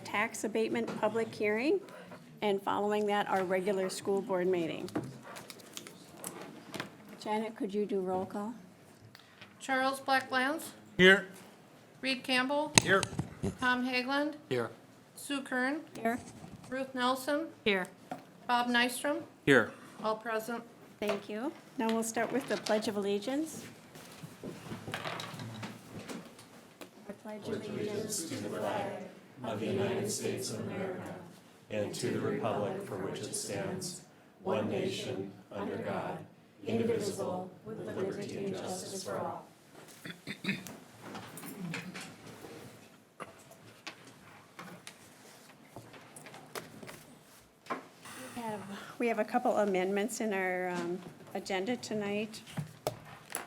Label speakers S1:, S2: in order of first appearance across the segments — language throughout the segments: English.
S1: tax abatement public hearing, and following that, our regular school board meeting. Janet, could you do roll call?
S2: Charles Blacklands,
S3: Here.
S2: Reed Campbell,
S3: Here.
S2: Tom Haglund,
S3: Here.
S2: Sue Kern,
S1: Here.
S2: Ruth Nelson,
S1: Here.
S2: Bob Nystrom,
S3: Here.
S2: all present.
S1: Thank you. Now we'll start with the Pledge of Allegiance. I pledge allegiance
S4: and to the republic for which it stands, one nation, under God, indivisible, with liberty and justice for all.
S1: We have a couple amendments in our agenda tonight.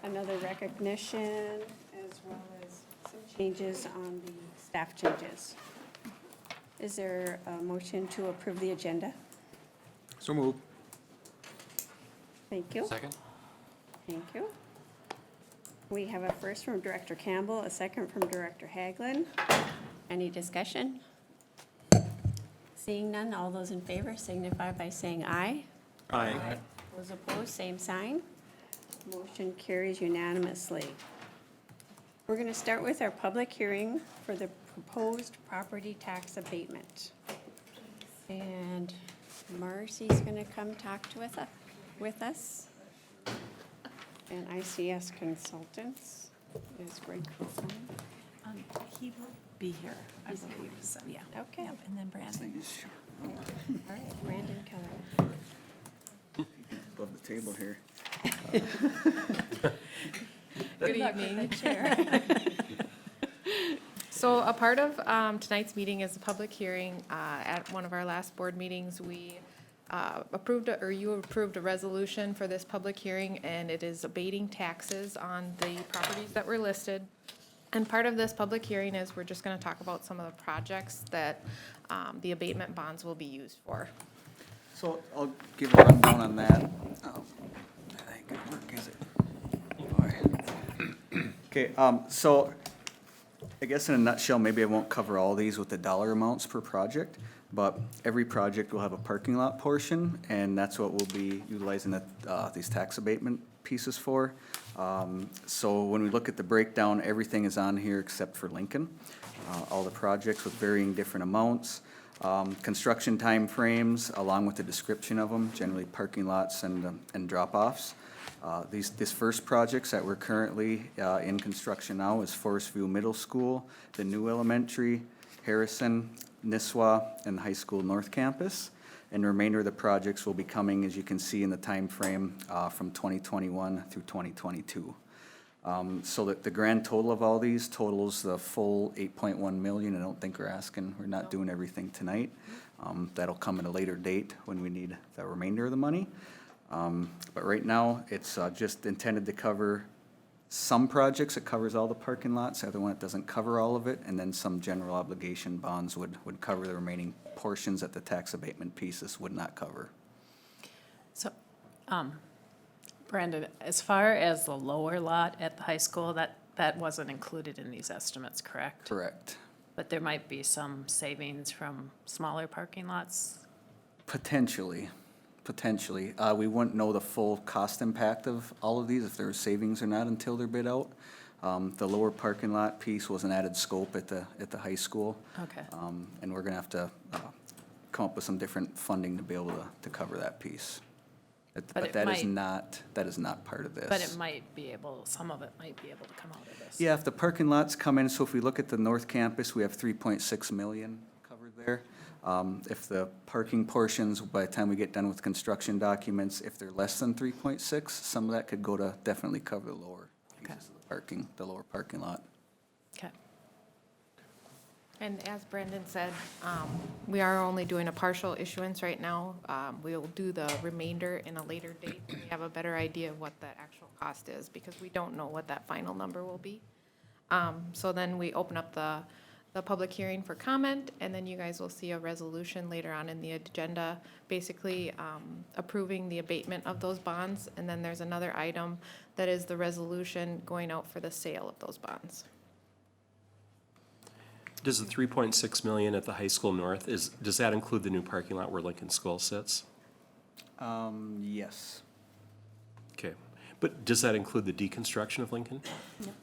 S1: Another recognition, as well as some changes on the staff changes. Is there a motion to approve the agenda?
S3: So moved.
S1: Thank you.
S3: Second.
S1: Thank you. We have a first from Director Campbell, a second from Director Haglund. Any discussion? Seeing none, all those in favor signify by saying aye.
S3: Aye.
S1: Those opposed, same sign. Motion carries unanimously. We're going to start with our public hearing for the proposed property tax abatement. And Marcy's going to come talk to with us. And ICS Consultants is Greg Coulson.
S5: He will be here, I believe, so, yeah.
S1: Okay.
S5: Yep, and then Brandon.
S1: All right, Brandon Keller.
S6: Above the table here.
S2: Good evening.
S1: Chair.
S2: So a part of tonight's meeting is a public hearing. At one of our last board meetings, we you approved a resolution for this public hearing, and it is abating taxes on the properties that were listed. And part of this public hearing is we're just gonna talk about some of the projects that the abatement bonds will be used for.
S6: So I'll give a rundown on that. That ain't gonna work, is it? Boy. Okay, so I guess in a nutshell, maybe I won't cover all these with the dollar amounts per project, but every project will have a parking lot portion, and that's what we'll be utilizing these tax abatement pieces for. So when we look at the breakdown, everything is on here except for Lincoln. All the projects with varying different amounts. Construction timeframes, along with the description of them, generally parking lots and drop-offs. These first projects that we're currently in construction now is Forest View Middle School, the new elementary, Harrison, Nisswa, and High School North Campus. And the remainder of the projects will be coming, as you can see in the time frame, from 2021 through 2022. So that the grand total of all these totals the full 8.1 million. I don't think we're not doing everything tonight. That'll come at a later date when we need the remainder of the money. But right now, it's just intended to cover some projects. It covers all the parking lots, the other one it doesn't cover all of it, and then some general obligation bonds would cover the remaining portions that the tax abatement pieces would not cover.
S5: So, Brandon, as far as the lower lot at the high school, that wasn't included in these estimates, correct?
S6: Correct.
S5: But there might be some savings from smaller parking lots?
S6: Potentially. We wouldn't know the full cost impact of all of these, if there are savings or not, until they're bid out. The lower parking lot piece was an added scope at the high school.
S5: Okay.
S6: And we're gonna have to come up with some different funding to be able to cover that piece. But
S5: it
S6: that is
S5: might-
S6: not part of this.
S5: But it might be able, some of it might be able to come out of this.
S6: Yeah, if the parking lots come in, so if we look at the North Campus, we have 3.6 million covered there. If the parking portions, by the time we get done with construction documents, if they're less than 3.6, some of that could go to definitely cover the lower pieces of the parking, the lower parking lot.
S5: Okay.
S2: And as Brandon said, we are only doing a partial issuance right now. We'll do the remainder in a later date when we have a better idea of what that actual cost is, because we don't know what that final number will be. So then we open up the public hearing for comment, and then you guys will see a resolution later on in the agenda, basically approving the abatement of those bonds. And then there's another item that is the resolution going out for the sale of those bonds.
S4: Does the 3.6 million at the high school north, does that include the new parking lot where Lincoln School sits?
S6: Yes,
S4: Okay, but does that include the deconstruction of Lincoln?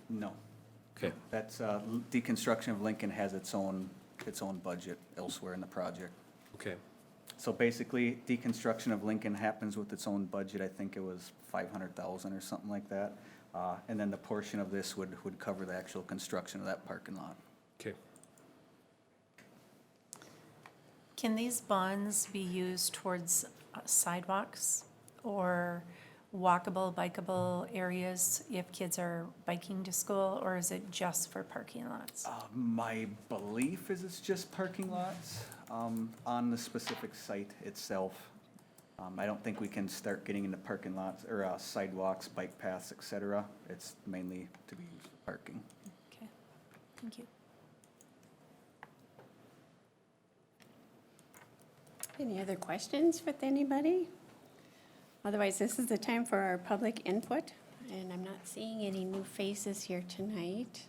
S6: no.
S4: Okay,
S6: That's, deconstruction of Lincoln has its own budget elsewhere in the project.
S4: okay,
S6: So basically, deconstruction of Lincoln happens with its own budget, I think it was 500,000 or something like that. And then the portion of this would cover the actual construction of that parking lot.
S4: okay.
S5: Can these bonds be used towards sidewalks or walkable, bikeable areas if kids are biking to school, or is it just for parking lots?
S6: My belief is it's just parking lots, on the specific site itself. I don't think we can start getting into parking lots, or, sidewalks, bike paths, et cetera. It's mainly to be used for parking.
S5: Okay, thank you.
S1: Any other questions with anybody? Otherwise, this is the time for our public input, and I'm not seeing any new faces here tonight.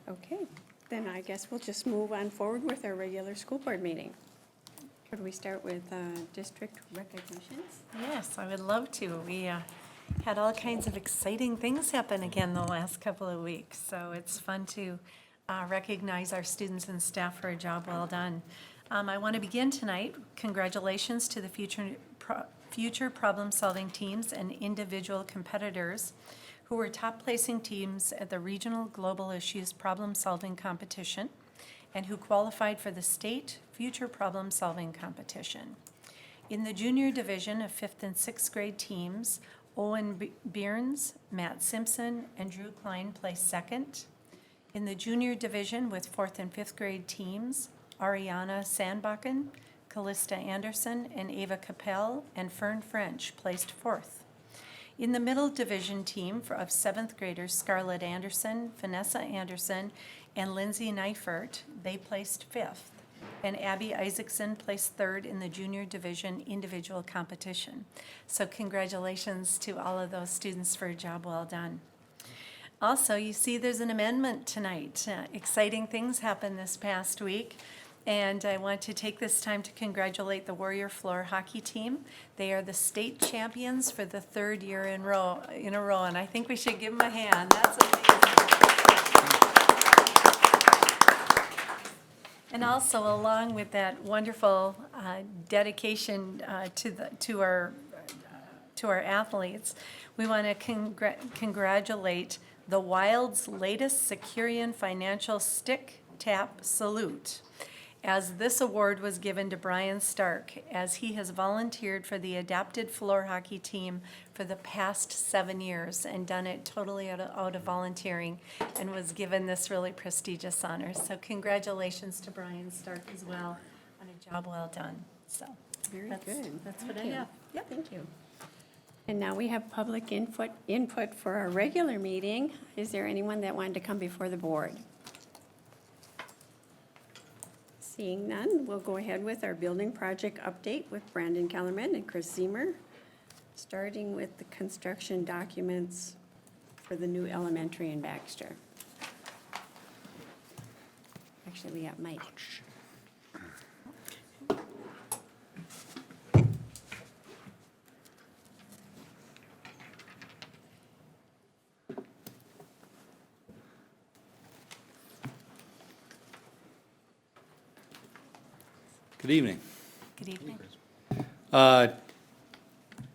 S1: Okay, then I guess we'll just move on forward with our regular school board meeting. Could we start with district recognitions?
S7: Yes, I would love to. We had all kinds of exciting things happen again the last couple of weeks, so it's fun to recognize our students and staff for a job well done. I want to begin tonight. Congratulations to the future problem-solving teams and individual competitors who were top-placing teams at the Regional Global Issues Problem-Solving Competition and who qualified for the State Future Problem-Solving Competition. In the junior division of 5th and 6th grade teams, Owen Byrnes, Matt Simpson, and Drew Klein placed second. In the junior division with 4th and 5th grade teams, Ariana Sandbakken, Callista Anderson, and Ava Capel, and Fern French placed 4th. In the middle division team of 7th graders, Scarlett Anderson, Vanessa Anderson, and Lindsay Neifert, they placed 5th. And Abby Isaacson placed 3rd in the junior division individual competition. So congratulations to all of those students for a job well done. Also, you see there's an amendment tonight. Exciting things happened this past week. And I want to take this time to congratulate the Warrior Floor Hockey Team. They are the state champions for the 3rd year in a row, and I think we should give them a hand. That's amazing. And also, along with that wonderful dedication to our athletes, we want to congratulate the Wild's latest Securian Financial Stick Tap Salute, as this award was given to Brian Stark, as he has volunteered for the adapted floor hockey team for the past 7 years and done it totally out of volunteering, and was given this really prestigious honor. So congratulations to Brian Stark as well on a job well done. So
S1: Very
S7: that's-
S1: good.
S7: That's what I
S1: Thank you.
S7: have. Yep.
S1: Thank you. And now we have public input for our regular meeting. Is there anyone that wanted to come before the board? Seeing none, we'll go ahead with our building project update with Brandon Kellerman and Chris Zemer, starting with the construction documents for the new elementary in Baxter. Actually, we got Mike.
S8: Good evening.
S7: Good evening.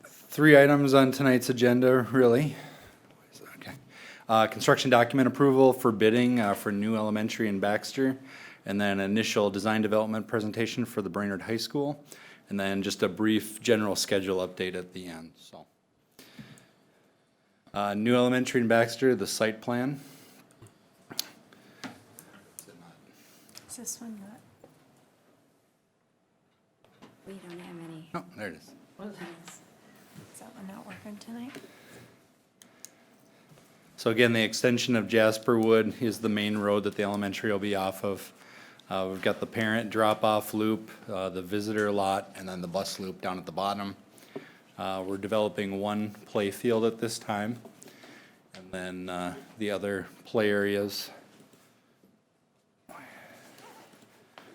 S8: 3 items on tonight's agenda, really. Okay. Construction document approval for bidding for new elementary in Baxter, and then initial design development presentation for the Brainerd High School, and then just a brief general schedule update at the end, so. New elementary in Baxter, the site plan.
S7: Is this one not?
S1: We don't have any.
S8: Oh, there it is.
S7: Is that one not working tonight?
S8: So again, the extension of Jasperwood is the main road that the elementary will be off of. We've got the parent drop-off loop, the visitor lot, and then the bus loop down at the bottom. We're developing one play field at this time, and then the other play areas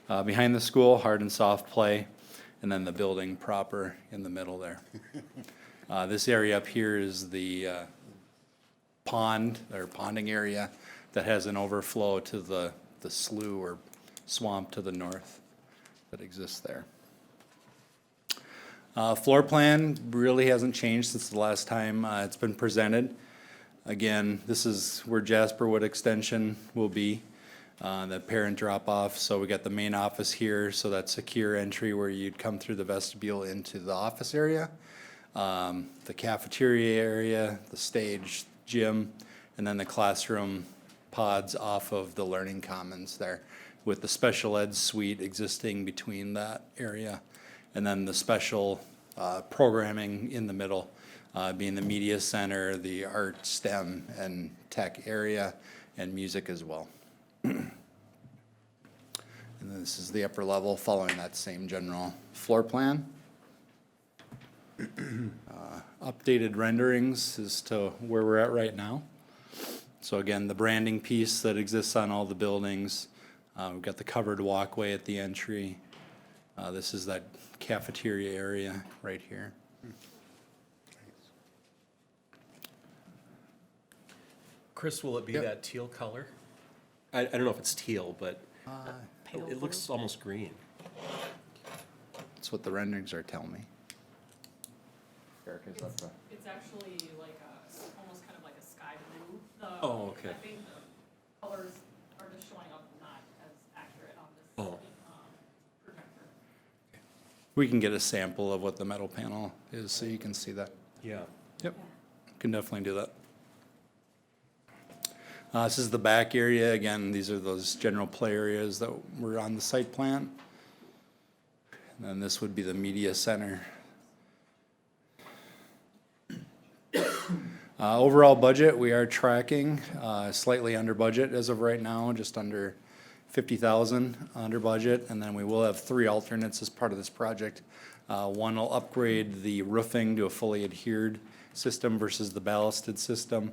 S8: behind the school, hard and soft play, and then the building proper in the middle there. This area up here is the pond, or ponding area, that has an overflow to the slough or swamp to the north that exists there. Floor plan really hasn't changed since the last time it's been presented. Again, this is where Jasperwood Extension will be, the parent drop-off. So we got the main office here, so that's secure entry where you'd come through the vestibule into the office area, the cafeteria area, the stage, gym, and then the classroom pods off of the learning commons there, with the special ed suite existing between that area, and then the special programming in the middle, being the media center, the art, STEM, and tech area, and music as well. And this is the upper level following that same general floor plan. Updated renderings as to where we're at right now. So again, the branding piece that exists on all the buildings. We've got the covered walkway at the entry. This is that cafeteria area right here.
S4: Chris, will it be that teal color? I don't know if it's teal, but it looks almost green.
S8: That's what the renderings are telling me. Eric, is that the?
S9: It's actually like almost kind of like a sky blue.
S4: Oh, okay.
S9: I think the colors are just showing up not as accurate on this
S4: Oh.
S9: projector.
S8: We can get a sample of what the metal panel is so you can see that.
S4: Yeah.
S8: Yep, can definitely do that. This is the back area. Again, these are those general play areas that were on the site plan. And then this would be the media center. Overall budget, we are tracking slightly under budget as of right now, just under 50,000 under budget. And then we will have 3 alternates as part of this project. One will upgrade the roofing to a fully adhered system versus the ballasted system.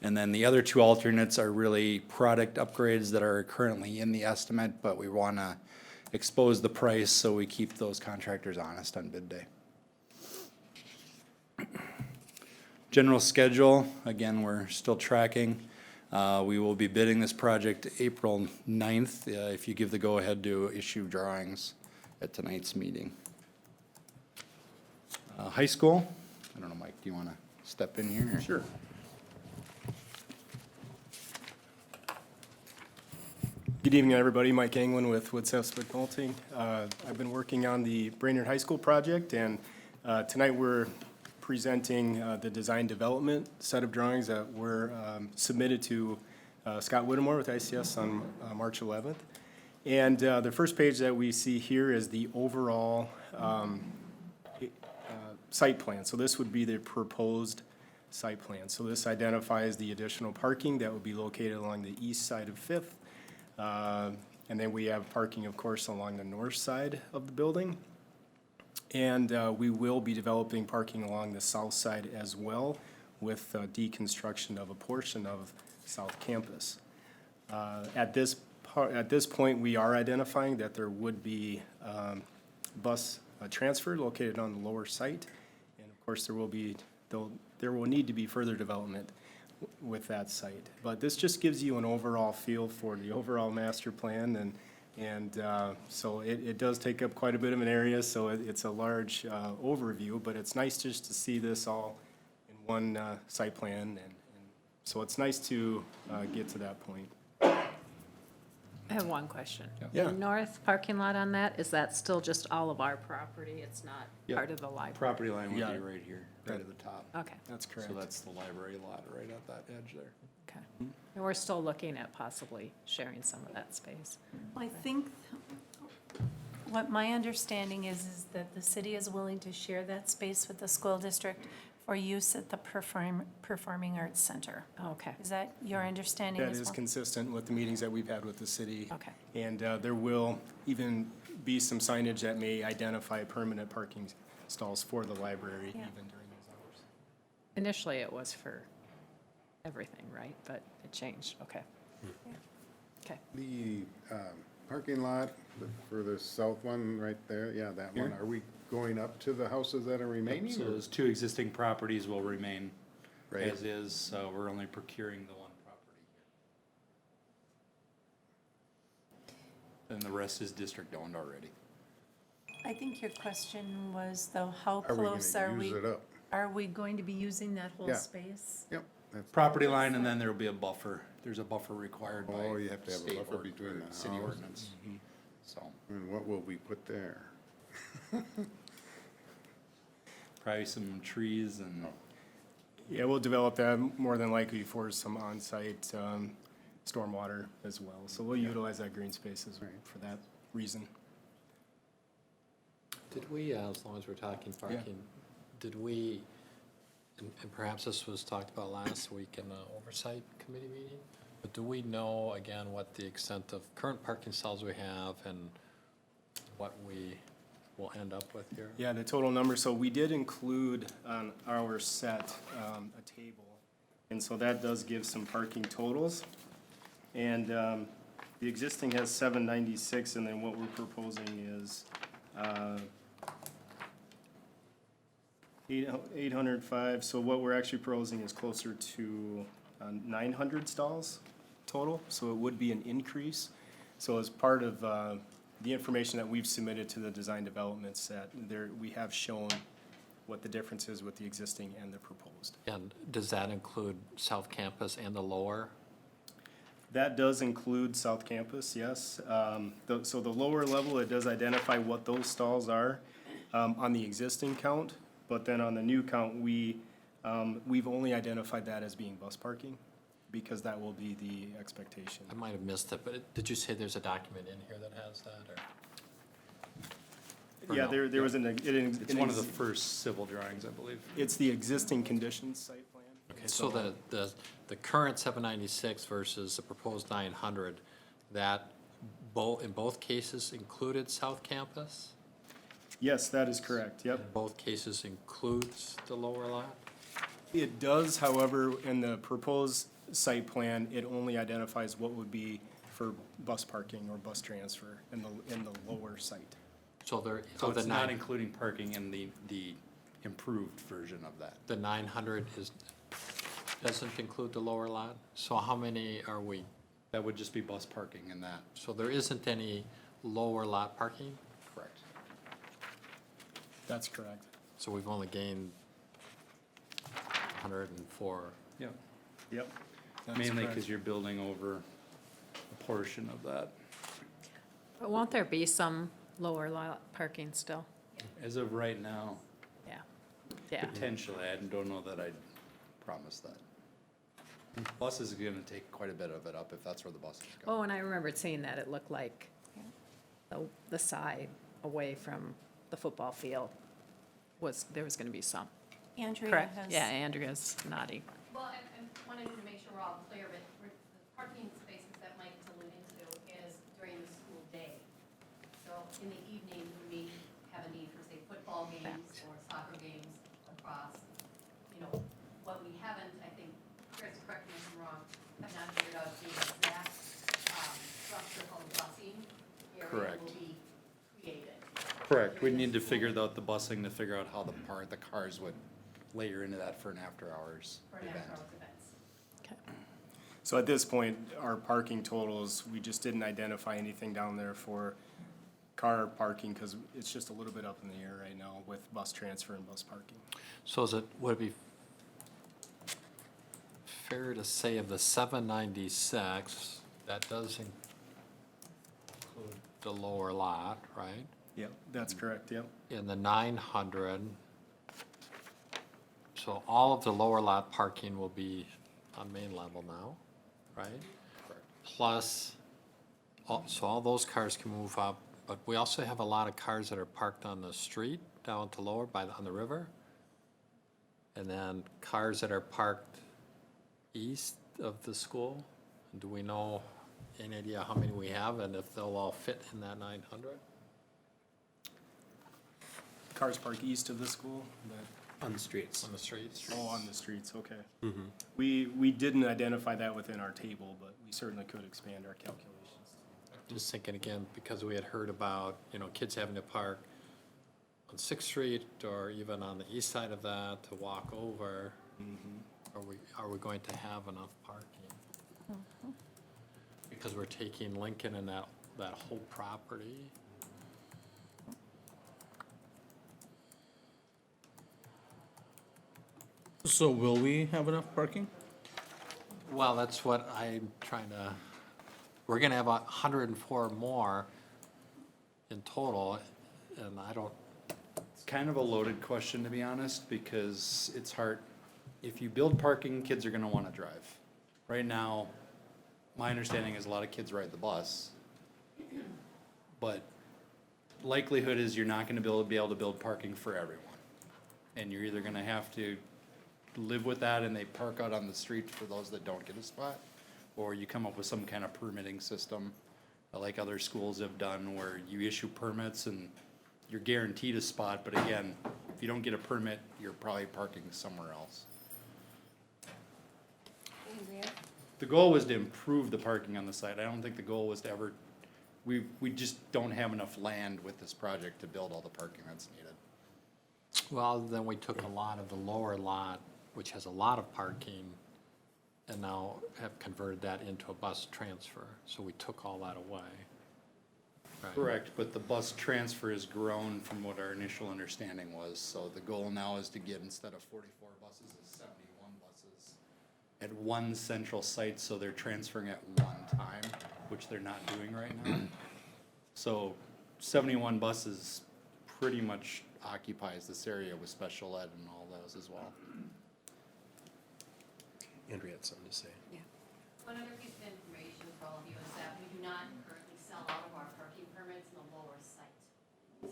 S8: And then the other 2 alternates are really product upgrades that are currently in the estimate, but we want to expose the price so we keep those contractors honest on bid day. General schedule, again, we're still tracking. We will be bidding this project April 9th, if you give the go-ahead to issue drawings at tonight's meeting. High school, I don't know, Mike, do you want to step in here?
S3: Sure.
S10: Good evening, everybody. Mike Anglin with Woodsaff Consulting. I've been working on the Brainerd High School project, and tonight we're presenting the design development set of drawings that were submitted to Scott Whittemore with ICS on March 11th. And the first page that we see here is the overall site plan. So this would be the proposed site plan. So this identifies the additional parking that would be located along the east side of Fifth. And then we have parking, of course, along the north side of the building. And we will be developing parking along the south side as well, with deconstruction of a portion of South Campus. At this point, we are identifying that there would be bus transfer located on the lower site. And of course, there will need to be further development with that site. But this just gives you an overall feel for the overall master plan, and so it does take up quite a bit of an area, so it's a large overview, but it's nice just to see this all in one site plan, and so it's nice to get to that point.
S11: I have one question.
S10: Yeah.
S11: The north parking lot on that, is that still just all of our property? It's not
S8: Yep.
S11: part of the library?
S8: Property line would
S10: Yeah.
S8: be right here, right at the top.
S11: Okay,
S10: That's correct.
S8: So that's the library lot right at that edge there.
S11: okay. And we're still looking at possibly sharing some of that space.
S5: I think what my understanding is that the city is willing to share that space with the school district for use at the Performing Arts Center.
S11: Okay,
S5: Is that your understanding
S10: That
S5: as
S10: is
S5: well?
S10: consistent with the meetings that we've had with the city.
S11: okay.
S10: And there will even be some signage that may identify permanent parking stalls for the library even
S5: Yeah.
S10: during those hours.
S11: Initially, it was for everything, right? But it changed, okay. Okay.
S12: The parking lot for the south one right there, yeah, that one,
S8: Here?
S12: are we going up to the houses that are remaining?
S8: So
S12: or-
S8: those two existing properties will remain
S12: Right.
S8: as is, so we're only procuring the one property here. And the rest is district owned already.
S5: I think your question was though, how
S12: Are we
S5: close are
S12: gonna
S5: we?
S12: use it up?
S5: Are we going to be using that whole
S12: Yeah.
S5: space?
S12: Yep. that's-
S8: Property line, and then there'll be a buffer. There's a buffer required by.
S12: Oh, you have to have a
S8: state
S12: buffer
S8: or-
S12: between
S8: or
S12: the
S8: city
S12: houses.
S8: ordinance. So,
S12: And what will we put there?
S8: probably some trees and,
S10: Yeah, we'll develop that more than likely for some on-site stormwater as well. So we'll utilize that green space for that reason.
S13: Did we, as long as we're talking parking, did we, and perhaps this was talked about last week in the oversight committee meeting, but do we know, again, what the extent of current parking stalls we have and what we will end up with here?
S10: Yeah, the total number, so we did include on our set a table, and so that does give some parking totals. And the existing has 796, and then what we're proposing is 805, so what we're actually proposing is closer to 900 stalls total, so it would be an increase. So as part of the information that we've submitted to the design development set, there, we have shown what the difference is with the existing and the proposed.
S13: And does that include South Campus and the lower?
S10: That does include South Campus, yes. So the lower level, it does identify what those stalls are on the existing count, but then on the new count, we've only identified that as being bus parking, because that will be the expectation.
S13: I might have missed it, but did you say there's a document in here that has that, or?
S10: Yeah, there was
S8: it's one of the first civil drawings, I believe.
S10: It's the existing conditions site plan.
S13: Okay, so the current 796 versus the proposed 900, that in both cases included South Campus?
S10: Yes, that is correct, yep.
S13: In both cases includes the lower lot?
S10: It does, however, in the proposed site plan, it only identifies what would be for bus parking or bus transfer in the lower site.
S13: So there,
S8: So
S13: of the
S8: it's not
S13: nine,
S8: including parking in the improved version of that.
S13: the 900 doesn't include the lower lot? So how many are we?
S8: That would just be bus parking in that.
S13: So there isn't any lower lot parking?
S8: Correct.
S10: That's correct.
S13: So we've only gained 104.
S8: Yep.
S10: Yep. that's
S8: Mainly
S10: correct.
S8: because you're building over a portion of that.
S11: But won't there be some lower lot parking still?
S8: As of right now,
S11: Yeah. Yeah.
S8: potentially, I don't know that I'd promise that. Bus is gonna take quite a bit of it up if that's where the bus is going.
S11: Oh, and I remembered seeing that. It looked like the side away from the football field there was gonna be some.
S5: Andrea
S11: Correct?
S5: has.
S11: Yeah, Andrea's nodding.
S9: Well, I wanted to make sure we're all clear, but the parking spaces that Mike's alluding to is during the school day. So in the evening, we may have a need for, say, football games or soccer games across. What we haven't, I think, Chris, correct me if I'm wrong, have not figured out the exact structure of the busing area
S8: Correct.
S9: will be created.
S8: Correct, we need to figure out the busing to figure out how the cars would layer into that for an after-hours
S9: For an
S8: event.
S9: after-hours events.
S11: Okay.
S10: So at this point, our parking totals, we just didn't identify anything down there for car parking, because it's just a little bit up in the air right now with bus transfer and bus parking.
S13: So would it be fair to say of the 796, that does include the lower lot, right?
S10: Yep, that's correct, yep.
S13: In the 900, so all of the lower lot parking will be on main level now, right?
S8: Correct.
S13: Plus, so all those cars can move up, but we also have a lot of cars that are parked on the street down to lower on the river. And then cars that are parked east of the school. Do we know any idea how many we have and if they'll all fit in that 900?
S10: cars park east of the school, but,
S3: On the streets.
S13: On the streets?
S10: oh, on the streets, okay. We didn't identify that within our table, but we certainly could expand our calculations.
S13: Just thinking again, because we had heard about, kids having to park on Sixth Street or even on the east side of that to walk over. Are we going to have enough parking? Because we're taking Lincoln and that whole property.
S3: So will we have enough parking?
S13: Well, that's what I'm trying to, we're gonna have 104 more in total, and I don't,
S8: It's kind of a loaded question, to be honest, because it's hard. If you build parking, kids are gonna wanna drive. Right now, my understanding is a lot of kids ride the bus. But likelihood is you're not gonna be able to build parking for everyone. And you're either gonna have to live with that and they park out on the street for those that don't get a spot, or you come up with some kind of permitting system, like other schools have done, where you issue permits and you're guaranteed a spot, but again, if you don't get a permit, you're probably parking somewhere else.
S1: Andrea?
S8: The goal was to improve the parking on the site. I don't think the goal was to ever, we just don't have enough land with this project to build all the parking that's needed.
S13: well, then we took a lot of the lower lot, which has a lot of parking, and now have converted that into a bus transfer, so we took all that away. Right.
S8: Correct, but the bus transfer has grown from what our initial understanding was, so the goal now is to get, instead of 44 buses, is 71 buses at one central site, so they're transferring at one time, which they're not doing right now. So 71 buses pretty much occupies this area with special ed and all those as well.
S3: Andrea had something to say.
S9: One other piece of information for all of you is that we do not currently sell out of our parking permits in the lower site.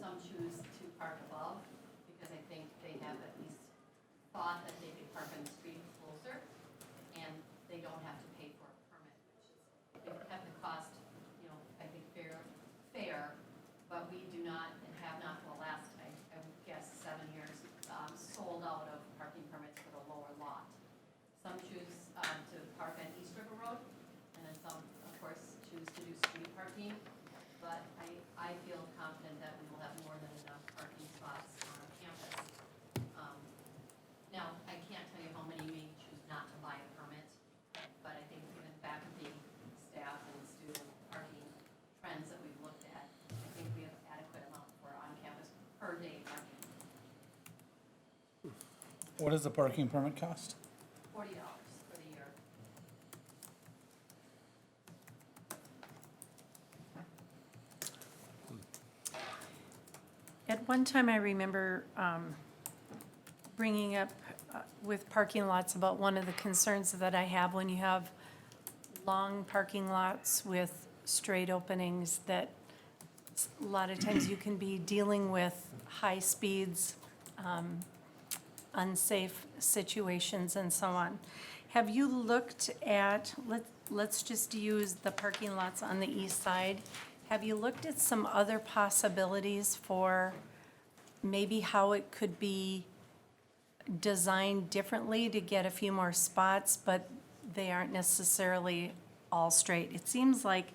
S9: Some choose to park above because I think they have at least thought that they could park on the street closer and they don't have to pay for a permit, which is, they have the cost, I think fair, but we do not and have not for the last, I would guess, 7 years, sold out of parking permits for the lower lot. Some choose to park on East River Road, and then some, of course, choose to do street parking. But I feel confident that we will have more than enough parking spots on campus. Now, I can't tell you how many may choose not to buy a permit, but I think given faculty, staff, and student parking trends that we've looked at, I think we have adequate amount for on-campus per day parking.
S3: What does the parking permit cost?
S9: $40 for the year.
S5: At one time, I remember bringing up with parking lots about one of the concerns that I have when you have long parking lots with straight openings, that a lot of times you can be dealing with high speeds, unsafe situations and so on. Have you looked at, let's just use the parking lots on the east side. Have you looked at some other possibilities for maybe how it could be designed differently to get a few more spots, but they aren't necessarily all straight? It seems like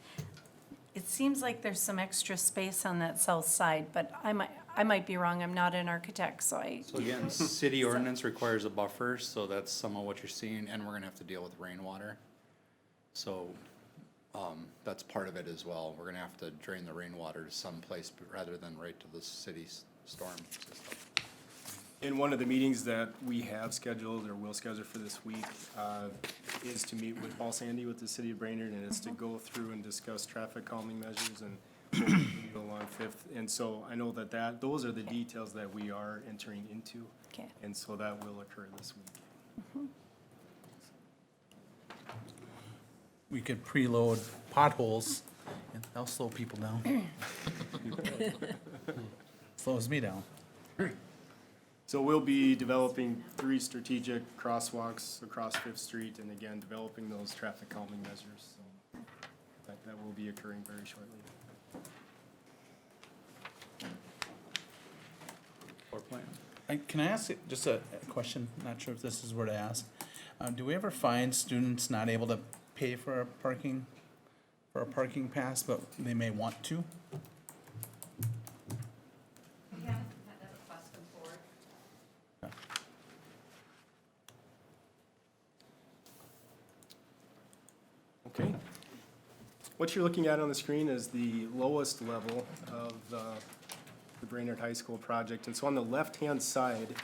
S5: there's some extra space on that south side, but I might be wrong. I'm not an architect, so
S8: So again, city ordinance requires a buffer, so that's some of what you're seeing, and we're gonna have to deal with rainwater. So, that's part of it as well. We're gonna have to drain the rainwater to someplace rather than right to the city's storm system.
S10: In one of the meetings that we have scheduled or will schedule for this week, is to meet with Paul Sandy with the city of Brainerd, and it's to go through and discuss traffic calming measures and along Fifth. And so I know those are the details that we are entering into.
S5: Okay.
S10: And so that will occur this week.
S3: We could preload potholes, and that'll slow people down. Slows me down.
S10: So we'll be developing 3 strategic crosswalks across Fifth Street, and again, developing those traffic calming measures. So that will be occurring very shortly.
S6: floor plan.
S3: Can I ask just a question? Not sure if this is where to ask. Do we ever find students not able to pay for a parking pass, but they may want to?
S9: We haven't had that request come forward.
S10: Okay. What you're looking at on the screen is the lowest level of the Brainerd High School project. And so on the left-hand side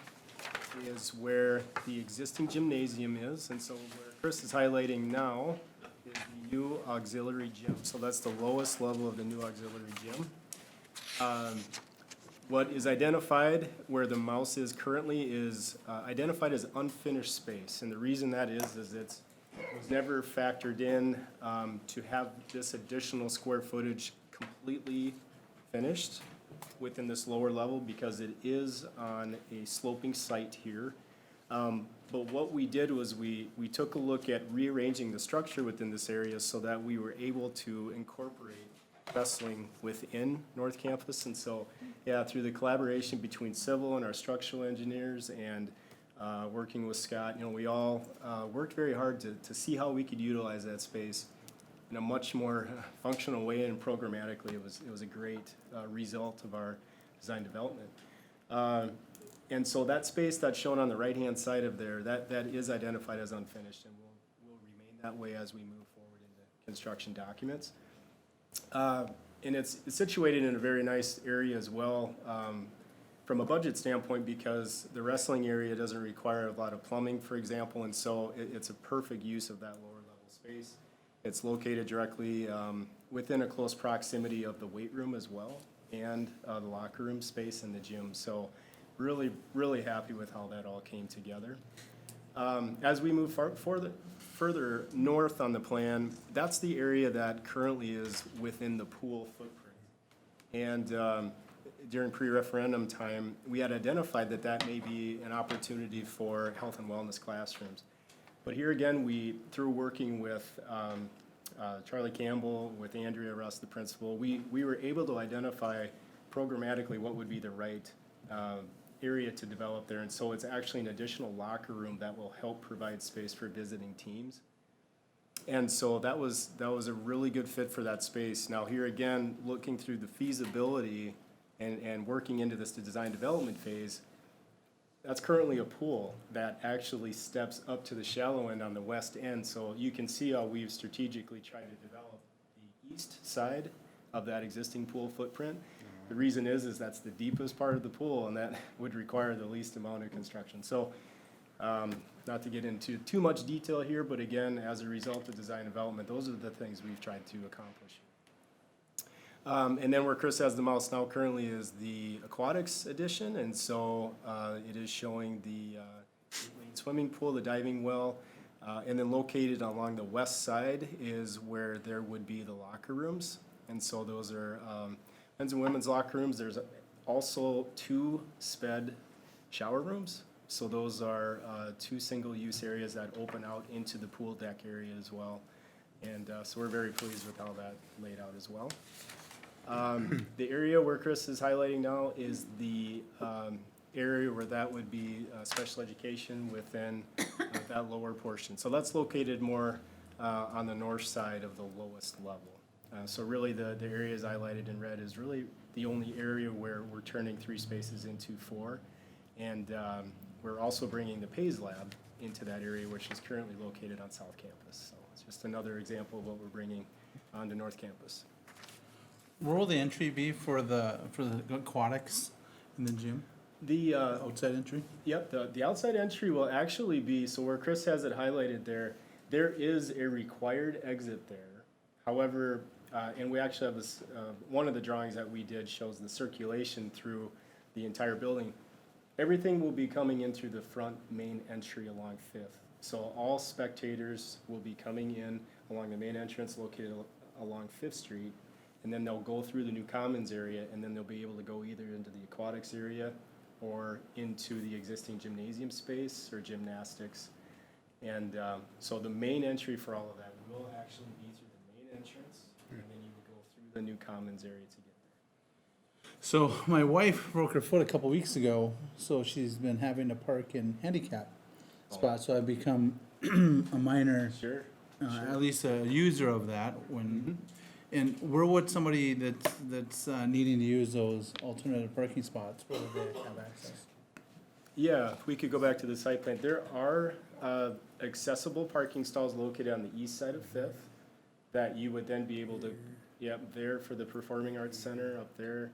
S10: is where the existing gymnasium is. And so where Chris is highlighting now is the new auxiliary gym. So that's the lowest level of the new auxiliary gym. What is identified where the mouse is currently is identified as unfinished space. And the reason that is it was never factored in to have this additional square footage completely finished within this lower level because it is on a sloping site here. But what we did was we took a look at rearranging the structure within this area so that we were able to incorporate wrestling within North Campus. And so, yeah, through the collaboration between civil and our structural engineers and working with Scott, we all worked very hard to see how we could utilize that space in a much more functional way and programmatically. It was a great result of our design development. And so that space that's shown on the right-hand side of there, that is identified as unfinished and will remain that way as we move forward into construction documents. And it's situated in a very nice area as well from a budget standpoint because the wrestling area doesn't require a lot of plumbing, for example, and so it's a perfect use of that lower level space. It's located directly within a close proximity of the weight room as well and the locker room space in the gym. So really, really happy with how that all came together. As we move further north on the plan, that's the area that currently is within the pool footprint. And during pre-referendum time, we had identified that may be an opportunity for health and wellness classrooms. But here again, through working with Charlie Campbell, with Andrea Russ, the principal, we were able to identify programmatically what would be the right area to develop there. And so it's actually an additional locker room that will help provide space for visiting teams. And so that was a really good fit for that space. Now here again, looking through the feasibility and working into this design development phase, that's currently a pool that actually steps up to the shallow end on the west end. So you can see how we've strategically tried to develop the east side of that existing pool footprint. The reason is that's the deepest part of the pool, and that would require the least amount of construction. So not to get into too much detail here, but again, as a result of design development, those are the things we've tried to accomplish. And then where Chris has the mouse now currently is the aquatics edition, and so it is showing the swimming pool, the diving well, and then located along the west side is where there would be the locker rooms. And so those are men's and women's locker rooms. There's also 2 sped shower rooms. So those are 2 single-use areas that open out into the pool deck area as well. And so we're very pleased with how that laid out as well. The area where Chris is highlighting now is the area where that would be special education within that lower portion. So that's located more on the north side of the lowest level. So really the areas highlighted in red is really the only area where we're turning 3 spaces into 4. And we're also bringing the Pays Lab into that area, which is currently located on South Campus. So it's just another example of what we're bringing onto North Campus.
S3: Where will the entry be for the aquatics in the gym?
S10: The
S3: Outside entry?
S10: Yep, the outside entry will actually be, so where Chris has it highlighted there is a required exit there. However, and we actually have this, one of the drawings that we did shows the circulation through the entire building. Everything will be coming in through the front main entry along 5th. So all spectators will be coming in along the main entrance located along 5th Street, and then they'll go through the new commons area, and then they'll be able to go either into the aquatics area or into the existing gymnasium space or gymnastics. And so the main entry for all of that will actually be through the main entrance, and then you would go through the new commons area to get there.
S3: So my wife broke her foot a couple weeks ago, so she's been having to park in handicap spots. So I've become a minor,
S10: Sure.
S3: at least a user of that when, and where would somebody that's needing to use those alternative parking spots, where would they have access?
S10: Yeah, if we could go back to the site plan, there are accessible parking stalls located on the east side of Fifth that you would then be able to, there for the Performing Arts Center up there.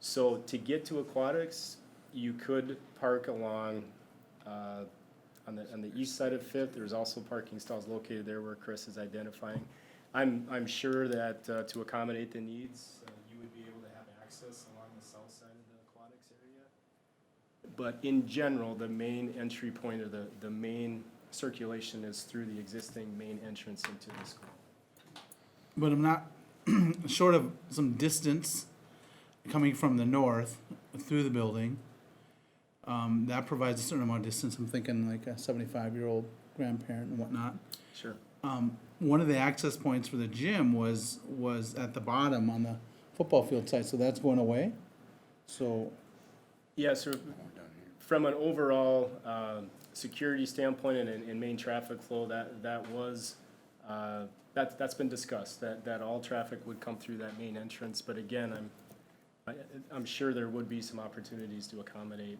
S10: So to get to aquatics, you could park along on the east side of Fifth. There's also parking stalls located there where Chris is identifying. I'm sure that to accommodate the needs, you would be able to have access along the south side of the aquatics area. But in general, the main entry point or the main circulation is through the existing main entrance into the school.
S3: But I'm not, short of some distance coming from the north through the building, that provides a certain amount of distance. I'm thinking like a 75-year-old grandparent and whatnot.
S10: Sure.
S3: One of the access points for the gym was at the bottom on the football field side, so that's going away. So,
S10: Yeah, so from an overall security standpoint and main traffic flow, that's been discussed, that all traffic would come through that main entrance. But again, I'm sure there would be some opportunities to accommodate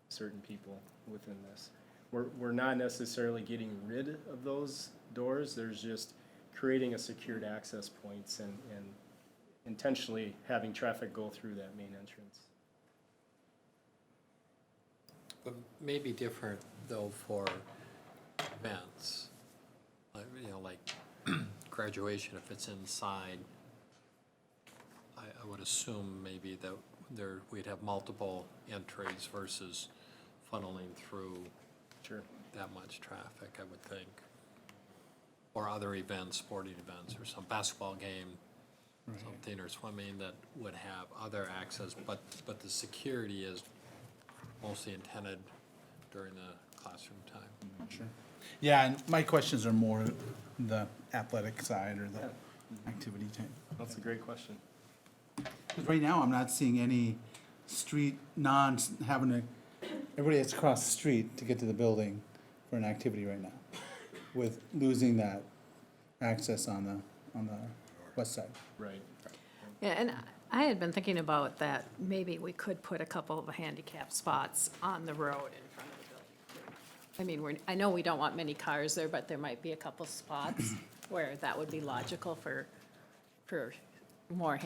S10: certain people within this. We're not necessarily getting rid of those doors, there's just creating a secured access points and intentionally having traffic go through that main entrance.
S13: But maybe different though for events, like graduation, if it's inside. I would assume maybe that we'd have multiple entries versus funneling through
S10: Sure.
S13: that much traffic, I would think. Or other events, sporting events, or some basketball game, something, or swimming that would have other access, but the security is mostly intended during the classroom time.
S3: sure. Yeah, and my questions are more the athletic side or the activity type.
S10: That's a great question.
S3: 'Cause right now, I'm not seeing any street having to, everybody has to cross the street to get to the building for an activity right now, with losing that access on the west side.
S10: Right.
S11: Yeah, and I had been thinking about that, maybe we could put a couple of handicap spots on the road in front of the building. I mean, I know we don't want many cars there, but there might be a couple spots where that would be logical for more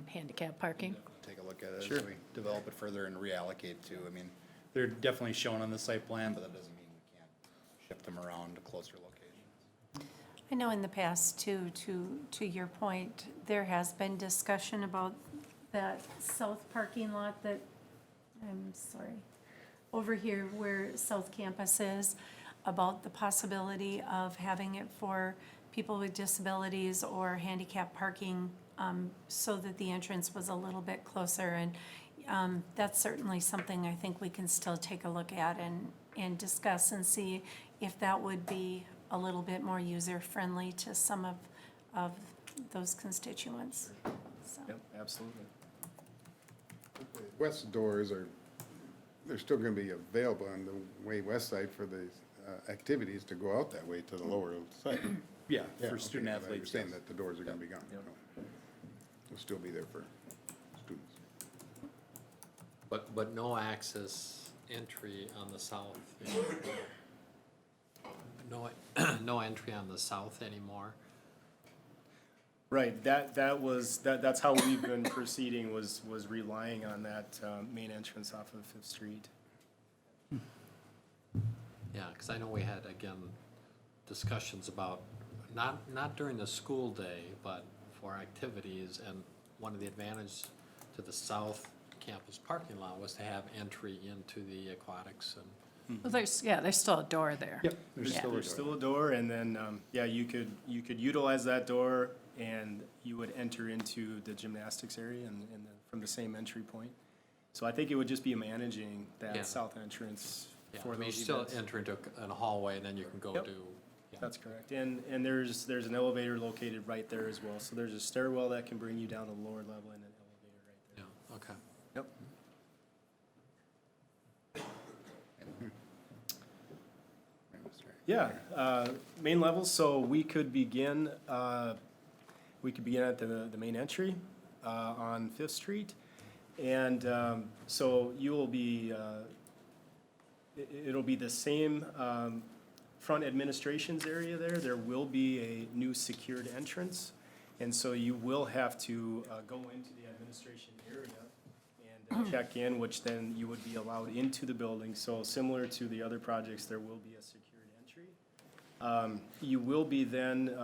S11: handicap parking.
S14: Take a look at it
S10: Sure.
S14: as we develop it further and reallocate too. I mean, they're definitely shown on the site plan, but that doesn't mean we can't shift them around to closer locations.
S5: I know in the past too, to your point, there has been discussion about that south parking lot that, I'm sorry, over here where South Campus is, about the possibility of having it for people with disabilities or handicap parking, so that the entrance was a little bit closer. And that's certainly something I think we can still take a look at and discuss and see if that would be a little bit more user-friendly to some of those constituents. So.
S10: Yep, absolutely.
S12: West doors they're still gonna be available on the way west side for the activities to go out that way to the lower side.
S14: Yeah,
S12: Yeah,
S14: for
S12: okay,
S14: student
S12: I
S14: athletes.
S12: understand
S14: yes.
S12: that the doors are gonna be gone.
S10: Yep.
S12: No. They'll still be there for students.
S13: But no access entry on the south. No entry on the south anymore.
S10: Right, that's how we've been proceeding, was relying on that main entrance off of Fifth Street.
S13: Yeah, because I know we had, again, discussions about, not during the school day, but for activities, and one of the advantages to the south campus parking lot was to have entry into the aquatics and.
S11: Well, there's still a door there.
S10: Yep, there's still a door, and then, you could utilize that door, and you would enter into the gymnastics area and then from the same entry point. So I think it would just be managing
S13: Yeah.
S10: that south entrance
S13: Yeah,
S10: for
S13: I mean, you
S10: those
S13: still
S10: events.
S13: enter into a hallway, and then you can go
S10: Yep.
S13: do. Yeah.
S10: That's correct, and there's an elevator located right there as well, so there's a stairwell that can bring you down to the lower level and an elevator right there.
S13: Yeah, okay.
S10: Yeah, main level, so we could begin at the main entry on Fifth Street. And so you will be, it'll be the same front administrations area there. There will be a new secured entrance. And so you will have to go into the administration area and check in, which then you would be allowed into the building. So similar to the other projects, there will be a secured entry. You will be then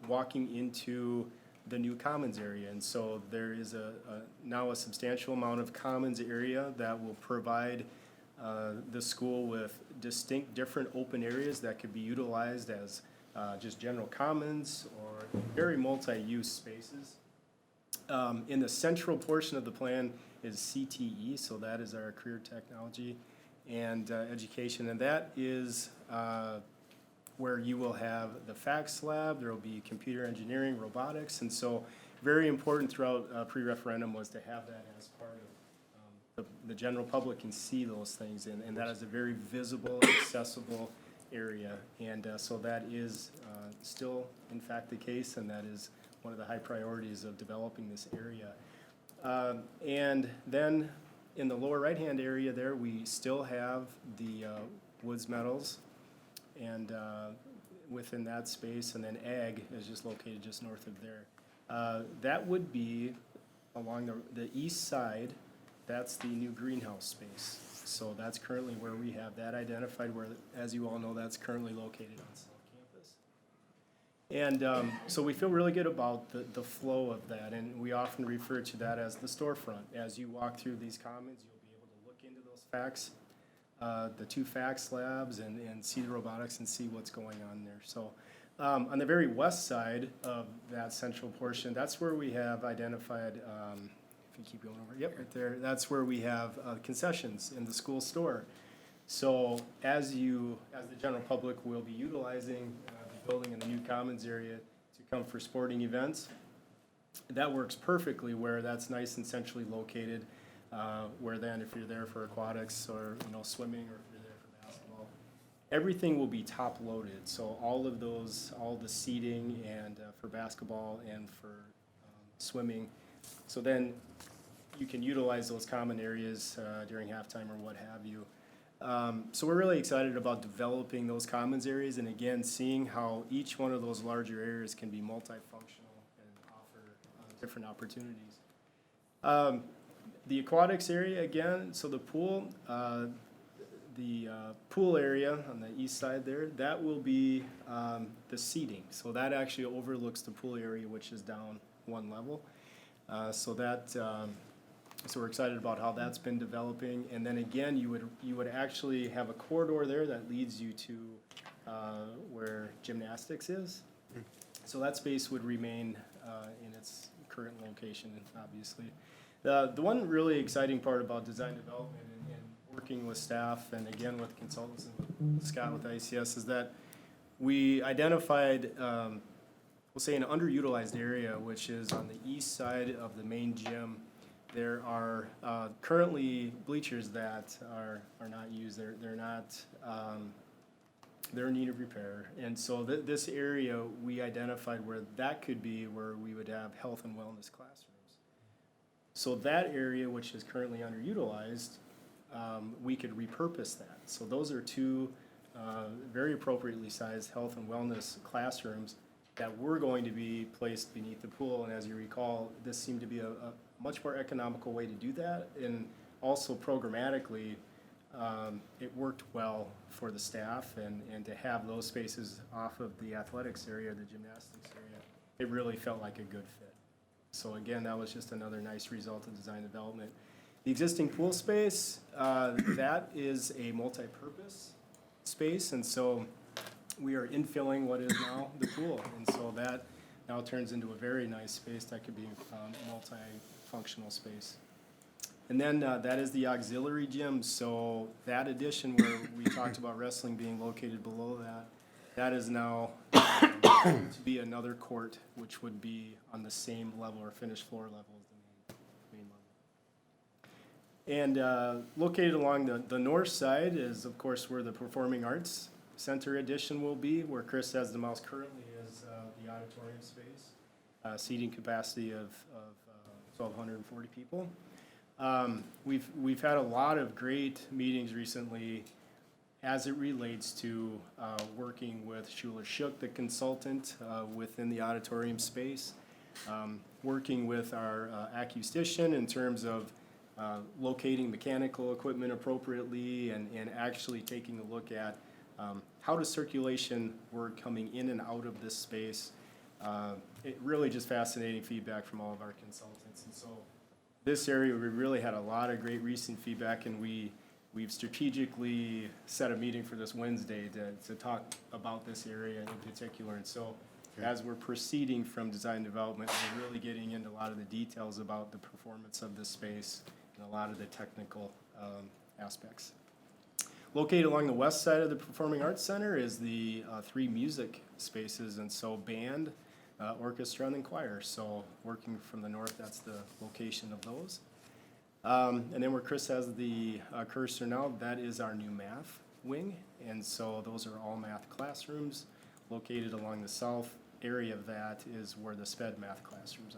S10: walking into the new commons area. And so there is now a substantial amount of commons area that will provide the school with distinct different open areas that could be utilized as just general commons or very multi-use spaces. In the central portion of the plan is CTE, so that is our career technology and education, and that is where you will have the FACS lab, there will be computer engineering, robotics, and so very important throughout pre-referendum was to have that as part of the general public can see those things, and that is a very visible, accessible area, and so that is still in fact the case, and that is one of the high priorities of developing this area. And then in the lower right-hand area there, we still have the Woods Metals, and within that space, and then Ag is just located just north of there. That would be along the east side, that's the new greenhouse space. So that's currently where we have that identified, where, as you all know, that's currently located on South Campus. And so we feel really good about the flow of that, and we often refer to that as the storefront. As you walk through these commons, you'll be able to look into those FACS, the two FACS labs, and see the robotics and see what's going on there. So on the very west side of that central portion, that's where we have identified, if you keep going over, yep, right there, that's where we have concessions in the school store. So as the general public will be utilizing the building in the new commons area to come for sporting events, that works perfectly where that's nice and centrally located, where then if you're there for aquatics or swimming, or if you're there for basketball, everything will be top loaded. So all of those, all the seating and for basketball and for swimming. So then you can utilize those common areas during halftime or what have you. So we're really excited about developing those commons areas, and again, seeing how each one of those larger areas can be multifunctional and offer different opportunities. The aquatics area, again, so the pool area on the east side there, that will be the seating. So that actually overlooks the pool area, which is down one level. So we're excited about how that's been developing. And then again, you would actually have a corridor there that leads you to where gymnastics is. So that space would remain in its current location, obviously. The one really exciting part about design development and working with staff, and again with consultants and with Scott with ICS, is that we identified, we'll say, an underutilized area, which is on the east side of the main gym. There are currently bleachers that are not used. They're not, they're in need of repair. And so this area, we identified where that could be where we would have health and wellness classrooms. So that area, which is currently underutilized, we could repurpose that. So those are two very appropriately sized health and wellness classrooms that were going to be placed beneath the pool. And as you recall, this seemed to be a much more economical way to do that. And also programmatically, it worked well for the staff, and to have those spaces off of the athletics area, the gymnastics area, it really felt like a good fit. So again, that was just another nice result of design development. The existing pool space, that is a multi-purpose space, and so we are infilling what is now the pool. And so that now turns into a very nice space that could be multi-functional space. And then that is the auxiliary gym. So that addition where we talked about wrestling being located below that, that is now to be another court, which would be on the same level or finished floor level as the main level. And located along the north side is, of course, where the performing arts center addition will be, where Chris has the mouse currently, is the auditorium space, seating capacity of 1,240 people. We've had a lot of great meetings recently as it relates to working with Schuler Shook, the consultant within the auditorium space, working with our acoustician in terms of locating mechanical equipment appropriately and actually taking a look at how does circulation work coming in and out of this space. It really just fascinating feedback from all of our consultants. And so this area, we really had a lot of great recent feedback, and we've strategically set a meeting for this Wednesday to talk about this area in particular. And so as we're proceeding from design development, we're really getting into a lot of the details about the performance of this space and a lot of the technical aspects. Located along the west side of the Performing Arts Center is the 3 music spaces, and so band, orchestra, and then choir. So working from the north, that's the location of those. And then where Chris has the cursor now, that is our new math wing. And so those are all math classrooms. Located along the south area of that is where the SPED math classrooms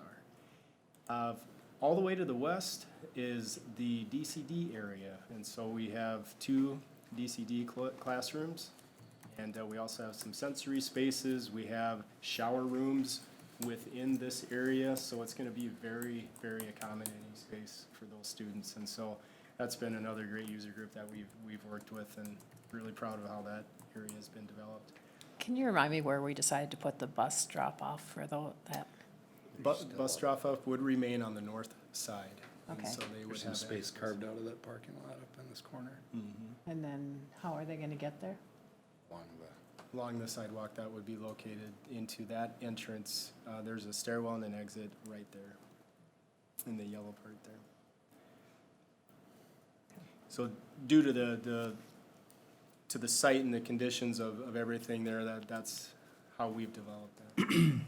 S10: are. All the way to the west is the DCD area. And so we have 2 DCD classrooms. And we also have some sensory spaces. We have shower rooms within this area, so it's going to be a very, very accommodating space for those students. And so that's been another great user group that we've worked with, and really proud of how that area has been developed.
S11: Can you remind me where we decided to put the bus drop-off for that?
S10: Bus drop-off would remain on the north side. And
S11: Okay.
S10: so they would
S14: There's some
S10: have
S14: space
S10: access.
S14: carved out of that parking lot up in this corner.
S11: And then how are they gonna get there?
S14: Along
S10: Along the sidewalk that would be located into that entrance. There's a stairwell and an exit right there in the yellow part there. So due to the site and the conditions of everything there, that's how we've developed that.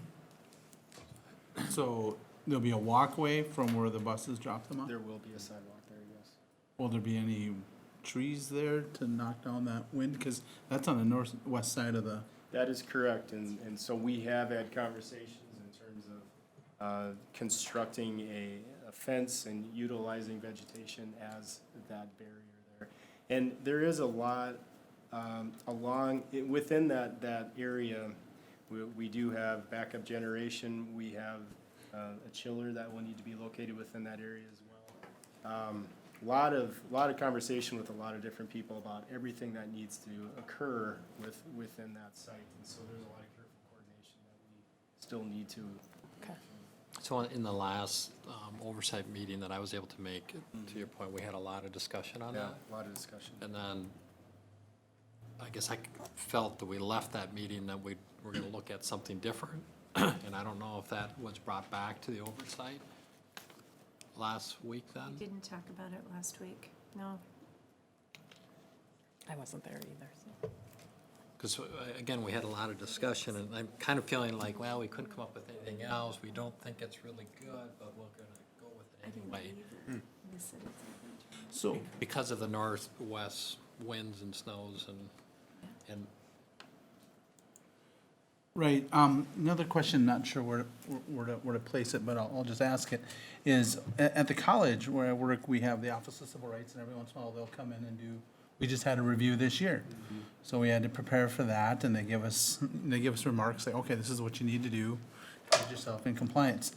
S3: So there'll be a walkway from where the buses drop them off?
S10: There will be a sidewalk there, yes.
S3: Will there be any trees there to knock down that wind? Because that's on the northwest side of the,
S10: That is correct, and so we have had conversations in terms of constructing a fence and utilizing vegetation as that barrier there. And there is a lot within that area. We do have backup generation. We have a chiller that will need to be located within that area as well. Lot of conversation with a lot of different people about everything that needs to occur within that site. And so there's a lot of careful coordination that we still need to.
S11: Okay.
S13: So in the last oversight meeting that I was able to make, to your point, we had a lot of discussion on
S10: Yeah,
S13: that.
S10: a lot of discussion.
S13: And then I guess I felt that we left that meeting that we were going to look at something different. And I don't know if that was brought back to the oversight last week then?
S5: We didn't talk about it last week, no.
S11: I wasn't there either, so.
S13: Because, again, we had a lot of discussion, and I'm kind of feeling like, well, we couldn't come up with anything else. We don't think it's really good, but we're going to go with it anyway.
S5: They said it's
S3: so,
S13: Because of the northwest winds and snows and
S3: right, another question, not sure where to place it, but I'll just ask it, is at the college where I work, we have the Office of Civil Rights, and every once in a while they'll come in and we just had a review this year. So we had to prepare for that, and they give us remarks, like, okay, this is what you need to do, to get yourself in compliance.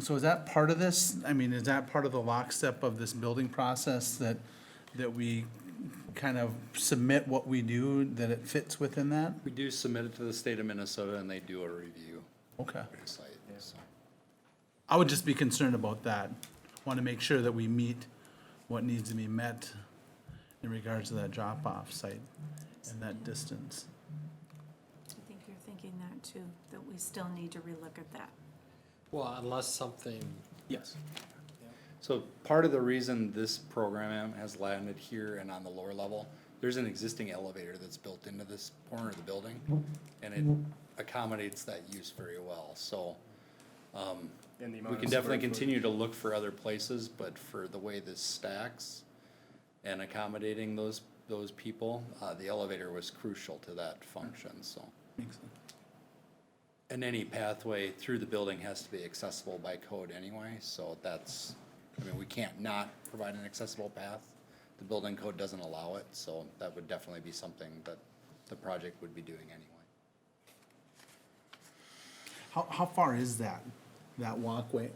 S3: So is that part of this? I mean, is that part of the lockstep of this building process that we kind of submit what we do, that it fits within that?
S14: We do submit it to the state of Minnesota, and they do a review
S3: Okay.
S14: of the site, so.
S3: I would just be concerned about that. Want to make sure that we meet what needs to be met in regards to that drop-off site and that distance.
S5: I think you're thinking that too, that we still need to relook at that.
S13: well, unless something,
S10: Yes.
S14: So part of the reason this program has landed here and on the lower level, there's an existing elevator that's built into this corner of the building, and it accommodates that use very well, so,
S10: And the amount
S14: we
S10: of
S14: can definitely
S10: square foot.
S14: continue to look for other places, but for the way this stacks and accommodating those those people, the elevator was crucial to that function, so.
S3: Makes sense.
S14: And any pathway through the building has to be accessible by code anyway, so that's, I mean, we can't not provide an accessible path. The building code doesn't allow it, so that would definitely be something that the project would be doing anyway.
S3: How far is that walkway,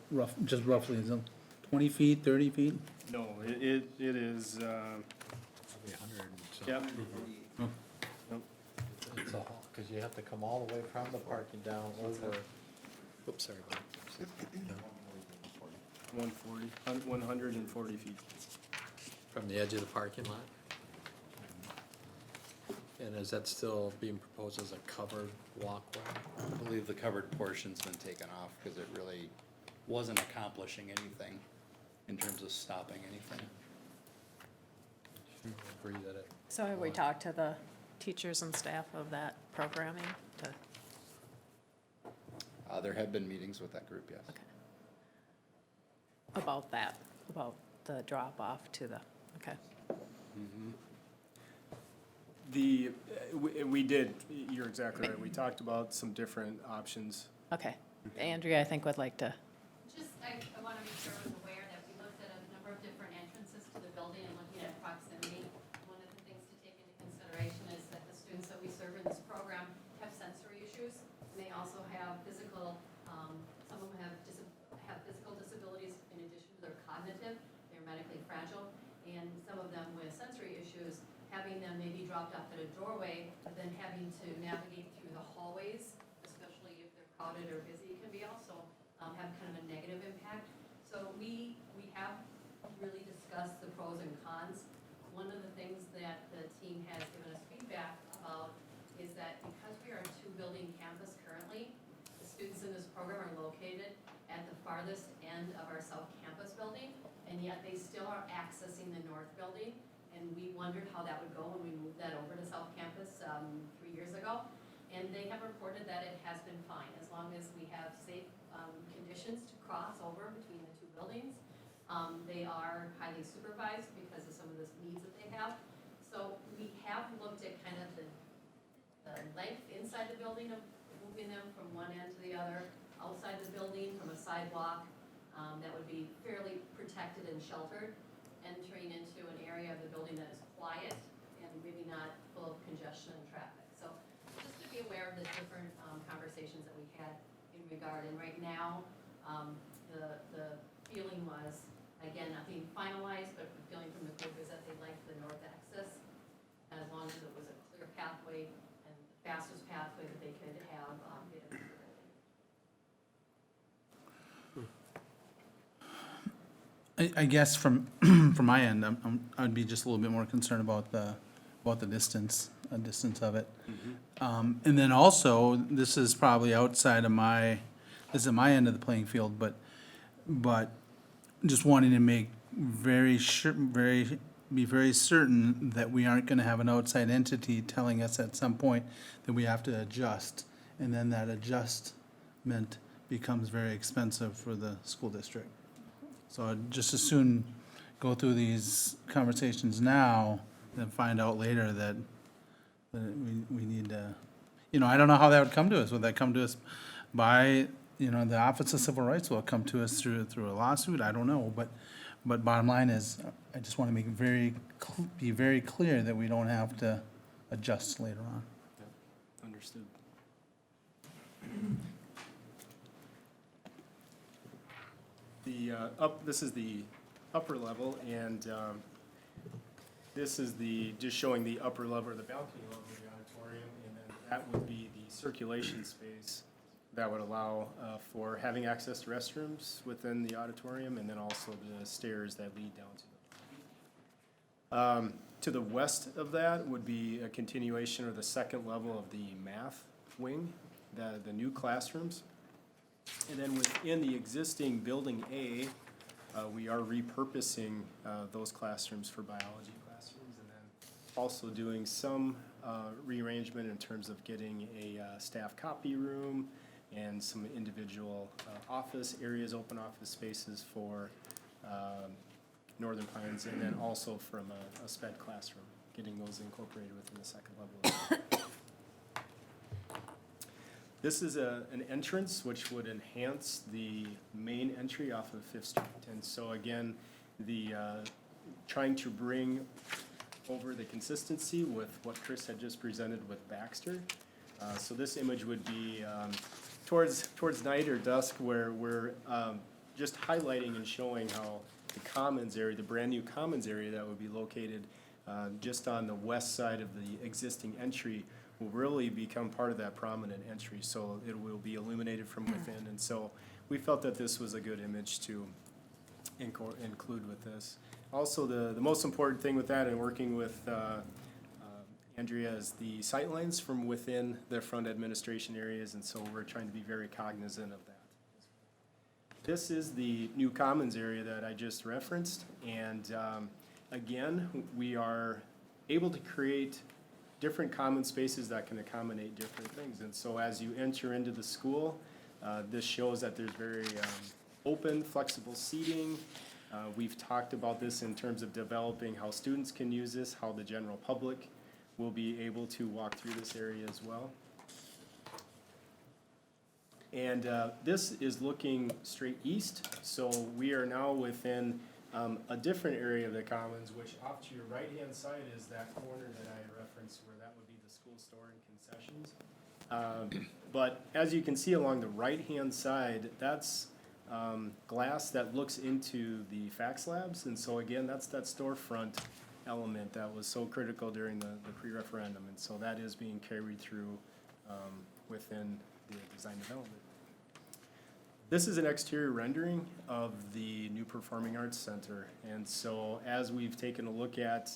S3: just roughly, is it 20 feet, 30 feet?
S10: No, it is,
S13: Probably 100 and something.
S10: yep. Yep.
S13: It's a haul, because you have to come all the way from the parking down over, oops, sorry. Bob.
S10: 140 feet.
S13: From the edge of the parking lot? And is that still being proposed as a covered walkway?
S14: I believe the covered portion's been taken off because it really wasn't accomplishing anything in terms of stopping anything.
S13: Agree that it,
S11: So have we talked to the teachers and staff of that programming to,
S14: There have been meetings with that group, yes.
S11: about that, about the drop off to the, okay.
S10: We did, you're exactly right, we talked about some different options.
S11: Okay. Andrea, I think would like to,
S9: Just, I want to make sure I was aware that we looked at a number of different entrances to the building and looking at proximity. One of the things to take into consideration is that the students that we serve in this program have sensory issues, and they also have physical, some of them have physical disabilities in addition to their cognitive. They're medically fragile, and some of them with sensory issues, having them maybe dropped off at a doorway, but then having to navigate through the hallways, especially if they're crowded or busy, can be also have kind of a negative impact. So we have really discussed the pros and cons. One of the things that the team has given us feedback about is that because we are a two-building campus currently, the students in this program are located at the farthest end of our South Campus building, and yet they still are accessing the North building. And we wondered how that would go when we moved that over to South Campus 3 years ago. And they have reported that it has been fine, as long as we have safe conditions to cross over between the two buildings. They are highly supervised because of some of the needs that they have. So we have looked at kind of the length inside the building of moving them from one end to the other, outside the building from a sidewalk that would be fairly protected and sheltered, entering into an area of the building that is quiet and maybe not full of congestion and traffic. So just to be aware of the different conversations that we had in regard. And right now, the feeling was, again, not being finalized, but the feeling from the group is that they liked the north access, as long as it was a clear pathway and the fastest pathway that they could have get into the building.
S3: I guess from, from my end, I'd be just a little bit more concerned about the distance of it. And then also, this is probably outside of this is my end of the playing field, but just wanting to make be very certain that we aren't gonna have an outside entity telling us at some point that we have to adjust, and then that adjustment becomes very expensive for the school district. So I'd just as soon go through these conversations now than find out later that we need to, I don't know how that would come to us. Would that come to us by, the Office of Civil Rights? Will it come to us through a lawsuit? I don't know, but bottom line is, I just want to make it be very clear that we don't have to adjust later on.
S10: Understood. This is the upper level, and this is just showing the upper level, or the balcony level of the auditorium, and then that would be the circulation space that would allow for having access to restrooms within the auditorium, and then also the stairs that lead down to the to the west of that would be a continuation, or the second level of the math wing, the new classrooms. And then within the existing building A, we are repurposing those classrooms for biology classrooms, and then also doing some rearrangement in terms of getting a staff copy room and some individual office areas, open office spaces for Northern Pines, and then also from a sped classroom getting those incorporated within the second level. This is an entrance which would enhance the main entry off of Fifth Street. And so again, trying to bring over the consistency with what Chris had just presented with Baxter. So this image would be towards night or dusk, where we're just highlighting and showing how the commons area, the brand-new commons area that would be located just on the west side of the existing entry, will really become part of that prominent entry. So it will be illuminated from within. And so we felt that this was a good image to include with this. Also, the most important thing with that, and working with Andrea, is the sightlines from within the front administration areas, and so we're trying to be very cognizant of that. This is the new commons area that I just referenced, and again, we are able to create different common spaces that can accommodate different things. And so as you enter into the school, this shows that there's very open, flexible seating. We've talked about this in terms of developing how students can use this, how the general public will be able to walk through this area as well. And this is looking straight east, so we are now within a different area of the commons, which off to your right-hand side is that corner that I referenced, where that would be the school store and concessions. But as you can see along the right-hand side, that's glass that looks into the fax labs, and so again, that's that storefront element that was so critical during the pre-referendum, and so that is being carried through within the design development. This is an exterior rendering of the new Performing Arts Center, and so as we've taken a look at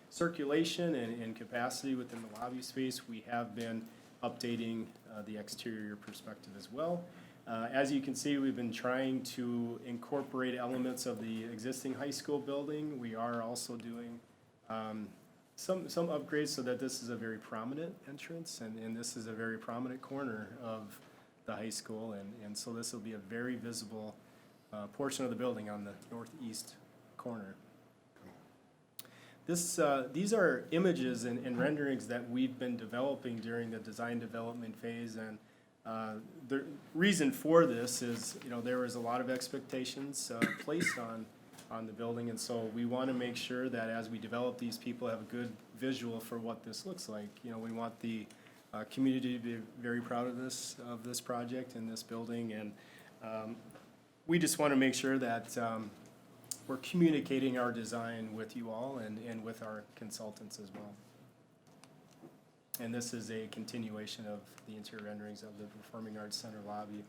S10: circulation and capacity within the lobby space, we have been updating the exterior perspective as well. As you can see, we've been trying to incorporate elements of the existing high school building. We are also doing some upgrades so that this is a very prominent entrance, and this is a very prominent corner of the high school, and so this will be a very visible portion of the building on the northeast corner. These are images and renderings that we've been developing during the design development phase, and the reason for this is, there was a lot of expectations placed on the building, and so we want to make sure that as we develop these, people have a good visual for what this looks like. We want the community to be very proud of this project and this building, and we just want to make sure that we're communicating our design with you all and with our consultants as well. And this is a continuation of the interior renderings of the Performing Arts Center lobby.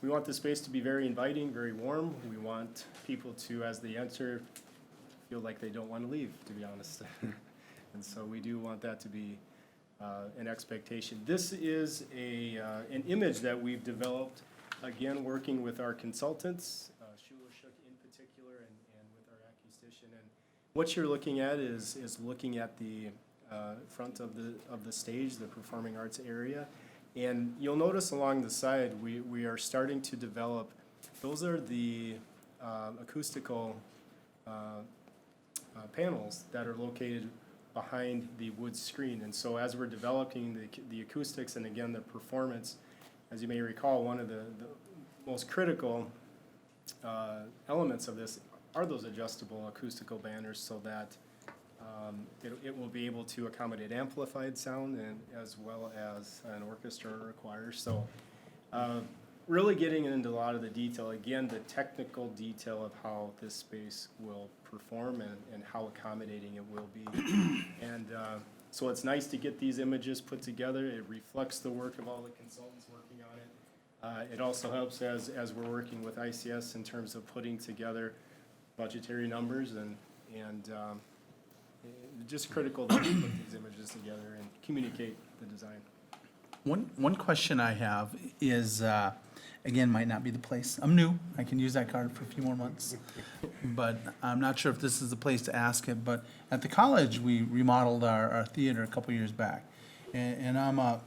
S10: We want the space to be very inviting, very warm. We want people to, as they enter, feel like they don't want to leave, to be honest. And so we do want that to be an expectation. This is an image that we've developed, again, working with our consultants, Shulashuk in particular, and with our acoustician. And what you're looking at is looking at the front of the stage, the performing arts area. And you'll notice along the side, we are starting to develop, those are the acoustical panels that are located behind the wood screen. And so as we're developing the acoustics and again the performance, as you may recall, one of the most critical elements of this are those adjustable acoustical banners, so that it will be able to accommodate amplified sound and as well as an orchestra or a choir. So really getting into a lot of the detail, again, the technical detail of how this space will perform and how accommodating it will be. And so it's nice to get these images put together. It reflects the work of all the consultants working on it. It also helps as we're working with ICS in terms of putting together budgetary numbers and just critical that we put these images together and communicate the design.
S3: One question I have is, again, might not be the place. I'm new. I can use that card for a few more months. But I'm not sure if this is the place to ask it. But at the college, we remodeled our theater a couple years back. And I'm a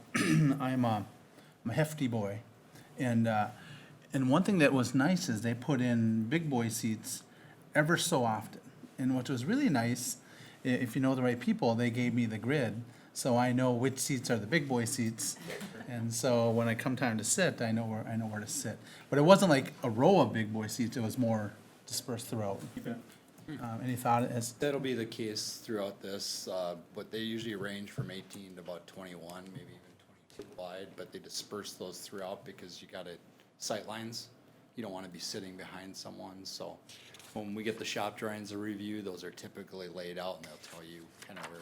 S3: hefty boy. And one thing that was nice is they put in big boy seats ever so often. and what was really nice, if you know the right people, they gave me the grid, so I know which seats are the big boy seats. And so when I come time to sit, I know where to sit. But it wasn't like a row of big boy seats, it was more dispersed throughout. Any thought as,
S14: That'll be the case throughout this, but they usually range from 18 to about 21, maybe even 22 wide, but they disperse those throughout because you got it, sight lines. You don't want to be sitting behind someone, so when we get the shop drawings to review, those are typically laid out and they'll tell you kind of where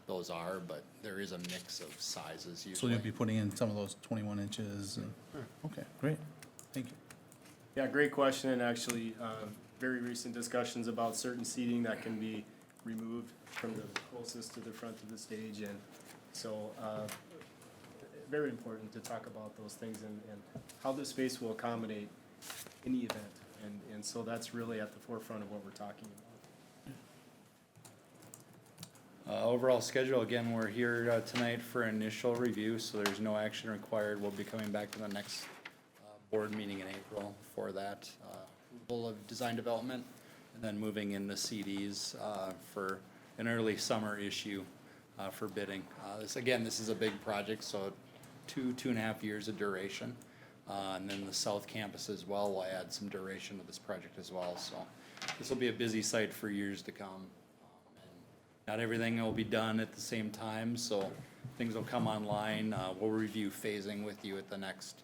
S14: those are, but there is a mix of sizes
S3: so
S14: usually.
S3: you'll be putting in some of those 21 inches? And- Okay, great, thank you.
S10: Yeah, great question, and actually, very recent discussions about certain seating that can be removed from the closest to the front of the stage, and so, very important to talk about those things and how the space will accommodate any event, and so that's really at the forefront of what we're talking about.
S14: Overall schedule, again, we're here tonight for initial review, so there's no action required. We'll be coming back to the next board meeting in April for that approval of design development, and then moving into CDs for an early summer issue for bidding. This is a big project, so 2.5 years of duration. And then the south campus as well will add some duration to this project as well, so this will be a busy site for years to come. Not everything will be done at the same time, so things will come online. We'll review phasing with you at the next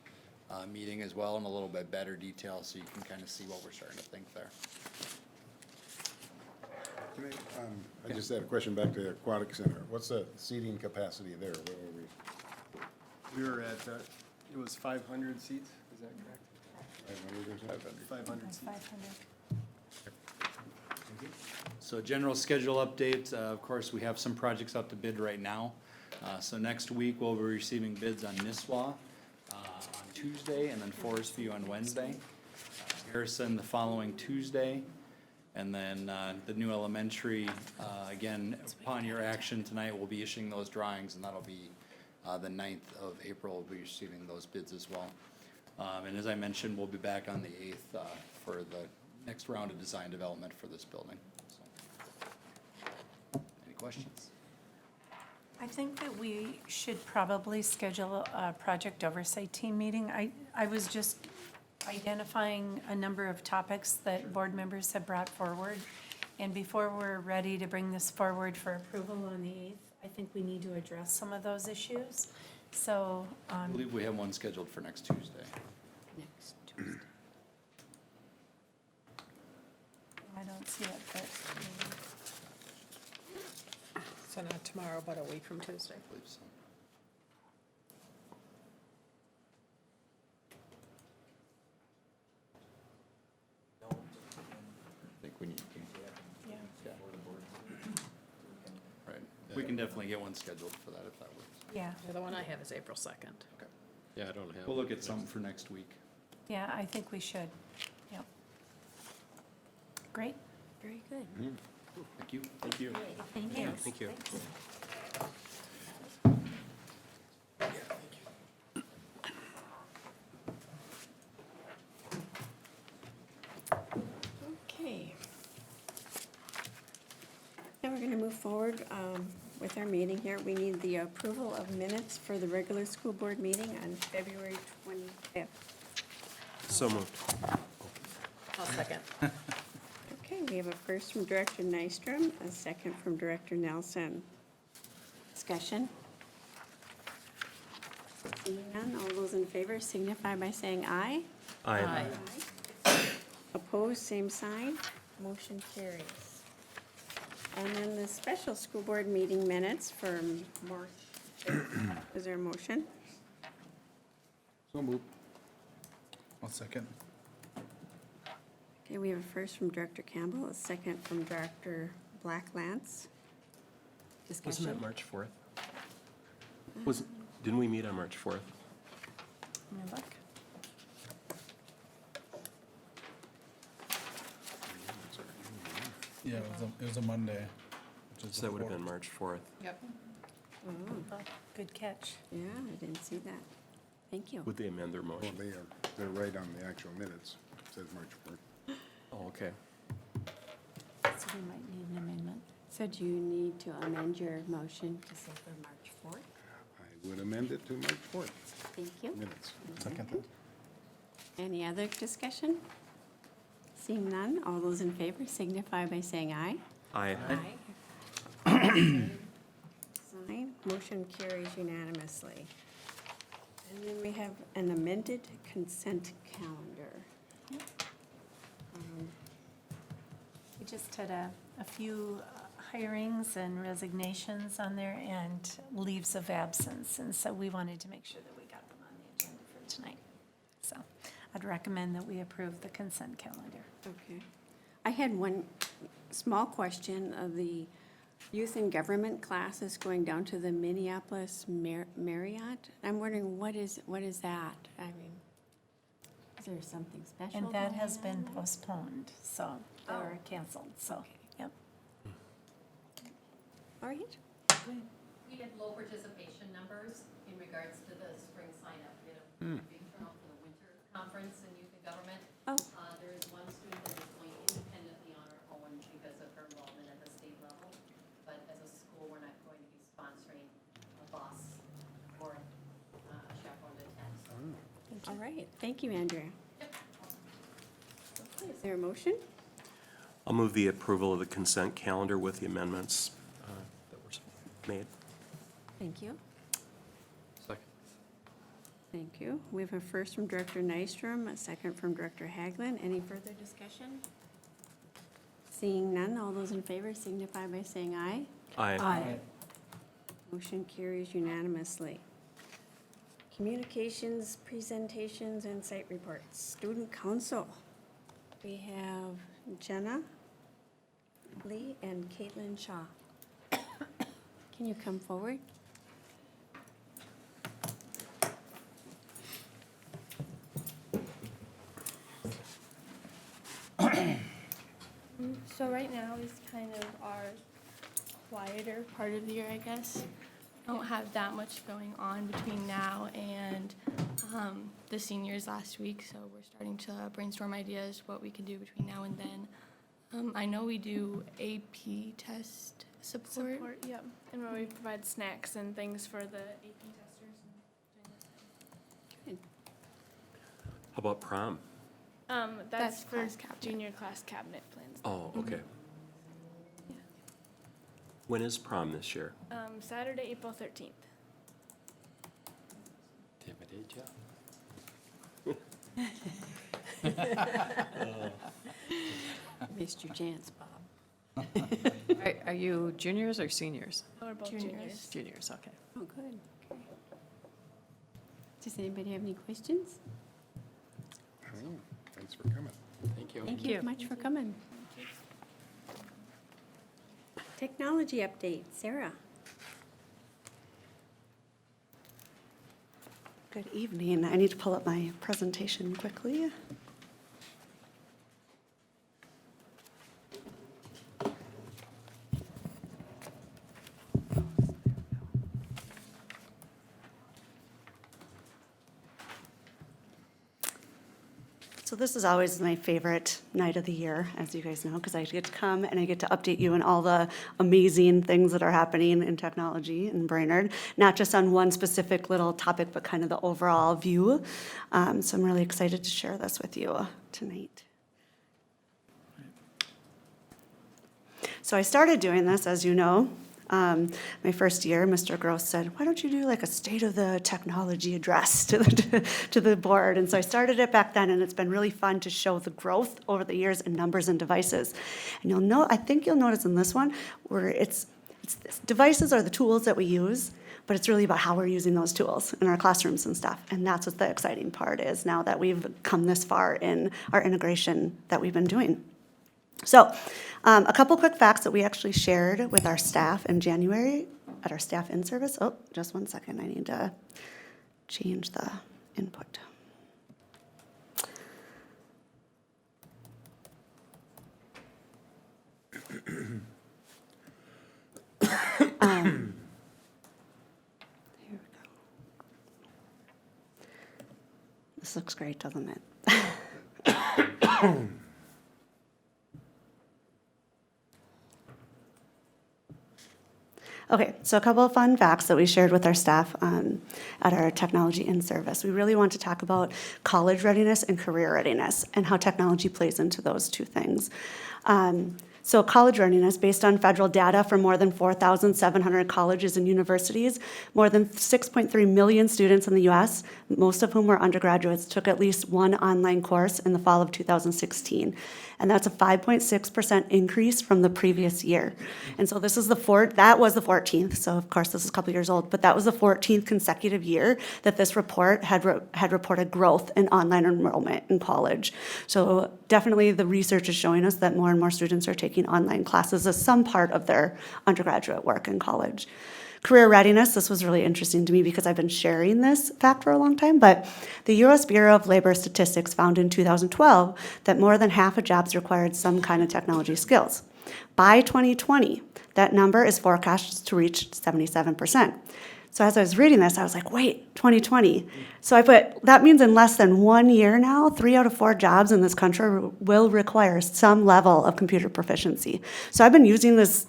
S14: meeting as well in a little bit better detail, so you can kind of see what we're starting to think there.
S12: Can I just had a question back to the Aquatic Center. What's the seating capacity there? Where were we?
S10: We were at, it was 500 seats, is that correct?
S12: 500 or something?
S10: 500 seats.
S5: 500.
S14: So general schedule update, of course, we have some projects out to bid right now. So next week, we'll be receiving bids on Nisswa on Tuesday, and then Forest View on Wednesday. Harrison the following Tuesday, and then the new elementary, again, upon your action tonight, we'll be issuing those drawings, and that'll be the 9th of April, we'll be receiving those bids as well. And as I mentioned, we'll be back on the 8th for the next round of design development for this building. So, any questions?
S5: I think that we should probably schedule a project oversight team meeting. I was just identifying a number of topics that board members have brought forward. And before we're ready to bring this forward for approval on the 8th, I think we need to address some of those issues. So,
S14: I believe we have one scheduled for next Tuesday.
S1: Next Tuesday.
S5: I don't see it, but
S11: So not tomorrow, but a week from Tuesday.
S14: I believe so. I think we need to.
S5: yeah.
S14: Right. We can definitely get one scheduled for that if that works.
S5: Yeah,
S11: The other one I have is April 2nd.
S13: Yeah, I don't have.
S14: We'll look at something for next week.
S5: yeah, I think we should. Yep. Great.
S1: Very good.
S14: Thank you.
S10: Thank you.
S5: Thank you.
S13: Thank you.
S1: Okay. Now we're going to move forward with our meeting here. We need the approval of minutes for the regular school board meeting on February 25th.
S4: So moved.
S11: I'll second.
S1: Okay, we have a first from Director Nystrom, a second from Director Nelson. Discussion? Seeing none, all those in favor signify by saying aye.
S11: Aye.
S1: Opposed, same sign. Motion carries. And then the special school board meeting minutes for March 5th. Is there a motion?
S12: So moved.
S3: I'll second.
S1: Okay, we have a first from Director Campbell, a second from Director Blacklance.
S4: Wasn't
S1: Discussion?
S4: that March 4th? Didn't we meet on March 4th?
S5: Let me look.
S3: Yeah, it was a Monday. which is
S4: So
S3: the
S4: that would have been
S3: 4th.
S4: March 4th.
S11: Yep.
S1: Oh,
S5: Good catch.
S1: yeah, I didn't see that. Thank you.
S4: Would they amend their
S12: Well,
S4: motion?
S12: they're right on the actual minutes. It says March 4th.
S4: Oh, okay.
S5: So We might need an amendment.
S1: So do you need to amend your motion to say for March 4th?
S12: I would amend it to March 4th
S1: Thank you.
S12: minutes.
S3: Second.
S1: Any other discussion? Seeing none, all those in favor signify by saying aye.
S4: Aye.
S1: Sign, motion carries unanimously. And then we have an amended consent calendar.
S5: We just had a few hirings and resignations on there and leaves of absence. And so we wanted to make sure that we got them on the agenda for tonight. So I'd recommend that we approve the consent calendar.
S1: Okay. I had one small question of the youth and government classes going down to the Minneapolis Marriott. I'm wondering, what is that? I mean, is there something special?
S5: And that
S1: going
S5: has
S1: on
S5: been
S1: there?
S5: postponed, so they're canceled, so, yep.
S1: All right.
S9: We had low participation numbers in regards to the spring sign-up. We had a big turnout for the winter conference in youth and government.
S1: Oh.
S9: There is one student that is going independently on her own because of her involvement at the state level. But as a school, we're not going to be sponsoring a bus or a chaperone to attend. So
S1: All right. Thank you, Andrea. Is there a motion?
S4: I'll move the approval of the consent calendar with the amendments that were made.
S1: Thank you.
S13: Second.
S1: Thank you. We have a first from Director Nystrom, a second from Director Haglund. Any further discussion? Seeing none, all those in favor signify by saying aye.
S4: Aye.
S1: Motion carries unanimously. Communications, presentations, and site reports. Student Council. We have Jenna Lee and Caitlin Shaw. Can you come forward?
S15: So right now is kind of our quieter part of the year, I guess. Don't have that much going on between now and the seniors last week, so we're starting to brainstorm ideas what we can do between now and then. I know we do AP test support.
S16: Yep, and where we provide snacks and things for the AP testers.
S1: Good.
S4: How about prom?
S16: That's for
S15: class cabinet.
S16: junior class cabinet plans.
S4: Oh, okay. When is prom this year?
S16: Saturday, April 13th.
S13: Intimidate ya?
S1: Missed your chance, Bob.
S11: Are you juniors or seniors?
S16: We're both juniors.
S11: Juniors, okay.
S1: Oh, good. Okay. Does anybody have any questions?
S12: Oh, thanks for coming.
S13: Thank you.
S1: Thank you much for coming. Technology update, Sarah.
S17: Good evening. I need to pull up my presentation quickly. So this is always my favorite night of the year, as you guys know, because I get to come and I get to update you on all the amazing things that are happening in technology in Brainerd, not just on one specific little topic, but kind of the overall view. So I'm really excited to share this with you tonight. So I started doing this, as you know. My first year, Mr. Gross said, why don't you do like a state of the technology address to the board? And so I started it back then, and it's been really fun to show the growth over the years in numbers and devices. And I think you'll notice in this one, where devices are the tools that we use, but it's really about how we're using those tools in our classrooms and stuff. And that's what the exciting part is now that we've come this far in our integration that we've been doing. So a couple quick facts that we actually shared with our staff in January at our staff in-service. Oh, just one second. I need to change the input. There we go. This looks great, doesn't it? Okay, so a couple of fun facts that we shared with our staff at our technology in service. We really want to talk about college readiness and career readiness and how technology plays into those two things. So college readiness, based on federal data for more than 4,700 colleges and universities, more than 6.3 million students in the US, most of whom were undergraduates, took at least one online course in the fall of 2016. And that's a 5.6% increase from the previous year. And so this is that was the 14th, so of course this is a couple years old, but that was the 14th consecutive year that this report had reported growth in online enrollment in college. So definitely the research is showing us that more and more students are taking online classes as some part of their undergraduate work in college. Career readiness, this was really interesting to me because I've been sharing this fact for a long time, but the U.S. Bureau of Labor Statistics found in 2012 that more than half of jobs required some kind of technology skills. By 2020, that number is forecast to reach 77%. So as I was reading this, I was like, wait, 2020. So I put, that means in less than 1 year now, 3 out of 4 jobs in this country will require some level of computer proficiency. So I've been using this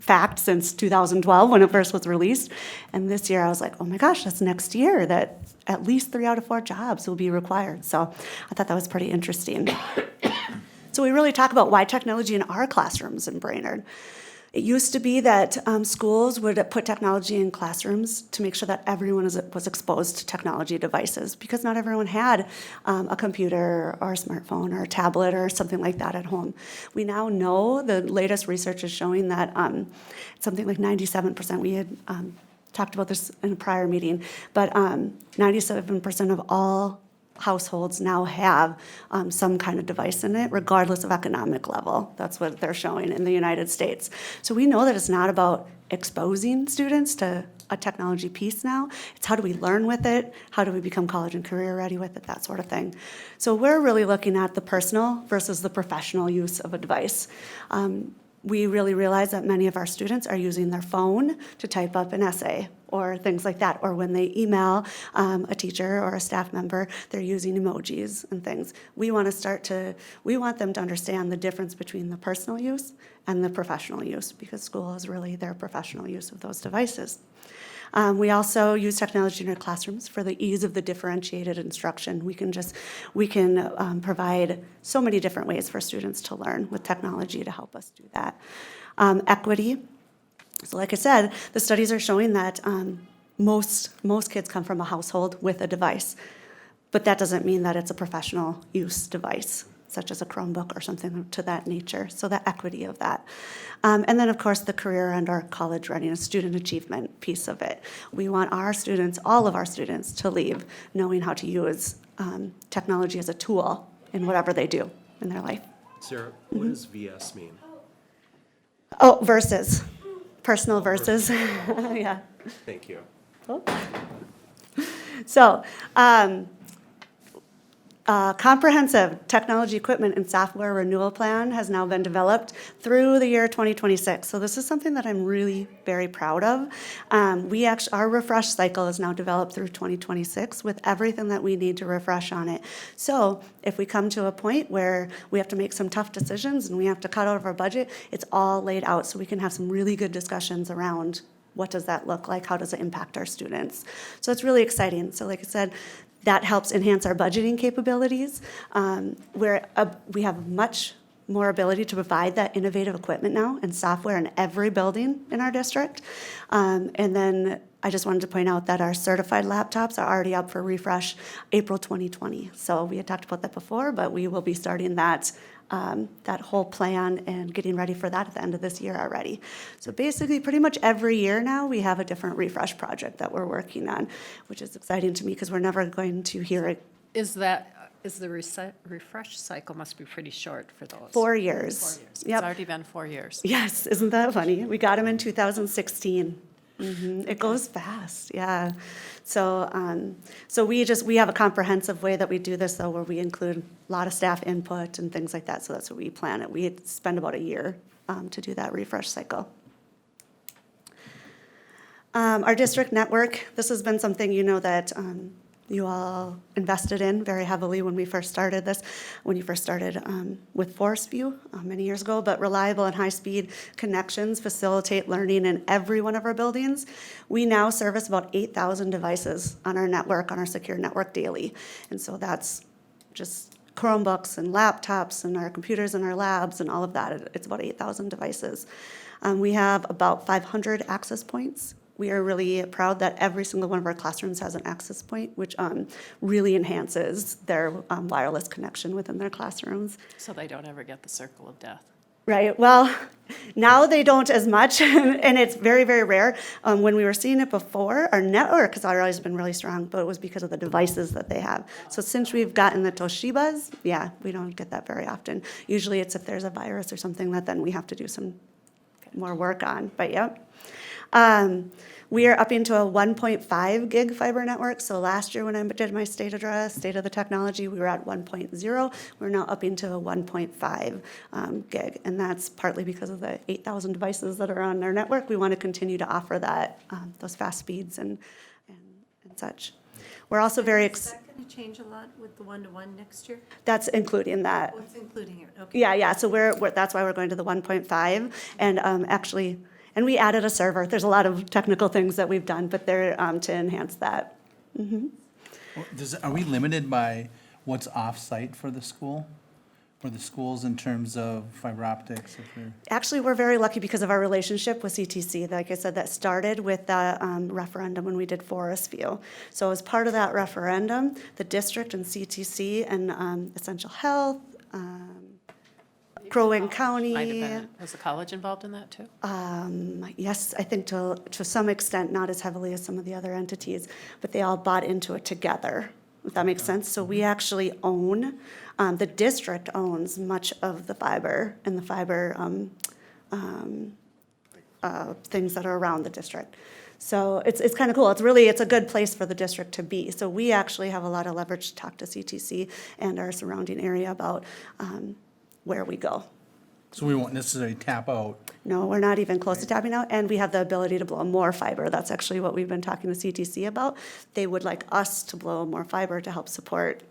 S17: fact since 2012 when it first was released. And this year I was like, oh my gosh, that's next year that at least 3 out of 4 jobs will be required. So I thought that was pretty interesting. So we really talk about why technology in our classrooms in Brainerd. It used to be that schools would put technology in classrooms to make sure that everyone was exposed to technology devices because not everyone had a computer or a smartphone or a tablet or something like that at home. We now know the latest research is showing that something like 97%, we had talked about this in a prior meeting, but 97% of all households now have some kind of device in it, regardless of economic level. That's what they're showing in the United States. So we know that it's not about exposing students to a technology piece now. It's how do we learn with it? How do we become college and career ready with it? That sort of thing. So we're really looking at the personal versus the professional use of a device. We really realize that many of our students are using their phone to type up an essay or things like that. Or when they email a teacher or a staff member, they're using emojis and things. We want them to understand the difference between the personal use and the professional use because school is really their professional use of those devices. We also use technology in our classrooms for the ease of the differentiated instruction. We can provide so many different ways for students to learn with technology to help us do that. Equity. So like I said, the studies are showing that most kids come from a household with a device, but that doesn't mean that it's a professional use device, such as a Chromebook or something to that nature, so the equity of that. And then, of course, the career and our college readiness, student achievement piece of it. We want our students, all of our students, to leave knowing how to use technology as a tool in whatever they do in their life.
S4: Sarah, what does VS mean?
S17: Oh, versus. Personal versus. Yeah.
S4: Thank you.
S17: Oh. So, comprehensive technology equipment and software renewal plan has now been developed through the year 2026. So this is something that I'm really very proud of. Our refresh cycle is now developed through 2026 with everything that we need to refresh on it. So if we come to a point where we have to make some tough decisions and we have to cut out of our budget, it's all laid out so we can have some really good discussions around what does that look like, how does it impact our students. So it's really exciting. So like I said, that helps enhance our budgeting capabilities. We have much more ability to provide that innovative equipment now and software in every building in our district. And then I just wanted to point out that our certified laptops are already up for refresh April 2020. So we had talked about that before, but we will be starting that whole plan and getting ready for that at the end of this year already. So basically, pretty much every year now, we have a different refresh project that we're working on, which is exciting to me because we're never going to hear it.
S11: Is the refresh cycle must be pretty short for those?
S17: 4 years.
S11: 4 years.
S17: Yep.
S11: It's already been 4 years.
S17: Yes, isn't that funny? We got them in 2016. It goes fast, yeah. So we have a comprehensive way that we do this, though, where we include a lot of staff input and things like that. So that's what we plan it. We spend about a year to do that refresh cycle. Our district network, this has been something that you all invested in very heavily when we first started this, when you first started with Forest View many years ago. But reliable and high-speed connections facilitate learning in every one of our buildings. We now service about 8,000 devices on our network, on our secure network daily. And so that's just Chromebooks and laptops and our computers in our labs and all of that. It's about 8,000 devices. We have about 500 access points. We are really proud that every single one of our classrooms has an access point, which really enhances their wireless connection within their classrooms.
S11: So they don't ever get the circle of death.
S17: Right, well, now they don't as much, and it's very, very rare. When we were seeing it before, our network has always been really strong, but it was because of the devices that they have. So since we've gotten the Toshibas, yeah, we don't get that very often. Usually it's if there's a virus or something that then we have to do some more work on, but yep. We are upping to a 1.5 gig fiber network. So last year when I did my state address, state of the technology, we were at 1.0. We're now upping to a 1.5 gig. And that's partly because of the 8,000 devices that are on our network. We want to continue to offer that, those fast speeds and such. We're also very
S7: Is that going to change a lot with the one-to-one next year?
S17: that's including that.
S7: What's including it? Okay.
S17: Yeah, so that's why we're going to the 1.5. And actually, and we added a server. There's a lot of technical things that we've done, but they're to enhance that.
S3: Are we limited by what's off-site for the school? For the schools in terms of fiber optics?
S17: Actually, we're very lucky because of our relationship with CTC. Like I said, that started with the referendum when we did Forest View. So as part of that referendum, the district and CTC and Essential Health, Crow Wing County.
S11: Might have been. Was the college involved in that too?
S17: Yes, I think to some extent, not as heavily as some of the other entities, but they all bought into it together, if that makes sense. So we actually own, the district owns much of the fiber and the fiber things that are around the district. So it's kind of cool. It's a good place for the district to be. So we actually have a lot of leverage to talk to CTC and our surrounding area about where we go.
S3: So we won't necessarily tap out.
S17: No, we're not even close to tapping out, and we have the ability to blow more fiber. That's actually what we've been talking to CTC about. They would like us to blow more fiber to help support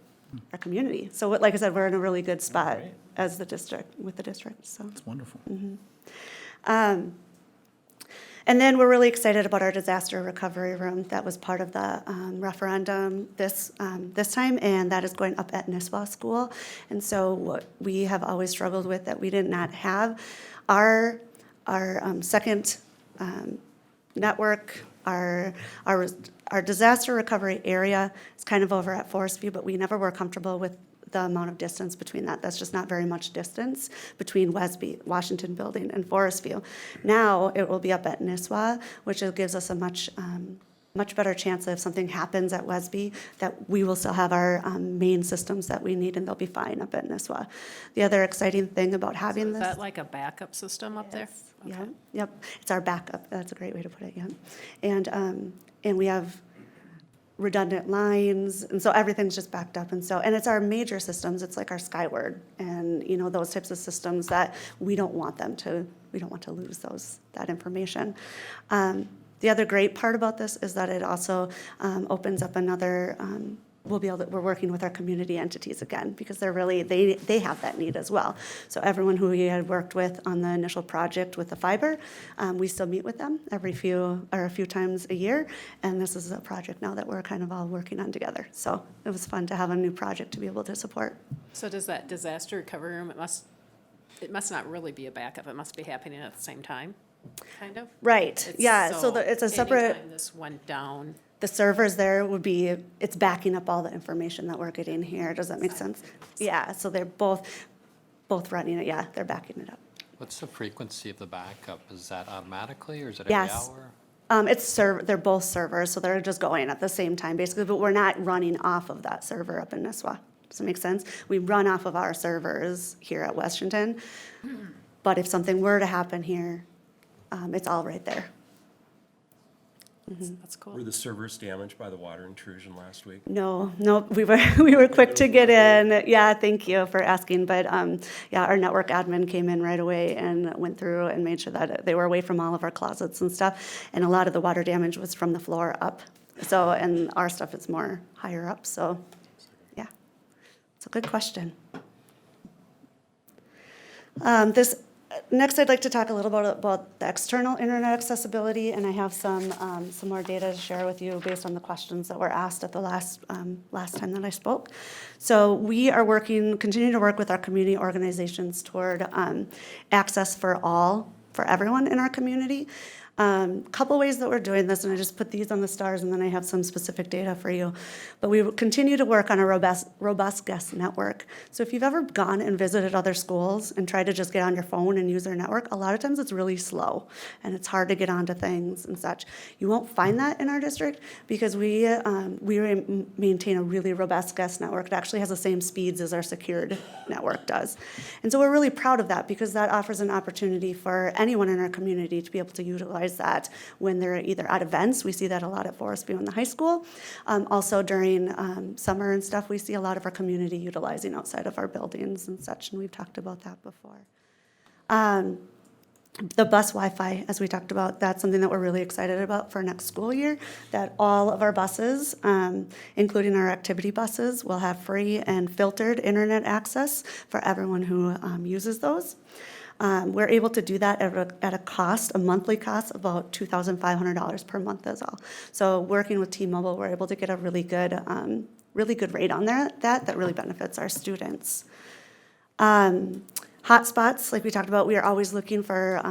S17: our community. So like I said, we're in a really good spot as the district, with the district, so.
S3: That's wonderful.
S17: And then we're really excited about our disaster recovery room. That was part of the referendum this time, and that is going up at Nisswa School. And so what we have always struggled with that we did not have, our second network, our disaster recovery area is kind of over at Forest View, but we never were comfortable with the amount of distance between that. That's just not very much distance between Wesby, Washington Building, and Forest View. Now it will be up at Nisswa, which gives us a much better chance that if something happens at Wesby, that we will still have our main systems that we need, and they'll be fine up at Nisswa. The other exciting thing about having
S11: Is
S17: this.
S11: that like a backup system up there?
S17: Yeah, yep, it's our backup. That's a great way to put it, yeah. And we have redundant lines, and so everything's just backed up, and it's our major systems. It's like our Skyward and those types of systems that we don't want to lose that information. The other great part about this is that it also opens up another. We're working with our community entities again, because they have that need as well. So everyone who we had worked with on the initial project with the fiber, we still meet with them a few times a year, and this is a project now that we're kind of all working on together. So it was fun to have a new project to be able to support.
S11: So does that disaster recovery room, it must not really be a backup, it must be happening at the same time, kind of?
S17: Right, yeah, so it's a separate.
S11: Anytime this went down.
S17: The servers there it's backing up all the information that we're getting here. Does that make sense? Yeah, so they're both running it, yeah, they're backing it up.
S13: What's the frequency of the backup? Is that automatically, or is it every
S17: Yes.
S13: hour?
S17: They're both servers, so they're just going at the same time, basically, but we're not running off of that server up in Nisswa. Does that make sense? We run off of our servers here at Washington, but if something were to happen here, it's all right there.
S11: That's cool.
S4: Were the servers damaged by the water intrusion last week?
S17: No, we were quick to get in. Yeah, thank you for asking. But our network admin came in right away and went through and made sure that they were away from all of our closets and stuff. And a lot of the water damage was from the floor up. So, and our stuff is more higher up, so, yeah. It's a good question. Next, I'd like to talk a little bit about the external internet accessibility, and I have some more data to share with you based on the questions that were asked at the last time that I spoke. So we are continuing to work with our community organizations toward access for everyone in our community. Couple ways that we're doing this, and I just put these on the stars, and then I have some specific data for you. But we will continue to work on a robust guest network. So if you've ever gone and visited other schools and tried to just get on your phone and use their network, a lot of times it's really slow, and it's hard to get onto things and such. You won't find that in our district because we maintain a really robust guest network. It actually has the same speeds as our secured network does. And so we're really proud of that because that offers an opportunity for anyone in our community to be able to utilize that when they're either at events. We see that a lot at Forest View and the high school. Also during summer and stuff, we see a lot of our community utilizing outside of our buildings and such, and we've talked about that before. The bus Wi-Fi, as we talked about, that's something that we're really excited about for next school year, that all of our buses, including our activity buses, will have free and filtered internet access for everyone who uses those. We're able to do that at a monthly cost of about $2,500 per month as well. So working with T-Mobile, we're able to get a really good rate on that really benefits our students. Hotspots, like we talked about, we are always looking for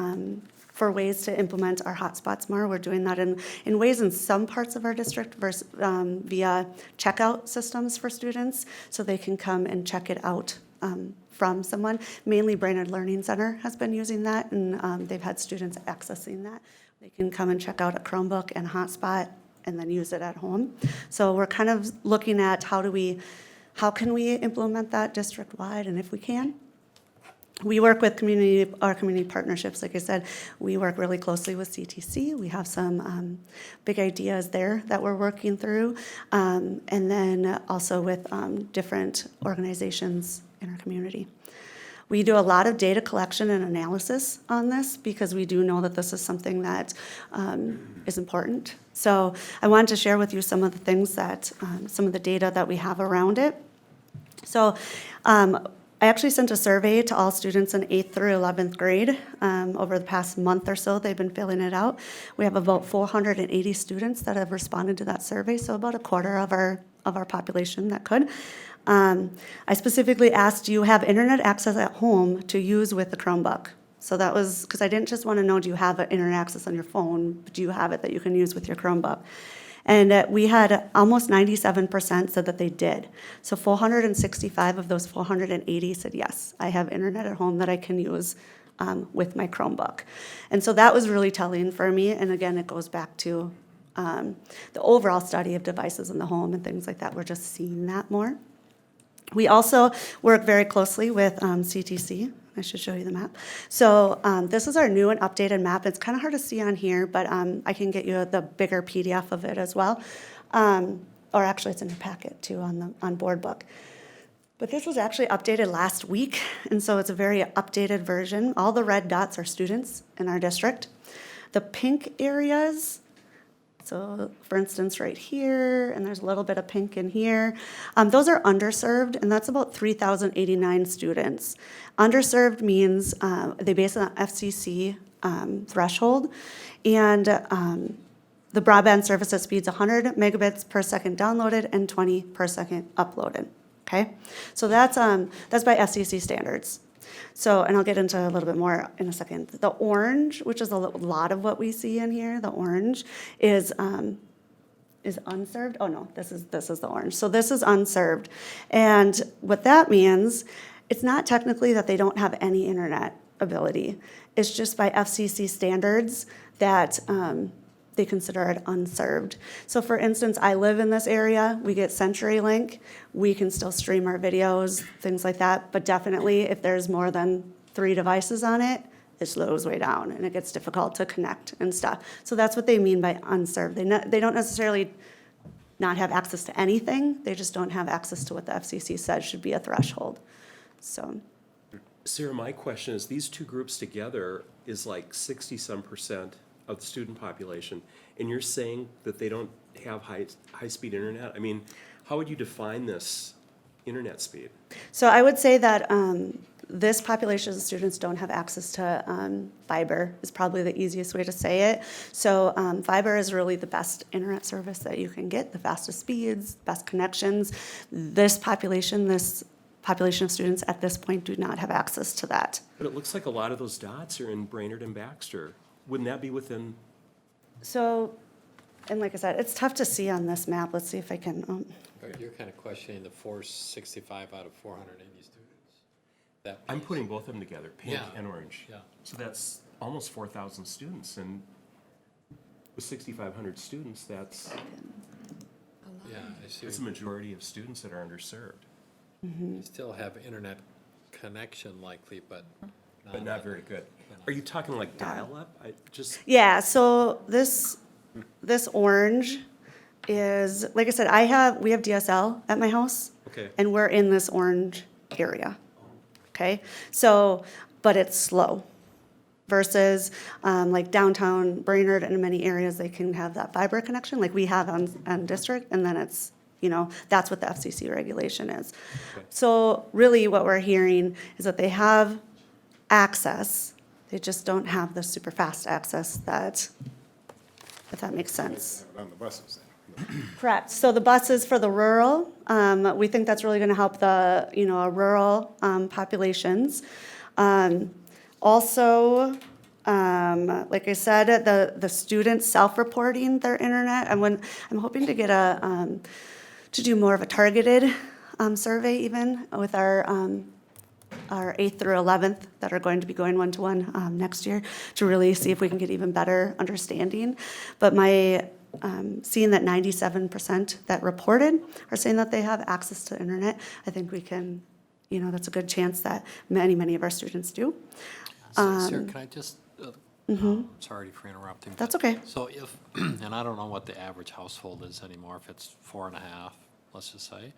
S17: ways to implement our hotspots more. We're doing that in ways in some parts of our district versus via checkout systems for students, so they can come and check it out from someone. Mainly Brainerd Learning Center has been using that, and they've had students accessing that. They can come and check out a Chromebook and a hotspot and then use it at home. So we're kind of looking at how can we implement that district-wide, and if we can. We work with our community partnerships. Like I said, we work really closely with CTC. We have some big ideas there that we're working through, and then also with different organizations in our community. We do a lot of data collection and analysis on this because we do know that this is something that is important. So I wanted to share with you some of the things that, some of the data that we have around it. So I actually sent a survey to all students in 8th through 11th grade. Over the past month or so, they've been filling it out. We have about 480 students that have responded to that survey, so about a quarter of our population that could. I specifically asked, do you have internet access at home to use with the Chromebook? So that was, because I didn't just want to know, do you have internet access on your phone, but do you have it that you can use with your Chromebook? And we had almost 97% said that they did. So 465 of those 480 said, yes, I have internet at home that I can use with my Chromebook. And so that was really telling for me. And again, it goes back to the overall study of devices in the home and things like that. We're just seeing that more. We also work very closely with CTC. I should show you the map. So this is our new and updated map. It's kind of hard to see on here, but I can get you the bigger PDF of it as well. Or actually, it's in your packet too on board book. But this was actually updated last week, and so it's a very updated version. All the red dots are students in our district. The pink areas, so for instance, right here, and there's a little bit of pink in here, those are underserved, and that's about 3,089 students. Underserved means they base it on FCC threshold, and the broadband service at speeds 100 megabits per second downloaded and 20 per second uploaded. Okay, so that's by FCC standards. So, and I'll get into a little bit more in a second. The orange, which is a lot of what we see in here, the orange is unserved. Oh no, this is the orange. So this is unserved, and what that means, it's not technically that they don't have any internet ability. It's just by FCC standards that they consider it unserved. So for instance, I live in this area, we get CenturyLink, we can still stream our videos, things like that, but definitely if there's more than 3 devices on it, it slows way down and it gets difficult to connect and stuff. So that's what they mean by unserved. They don't necessarily not have access to anything, they just don't have access to what the FCC says should be a threshold. So.
S4: Sarah, my question is, these two groups together is like 60-some% of the student population, and you're saying that they don't have high-speed internet? I mean, how would you define this internet speed?
S17: So I would say that this population of students don't have access to fiber is probably the easiest way to say it. So fiber is really the best internet service that you can get, the fastest speeds, best connections. This population of students at this point do not have access to that.
S4: But it looks like a lot of those dots are in Brainerd and Baxter. Wouldn't that be within?
S17: So, and like I said, it's tough to see on this map. Let's see if I can,
S13: You're kind of questioning the 465 out of 480 students. That
S4: I'm
S13: piece.
S4: putting both of them together, pink
S13: Yeah.
S4: and orange.
S13: Yeah.
S4: So that's almost 4,000 students, and with 6,500 students, that's
S13: Yeah, I see.
S4: a majority of students that are underserved,
S13: You still have internet connection likely, but
S4: but not very good. Are you talking like dial-up? I just,
S17: yeah, so this orange is, like I said, we have DSL at my house.
S4: okay.
S17: And we're in this orange area, okay? So, but it's slow versus like downtown Brainerd and in many areas, they can have that fiber connection like we have on district, and then it's, that's what the FCC regulation is.
S4: Okay.
S17: So really what we're hearing is that they have access, they just don't have the super fast access if that makes sense.
S12: On the buses.
S17: Correct. So the buses for the rural, we think that's really going to help the, rural populations. Also, like I said, the students self-reporting their internet. I'm hoping to get to do more of a targeted survey even with our 8th through 11th that are going to be going one-to-one next year to really see if we can get even better understanding. But seeing that 97% that reported are saying that they have access to internet, I think we can, that's a good chance that many of our students do.
S13: Sarah, can I just, sorry for interrupting.
S17: That's
S13: but-
S17: okay.
S13: So if, and I don't know what the average household is anymore, if it's 4.5, let's just say.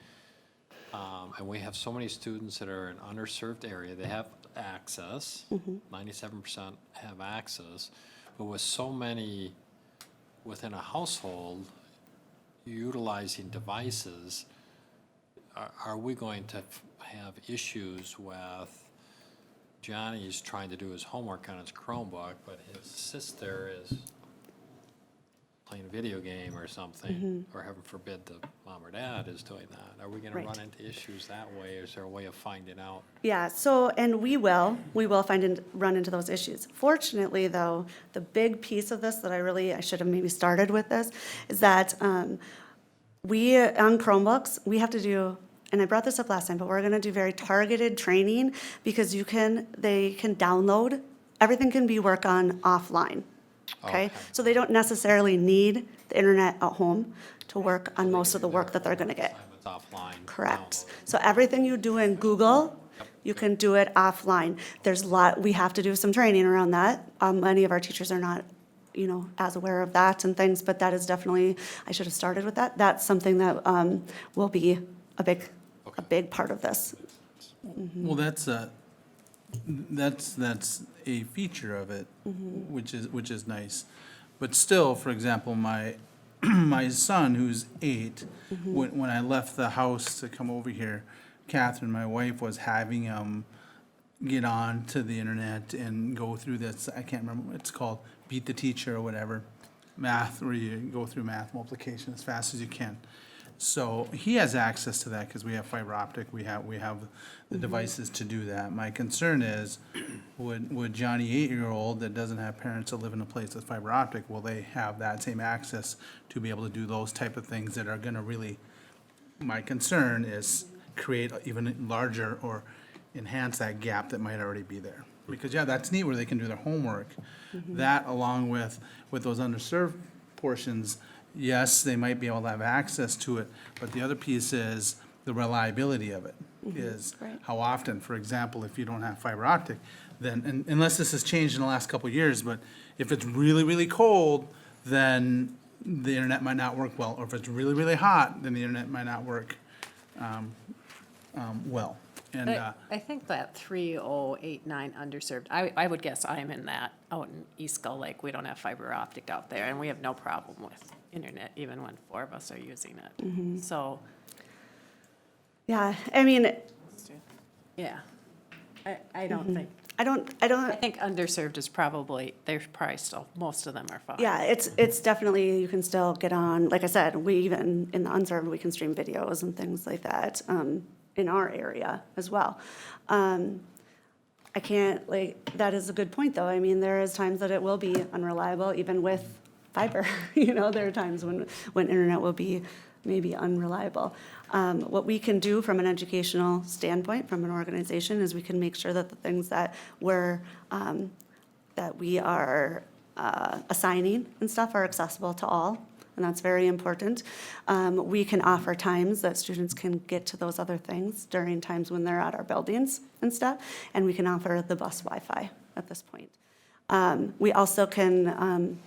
S13: And we have so many students that are in underserved area, they have access, 97% have access, but with so many within a household utilizing devices, are we going to have issues with Johnny's trying to do his homework on his Chromebook, but his sister is playing a video game or something, or heaven forbid the mom or dad is doing that? Are we gonna
S17: Right.
S13: run into issues that way? Is there a way of finding out?
S17: Yeah, so, and we will run into those issues. Fortunately, though, the big piece of this that I should have maybe started with this, is that on Chromebooks, we have to do, and I brought this up last time, but we're gonna do very targeted training, because they can download, everything can be worked on offline, okay? So they don't necessarily need the internet at home to work on most of the work that they're gonna get.
S13: It's offline.
S17: Correct.
S13: download.
S17: So everything you do in Google, you can do it offline. We have to do some training around that. Many of our teachers are not, as aware of that and things, but that is definitely, I should have started with that. That's something that will be a big part of this.
S3: Well, that's a feature of it, which is nice. But still, for example, my son, who's 8, when I left the house to come over here, Catherine, my wife, was having him get on to the internet and go through this, I can't remember what it's called, Beat the Teacher or whatever, math, where you go through math multiplication as fast as you can. So he has access to that because we have fiber optic, we have the devices to do that. My concern is, would Johnny, 8-year-old, that doesn't have parents that live in a place with fiber optic, will they have that same access to be able to do those type of things that are gonna really, my concern is create even larger or enhance that gap that might already be there. Because, yeah, that's neat where they can do their homework. That along with those underserved portions, yes, they might be able to have access to it, but the other piece is the reliability of it. Is
S17: Right.
S3: how often, for example, if you don't have fiber optic, then, and unless this has changed in the last couple of years, but if it's really, really cold, then the internet might not work well, or if it's really, really hot, then the internet might not work well. And,
S11: I think that 3089 underserved, I would guess I'm in that, out in East Gull Lake, we don't have fiber optic out there, and we have no problem with internet even when 4 of us are using it. So,
S17: Yeah, I mean,
S11: yeah, I don't think,
S17: I don't,
S11: I think underserved is probably, they're probably still, most of them are fine.
S17: yeah, it's definitely, you can still get on, like I said, we even, in the unserved, we can stream videos and things like that, in our area as well. I can't, like, that is a good point, though. I mean, there is times that it will be unreliable, even with fiber. You know, there are times when internet will be maybe unreliable. What we can do from an educational standpoint, from an organization, is we can make sure that the things that we are assigning and stuff are accessible to all, and that's very important. We can offer times that students can get to those other things during times when they're at our buildings and stuff, and we can offer the bus Wi-Fi at this point. We also can,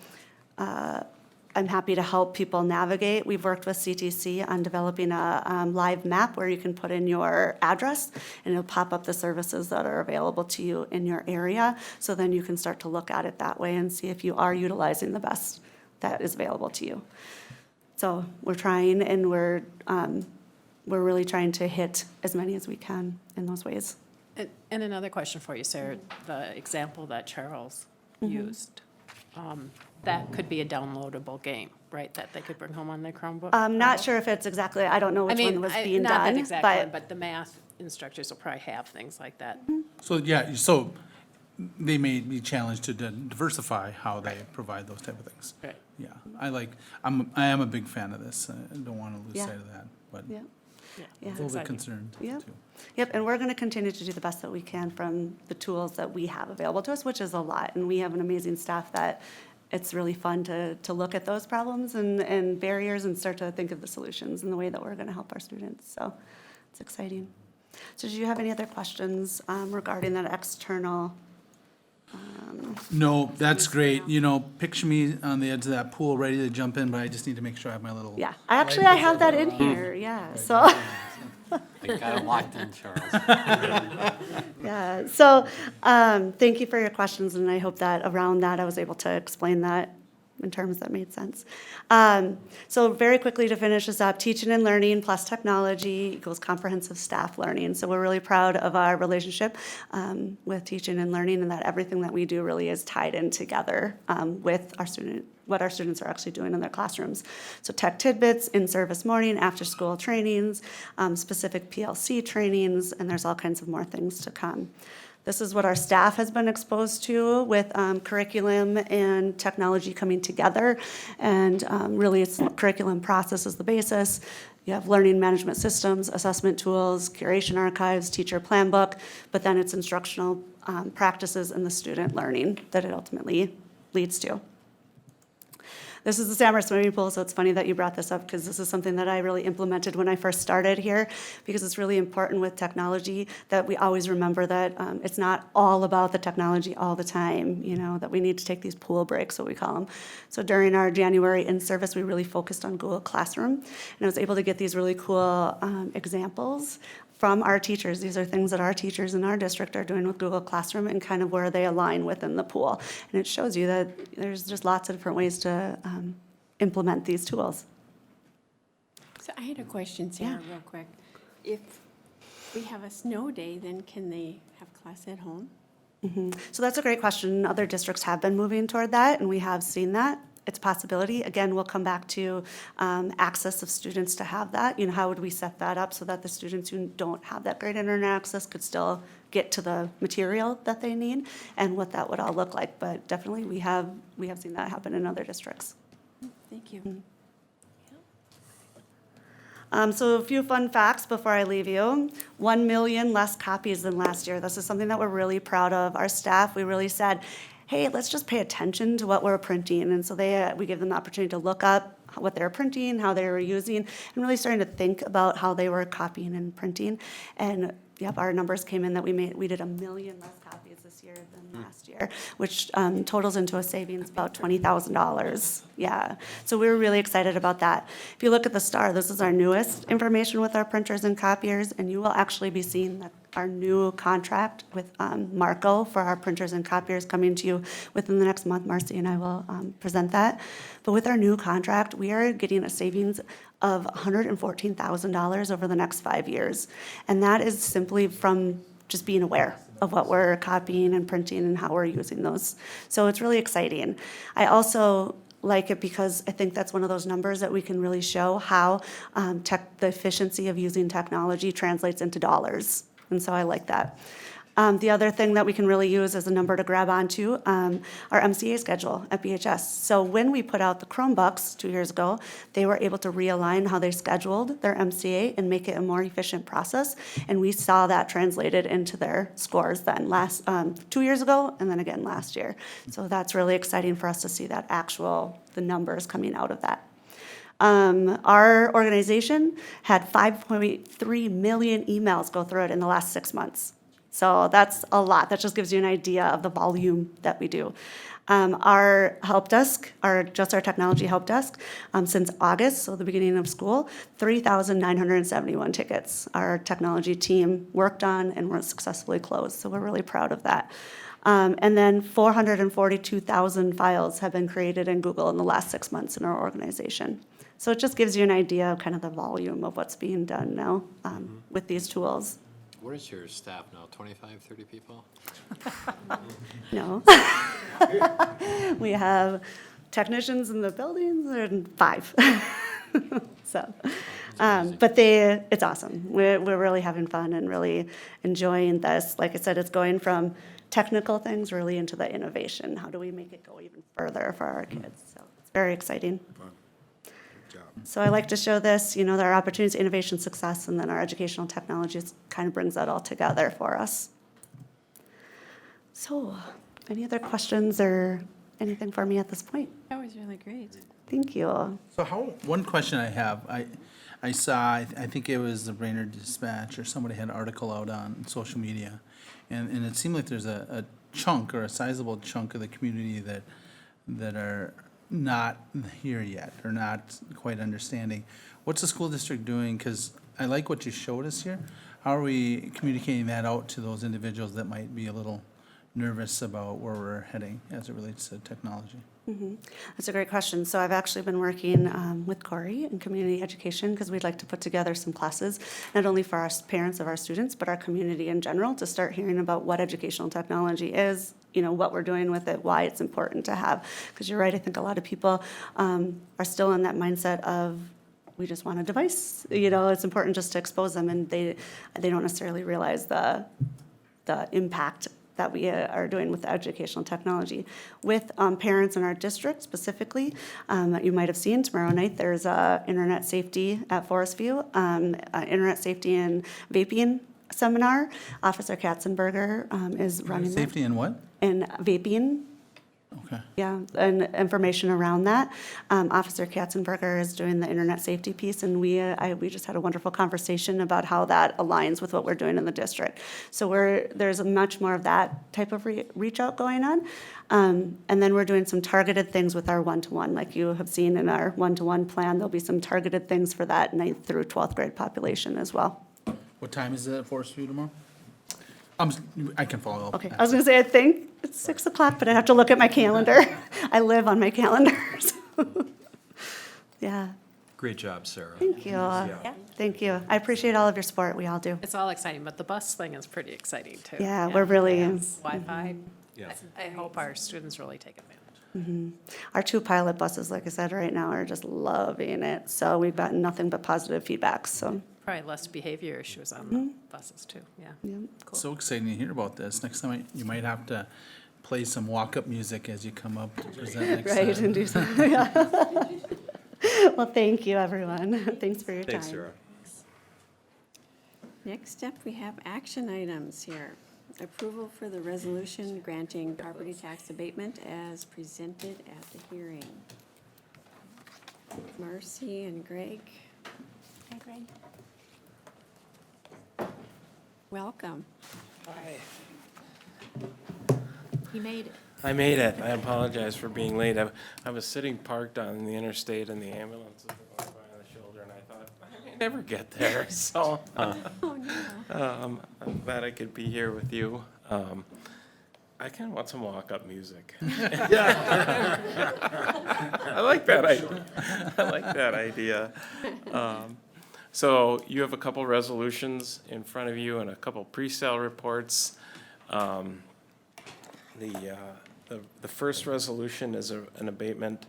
S17: I'm happy to help people navigate. We've worked with CTC on developing a live map where you can put in your address, and it'll pop up the services that are available to you in your area. So then you can start to look at it that way and see if you are utilizing the best that is available to you. So we're trying, and we're really trying to hit as many as we can in those ways.
S11: And another question for you, Sarah, the example that Charles used, that could be a downloadable game, right, that they could bring home on their Chromebook?
S17: I'm not sure if it's exactly, I don't know which one was being
S11: not that
S17: done,
S11: exactly, but the math instructors will probably have things like that.
S3: So, yeah, so they may be challenged to diversify how they provide those type of things.
S11: Right.
S3: Yeah, I am a big fan of this. I don't want to lose
S17: Yeah.
S3: sight of that, but
S17: Yeah.
S3: a little bit concerned too.
S17: Yep. Yep, and we're going to continue to do the best that we can from the tools that we have available to us, which is a lot. And we have an amazing staff that it's really fun to look at those problems and barriers and start to think of the solutions and the way that we're going to help our students. So it's exciting. So do you have any other questions regarding that external?
S3: No, that's great. You know, picture me on the edge of that pool, ready to jump in, but I just need to make sure I have my little.
S17: Yeah, I have that in here, yeah, so.
S13: They got it locked in, Charles.
S17: Yeah, so, thank you for your questions, and I hope that around that I was able to explain that in terms that made sense. So very quickly to finish this up, teaching and learning plus technology equals comprehensive staff learning. So we're really proud of our relationship with teaching and learning, and that everything that we do really is tied in together with what our students are actually doing in their classrooms. So tech tidbits, in-service morning, after-school trainings, specific PLC trainings, and there's all kinds of more things to come. This is what our staff has been exposed to with curriculum and technology coming together. And really, it's curriculum process is the basis. You have learning management systems, assessment tools, curation archives, teacher plan book, but then it's instructional practices and the student learning that it ultimately leads to. This is the Stammer swimming pool, so it's funny that you brought this up because this is something that I really implemented when I first started here, because it's really important with technology that we always remember that it's not all about the technology all the time, you know, that we need to take these pool breaks, what we call them. So during our January in-service, we really focused on Google Classroom, and I was able to get these really cool examples from our teachers. These are things that our teachers in our district are doing with Google Classroom and kind of where they align within the pool. And it shows you that there's just lots of different ways to implement these tools.
S1: So I had a question, Sarah, real quick. If we have a snow day, then can they have class at home?
S17: So that's a great question. Other districts have been moving toward that, and we have seen that. It's a possibility. Again, we'll come back to access of students to have that. You know, how would we set that up so that the students who don't have that great internet access could still get to the material that they need, and what that would all look like. But definitely, we have seen that happen in other districts.
S1: Thank you.
S17: So a few fun facts before I leave you. 1 million less copies than last year. This is something that we're really proud of. Our staff, we really said, hey, let's just pay attention to what we're printing. And so we give them the opportunity to look up what they were printing, how they were using, and really starting to think about how they were copying and printing. And Yep, our numbers came in that we did 1 million less copies this year than last year, which totals into a savings about $20,000. Yeah, so we were really excited about that. If you look at the star, this is our newest information with our printers and copiers, and you will actually be seeing that our new contract with Marco for our printers and copiers coming to you within the next month. Marcy and I will present that. But with our new contract, we are getting a savings of $114,000 over the next 5 years. And that is simply from just being aware of what we're copying and printing and how we're using those. So it's really exciting. I also like it because I think that's one of those numbers that we can really show how the efficiency of using technology translates into dollars. And so I like that. The other thing that we can really use as a number to grab onto, our MCA schedule at BHS. So when we put out the Chromebooks 2 years ago, they were able to realign how they scheduled their MCA and make it a more efficient process. And we saw that translated into their scores then 2 years ago and then again last year. So that's really exciting for us to see that the numbers coming out of that. Our organization had 5.3 million emails go through it in the last 6 months. So that's a lot. That just gives you an idea of the volume that we do. Our help desk, our technology help desk, since August, so the beginning of school, 3,971 tickets our technology team worked on and were successfully closed. So we're really proud of that. And then 442,000 files have been created in Google in the last 6 months in our organization. So it just gives you an idea of kind of the volume of what's being done now with these tools.
S13: What is your staff now, 25, 30 people?
S17: No. We have technicians in the buildings and 5. So, but it's awesome. We're really having fun and really enjoying this. Like I said, it's going from technical things really into the innovation. How do we make it go even further for our kids? So it's very exciting. So I like to show this, there are opportunities, innovation, success, and then our educational technologies kind of brings that all together for us. So, any other questions or anything for me at this point?
S1: That was really great.
S17: Thank you.
S3: So one question I have, I saw, I think it was the Brainerd Dispatch or somebody had an article out on social media. And it seemed like there's a chunk or a sizable chunk of the community that are not here yet, or not quite understanding. What's the school district doing? Because I like what you showed us here. How are we communicating that out to those individuals that might be a little nervous about where we're heading as it relates to technology?
S17: That's a great question. So I've actually been working with Corey in community education because we'd like to put together some classes, not only for our parents of our students, but our community in general, to start hearing about what educational technology is, what we're doing with it, why it's important to have. Because you're right, I think a lot of people are still in that mindset of, we just want a device. It's important just to expose them, and they don't necessarily realize the impact that we are doing with the educational technology. With parents in our district specifically, you might have seen tomorrow night, there's internet safety at Forest View, internet safety and vaping seminar. Officer Katzenberger is running that.
S3: Safety and what?
S17: And vaping.
S3: Okay.
S17: Yeah, and information around that. Officer Katzenberger is doing the internet safety piece, and we just had a wonderful conversation about how that aligns with what we're doing in the district. So there's much more of that type of reach out going on. And then we're doing some targeted things with our one-to-one. Like you have seen in our one-to-one plan, there'll be some targeted things for that 9th through 12th grade population as well.
S3: What time is it at Forest View tomorrow? I can follow up.
S17: Okay, I was gonna say, I think it's 6 o'clock, but I have to look at my calendar. I live on my calendar, so. Yeah,
S4: Great job, Sarah.
S17: thank you. Thank you. I appreciate all of your support. We all do.
S11: It's all exciting, but the bus thing is pretty exciting too.
S17: Yeah, we're really,
S11: Wi-Fi.
S4: Yeah.
S11: I hope our students really take advantage.
S17: our 2 pilot buses, like I said, right now are just loving it. So we've gotten nothing but positive feedback, so.
S11: Probably less behavior issues on the buses too, yeah.
S17: Yeah.
S11: Cool.
S3: So exciting to hear about this. Next time you might have to play some walk-up music as you come up to present next time.
S17: Right, and do something. Well, thank you, everyone. Thanks for your time.
S4: Thanks, Sarah.
S1: Next up, we have action items here. Approval for the resolution granting property tax abatement as presented at the hearing. Marcy and Greg.
S5: Hi, Greg.
S1: Welcome.
S18: Hi.
S2: He made it.
S18: I made it. I apologize for being late. I was sitting parked on the interstate and the ambulances were going by on the shoulder and I thought, I may never get there, so. I'm glad I could be here with you. I kind of want some walk-up music. I like that idea. I like that idea. So you have a couple resolutions in front of you and a couple pre-sale reports. The first resolution is an abatement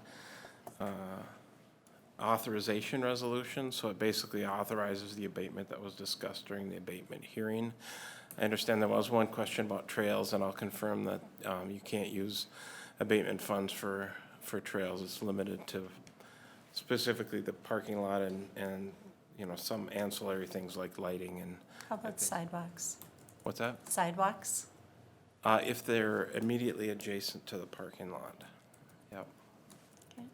S18: authorization resolution, so it basically authorizes the abatement that was discussed during the abatement hearing. I understand there was one question about trails, and I'll confirm that you can't use abatement funds for trails. It's limited to specifically the parking lot and you know, some ancillary things like lighting and.
S5: How about sidewalks?
S18: What's that?
S5: Sidewalks?
S18: If they're immediately adjacent to the parking lot. Yep.
S5: Okay.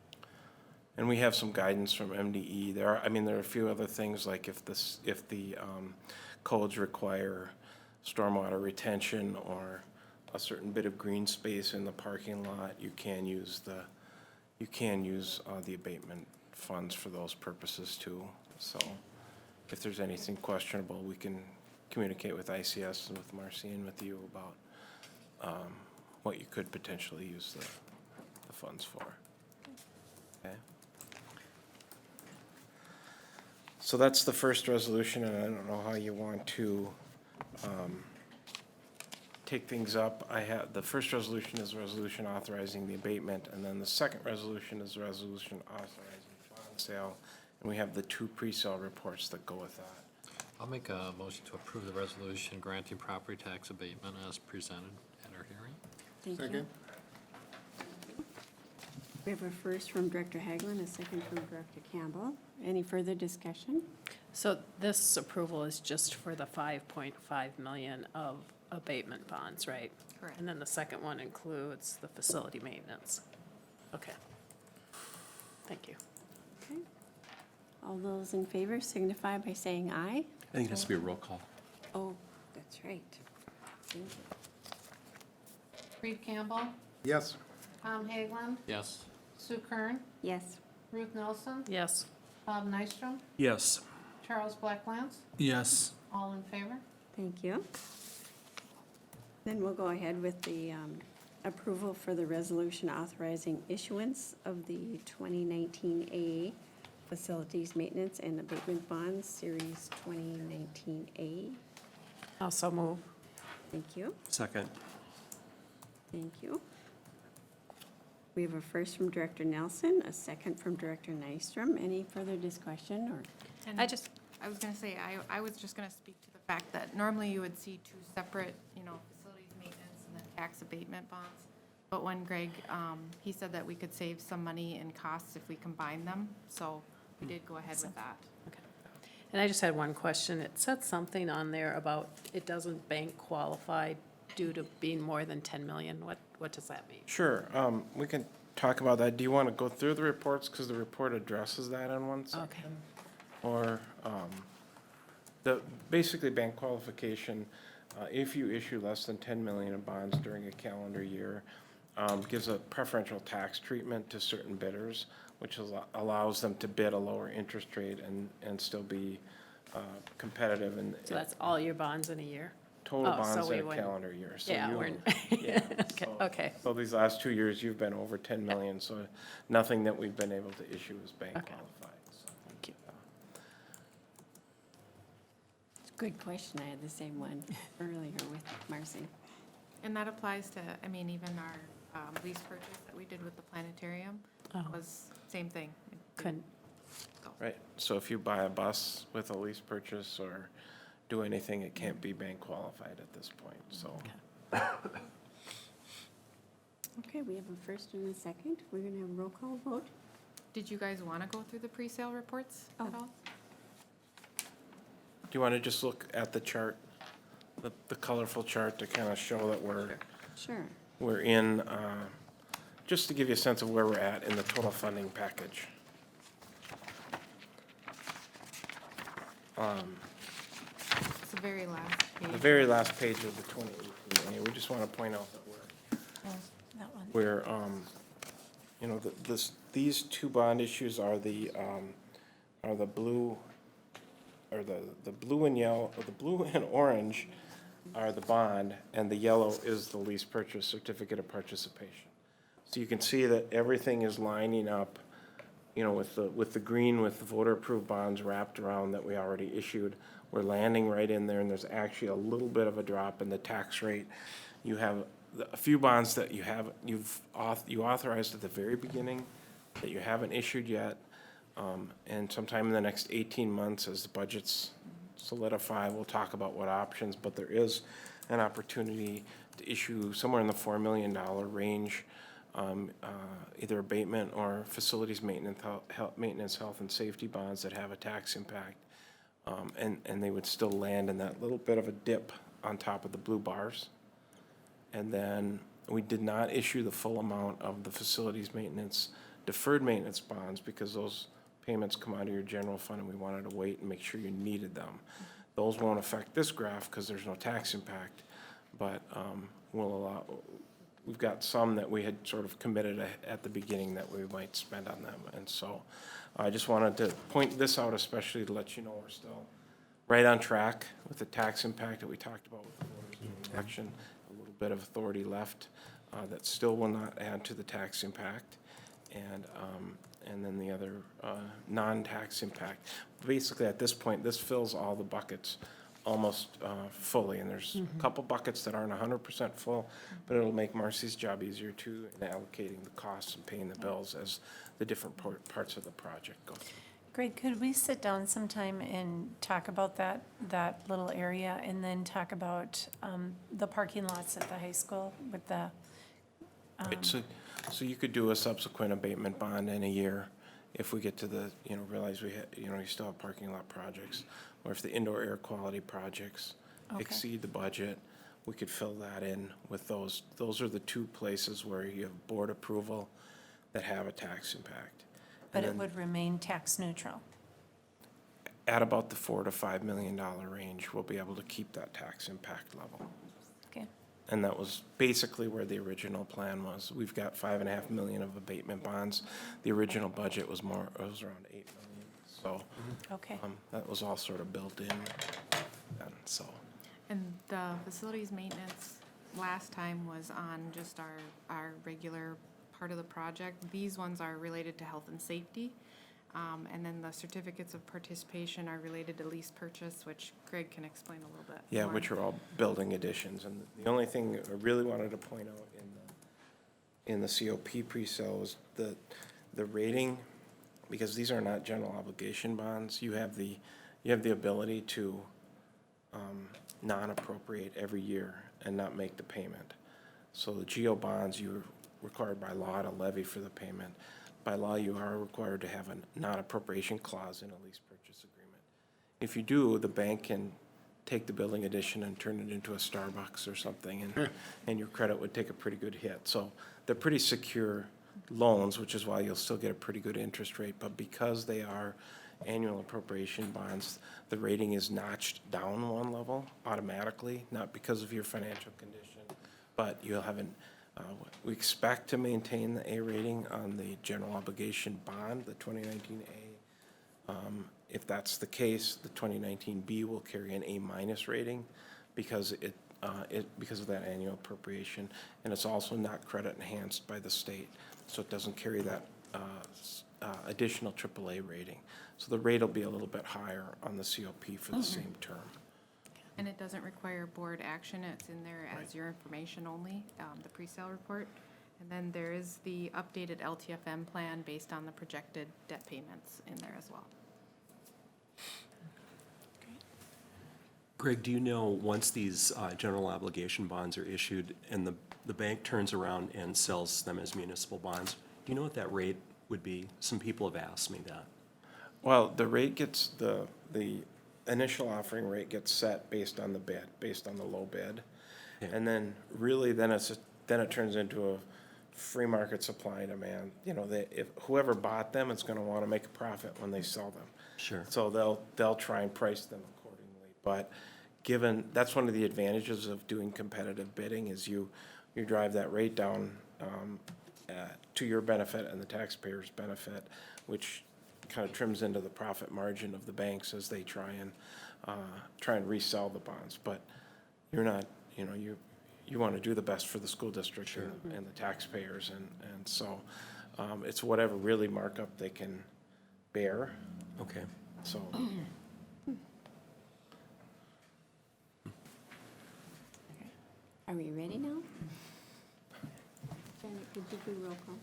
S18: And we have some guidance from MDE. There are a few other things, like if the codes require stormwater retention or a certain bit of green space in the parking lot, you can use the abatement funds for those purposes too. So if there's anything questionable, we can communicate with ICS and with Marcy and with you about what you could potentially use the funds for. Okay. So that's the first resolution, and I don't know how you want to take things up. The first resolution is a resolution authorizing the abatement, and then the second resolution is a resolution authorizing the bond sale, and we have the two pre-sale reports that go with that.
S13: I'll make a motion to approve the resolution granting property tax abatement as presented at our hearing.
S1: Thank you.
S12: Second.
S1: We have a first from Director Haglund, a second from Director Campbell. Any further discussion?
S11: So this approval is just for the 5.5 million of abatement bonds, right?
S2: Correct.
S11: And then the second one includes the facility maintenance. Okay. Thank you.
S1: Okay. All those in favor signify by saying aye.
S4: I think it has to be a roll call.
S1: Oh, that's right. Thank you.
S9: Reed Campbell,
S12: Yes.
S9: Tom Haglund,
S13: Yes.
S9: Sue Kern,
S1: Yes.
S9: Ruth Nelson,
S11: Yes.
S9: Bob Nystrom,
S18: Yes.
S9: Charles Blacklands,
S18: Yes.
S9: all in favor?
S1: Thank you. Then we'll go ahead with the approval for the resolution authorizing issuance of the 2019A Facilities Maintenance and Abatement Bonds, Series 2019A.
S11: Also move.
S1: Thank you.
S4: Second.
S1: Thank you. We have a first from Director Nelson, a second from Director Nystrom. Any further discussion or?
S2: And I was gonna say, I was just gonna speak to the fact that normally you would see two separate, facilities maintenance and then tax abatement bonds. But when Greg, he said that we could save some money in costs if we combine them, so we did go ahead with that.
S11: And I just had one question. It said something on there about it doesn't bank qualify due to being more than 10 million. What does that mean?
S18: Sure, we can talk about that. Do you want to go through the reports, because the report addresses that in one section?
S11: Okay.
S18: Or, basically bank qualification, if you issue less than 10 million in bonds during a calendar year, gives a preferential tax treatment to certain bidders, which allows them to bid a lower interest rate and still be competitive and.
S11: So that's all your bonds in a year?
S18: Total
S11: Oh, so
S18: bonds
S11: we
S18: in a
S11: wouldn't-
S18: calendar year. So
S11: Yeah,
S18: you-
S11: we're,
S18: yeah,
S11: okay,
S18: so-
S11: okay.
S18: So these last 2 years, you've been over 10 million, so nothing that we've been able to issue is bank
S11: Okay.
S18: qualified. So,
S11: Thank you.
S1: Good question. I had the same one earlier with Marcy.
S2: And that applies to, even our lease purchase that we did with the planetarium
S11: Oh.
S2: was same thing.
S11: Couldn't,
S18: Right, so if you buy a bus with a lease purchase or do anything, it can't be bank qualified at this point, so.
S1: Okay, we have a first and a second. We're going to have a roll call vote.
S2: Did you guys want to go through the pre-sale reports at
S1: Oh.
S2: all?
S18: Do you want to just look at the chart, the colorful chart to kind of show that
S1: Sure.
S18: we're in, just to give you a sense of where we're at in the total funding package.
S2: It's the very last
S18: the very last page of the 2018, we just want to point out that
S5: That one.
S18: we're, you know, these two bond issues are the blue, or the blue and yellow, or the blue and orange are the bond, and the yellow is the lease purchase certificate of participation. So you can see that everything is lining up, you know, with the green, with the voter-approved bonds wrapped around that we already issued. We're landing right in there, and there's actually a little bit of a drop in the tax rate. You have a few bonds that you authorized at the very beginning that you haven't issued yet. And sometime in the next 18 months, as the budgets solidify, we'll talk about what options, but there is an opportunity to issue somewhere in the $4 million range, either abatement or facilities maintenance, health and safety bonds that have a tax impact. And they would still land in that little bit of a dip on top of the blue bars. And then we did not issue the full amount of the facilities maintenance, deferred maintenance bonds, because those payments come out of your general fund, and we wanted to wait and make sure you needed them. Those won't affect this graph because there's no tax impact, but we've got some that we had sort of committed at the beginning that we might spend on them. And so I just wanted to point this out, especially to let you know we're still right on track with the tax impact that we talked about with the voters election. A little bit of authority left that still will not add to the tax impact. And then the other non-tax impact. Basically, at this point, this fills all the buckets almost fully, and there's a couple buckets that aren't 100% full, but it'll make Marcy's job easier too in allocating the costs and paying the bills as the different parts of the project go through.
S5: Greg, could we sit down sometime and talk about that little area, and then talk about the parking lots at the high school with the,
S18: Right, so you could do a subsequent abatement bond in a year if we get to the, you know, realize we had, you know, you still have parking lot projects, or if the indoor air quality projects exceed the budget, we could fill that in with those. Those are the two places where you have board approval that have a tax impact.
S5: but it would remain tax neutral?
S18: At about the $4 to $5 million range, we'll be able to keep that tax impact level.
S5: Okay.
S18: And that was basically where the original plan was. We've got $5.5 million of abatement bonds. The original budget was around $8 million. So
S5: Okay.
S18: that was all sort of built in. And so
S2: And the facilities maintenance last time was on just our regular part of the project. These ones are related to health and safety. And then the certificates of participation are related to lease purchase, which Greg can explain a little bit
S18: yeah,
S2: more.
S18: which are all building additions. And the only thing I really wanted to point out in the COP pre-sale was the rating, because these are not general obligation bonds. You have the ability to non-appropriate every year and not make the payment. So the GO bonds, you're required by law to levy for the payment. By law, you are required to have a non-appropriation clause in a lease purchase agreement. If you do, the bank can take the building addition and turn it into a Starbucks or something, and your credit would take a pretty good hit. So they're pretty secure loans, which is why you'll still get a pretty good interest rate. But because they are annual appropriation bonds, the rating is notched down one level automatically, not because of your financial condition, but you'll have we expect to maintain the A rating on the general obligation bond, the 2019A. If that's the case, the 2019B will carry an A- rating because because of that annual appropriation, and it's also not credit enhanced by the state, so it doesn't carry that additional AAA rating. So the rate will be a little bit higher on the COP for the same term.
S2: And it doesn't require board action. It's in there as your information only, the pre-sale report. And then there is the updated LTFM plan based on the projected debt payments in there as well.
S4: Greg, do you know, once these general obligation bonds are issued and the bank turns around and sells them as municipal bonds, do you know what that rate would be? Some people have asked me that.
S18: Well, the rate gets, the initial offering rate gets set based on the bid, based on the low bid.
S4: Okay.
S18: And then really then it turns into a free market supply and demand. You know, if whoever bought them is gonna wanna make a profit when they sell them.
S4: Sure.
S18: So they'll try and price them accordingly. But given, that's one of the advantages of doing competitive bidding, is you drive that rate down to your benefit and the taxpayer's benefit, which kind of trims into the profit margin of the banks as they try and resell the bonds. But you're not, you want to do the best for the school district and the taxpayers, and so it's whatever really markup they can bear.
S4: Okay.
S18: So,
S1: Are we ready now? Janet, could you do roll call?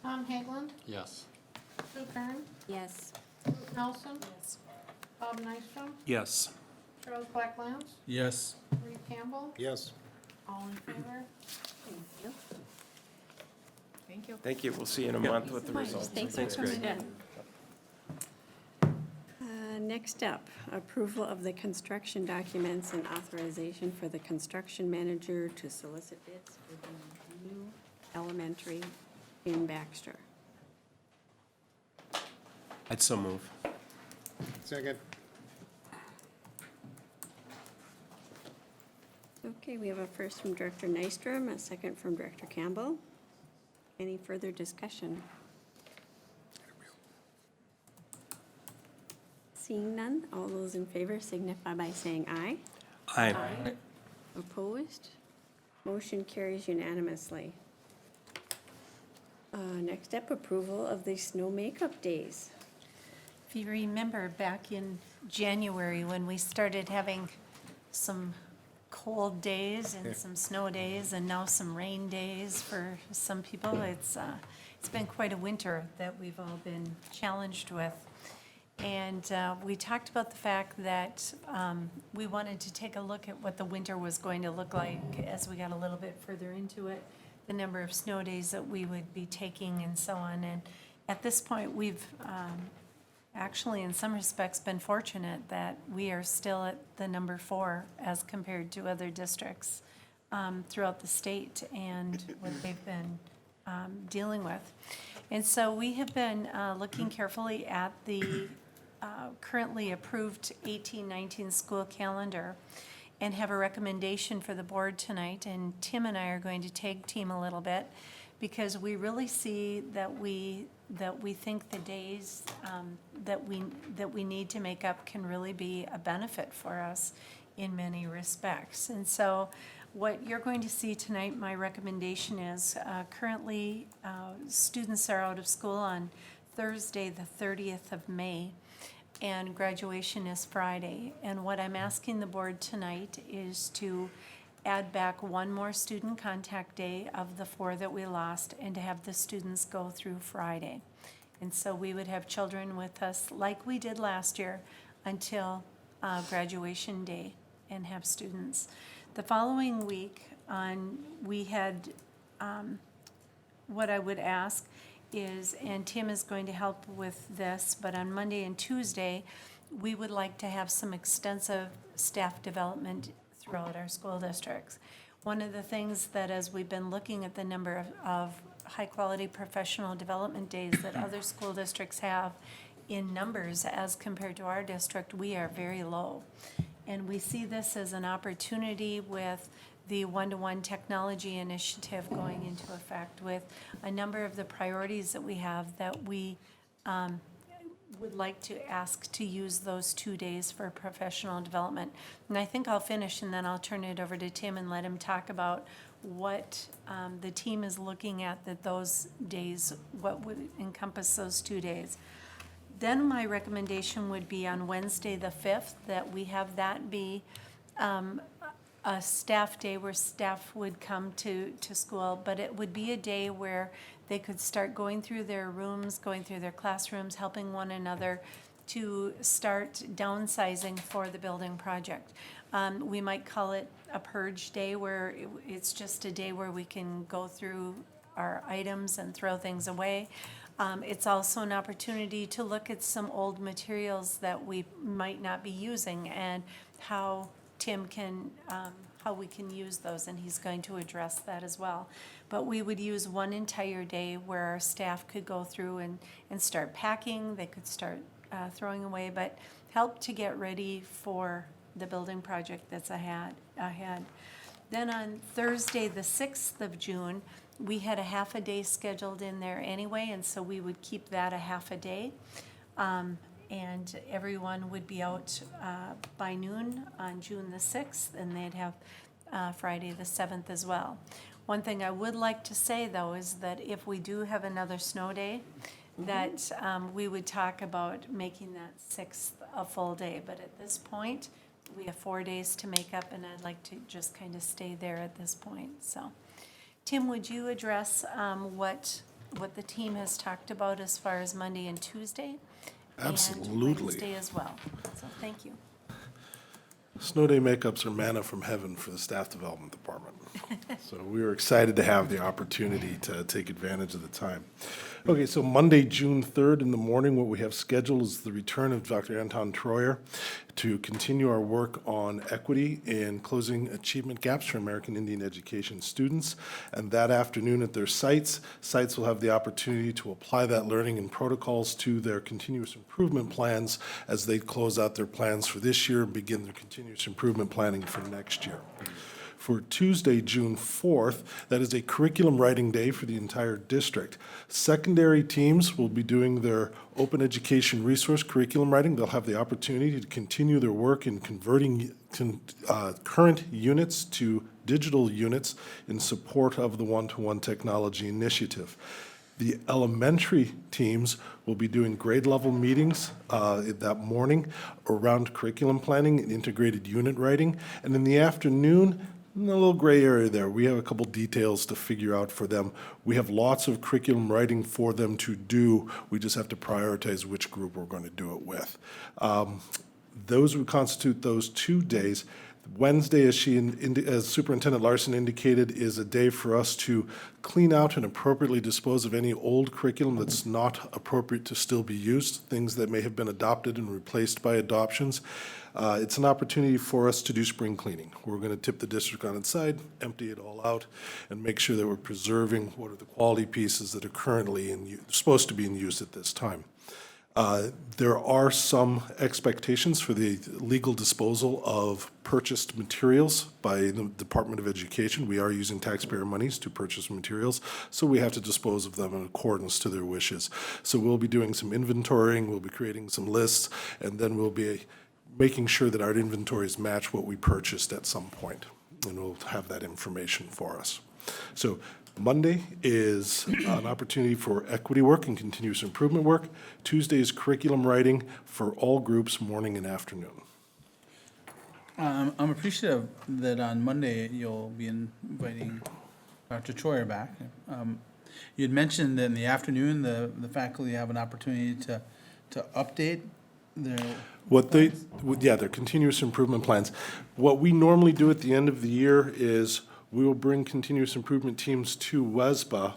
S2: Tom Haglund,
S13: Yes.
S2: Sue Kern,
S1: Yes.
S2: Ruth Nelson. Yes. Bob Nystrom,
S4: Yes.
S2: Charles Blacklands,
S3: Yes.
S2: Reed Campbell,
S12: Yes.
S2: all in favor?
S1: Thank you.
S2: Thank you.
S18: thank you. We'll see you in a month with the results.
S1: Thanks
S4: Thanks,
S1: for
S4: Greg.
S1: coming in. Next up, approval of the construction documents and authorization for the construction manager to solicit bids for the new elementary in Baxter.
S4: I'd so move.
S12: Second.
S1: Okay, we have a first from Director Nystrom, a second from Director Campbell. Any further discussion? Seeing none, all those in favor signify by saying aye.
S4: Aye.
S1: Opposed? Motion carries unanimously. Next up, approval of the snow makeup days.
S5: If you remember back in January when we started having some cold days and some snow days and now some rain days for some people, it's been quite a winter that we've all been challenged with. And we talked about the fact that we wanted to take a look at what the winter was going to look like as we got a little bit further into it, the number of snow days that we would be taking and so on. And at this point, we've actually, in some respects, been fortunate that we are still at the number 4 as compared to other districts throughout the state and what they've been dealing with. And so we have been looking carefully at the currently approved 18-19 school calendar and have a recommendation for the board tonight. And Tim and I are going to tag team a little bit because we really see that we think the days that we need to make up can really be a benefit for us in many respects. And so what you're going to see tonight, my recommendation is currently students are out of school on Thursday, the 30th of May, and graduation is Friday. And what I'm asking the board tonight is to add back one more student contact day of the 4 that we lost and to have the students go through Friday. And so we would have children with us like we did last year until graduation day and have students. The following week, we had, what I would ask is, and Tim is going to help with this, but on Monday and Tuesday, we would like to have some extensive staff development throughout our school districts. One of the things that as we've been looking at the number of high-quality professional development days that other school districts have in numbers as compared to our district, we are very low. And we see this as an opportunity with the one-to-one technology initiative going into effect, with a number of the priorities that we have that we would like to ask to use those 2 days for professional development. And I think I'll finish and then I'll turn it over to Tim and let him talk about what the team is looking at, that those days, what would encompass those 2 days. Then my recommendation would be on Wednesday, the 5th, that we have that be a staff day where staff would come to school, but it would be a day where they could start going through their rooms, going through their classrooms, helping one another to start downsizing for the building project. We might call it a purge day, where it's just a day where we can go through our items and throw things away. It's also an opportunity to look at some old materials that we might not be using and how Tim can, how we can use those, and he's going to address that as well. But we would use one entire day where our staff could go through and start packing, they could start throwing away, but help to get ready for the building project that's ahead. Then on Thursday, the 6th of June, we had a half a day scheduled in there anyway, and so we would keep that a half a day. And everyone would be out by noon on June the 6th, and they'd have Friday the 7th as well. One thing I would like to say, though, is that if we do have another snow day, that we would talk about making that 6th a full day. But at this point, we have 4 days to make up, and I'd like to just kind of stay there at this point. So, Tim, would you address what the team has talked about as far as Monday and Tuesday?
S19: Absolutely.
S5: And Wednesday as well. So, thank you.
S19: Snow day makeups are manna from heaven for the staff development department. So we were excited to have the opportunity to take advantage of the time. Okay, so Monday, June 3rd in the morning, what we have scheduled is the return of Dr. Anton Troyer to continue our work on equity and closing achievement gaps for American Indian education students. And that afternoon at their sites will have the opportunity to apply that learning and protocols to their continuous improvement plans as they close out their plans for this year and begin their continuous improvement planning for next year. For Tuesday, June 4th, that is a curriculum writing day for the entire district. Secondary teams will be doing their open education resource curriculum writing. They'll have the opportunity to continue their work in converting current units to digital units in support of the one-to-one technology initiative. The elementary teams will be doing grade level meetings that morning around curriculum planning and integrated unit writing. And in the afternoon, a little gray area there. We have a couple details to figure out for them. We have lots of curriculum writing for them to do. We just have to prioritize which group we're going to do it with. Those would constitute those 2 days. Wednesday, as Superintendent Larson indicated, is a day for us to clean out and appropriately dispose of any old curriculum that's not appropriate to still be used, things that may have been adopted and replaced by adoptions. It's an opportunity for us to do spring cleaning. We're going to tip the district on its side, empty it all out, and make sure that we're preserving what are the quality pieces that are currently supposed to be in use at this time. There are some expectations for the legal disposal of purchased materials by the Department of Education. We are using taxpayer monies to purchase materials, so we have to dispose of them in accordance to their wishes. So we'll be doing some inventorying, we'll be creating some lists, and then we'll be making sure that our inventories match what we purchased at some point, and we'll have that information for us. So Monday is an opportunity for equity work and continuous improvement work. Tuesday is curriculum writing for all groups, morning and afternoon.
S3: I'm appreciative that on Monday you'll be inviting Dr. Troyer back. You'd mentioned that in the afternoon, the faculty have an opportunity to update their
S19: their continuous improvement plans. What we normally do at the end of the year is we will bring continuous improvement teams to WESBA,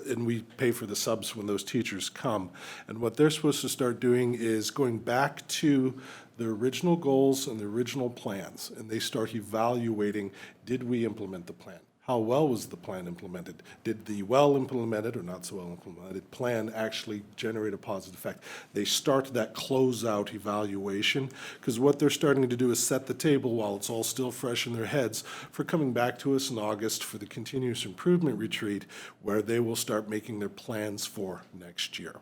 S19: and we pay for the subs when those teachers come. And what they're supposed to start doing is going back to the original goals and the original plans, and they start evaluating, did we implement the plan? How well was the plan implemented? Did the well-implemented or not so well-implemented plan actually generate a positive effect? They start that closeout evaluation, because what they're starting to do is set the table while it's all still fresh in their heads for coming back to us in August for the continuous improvement retreat, where they will start making their plans for next year.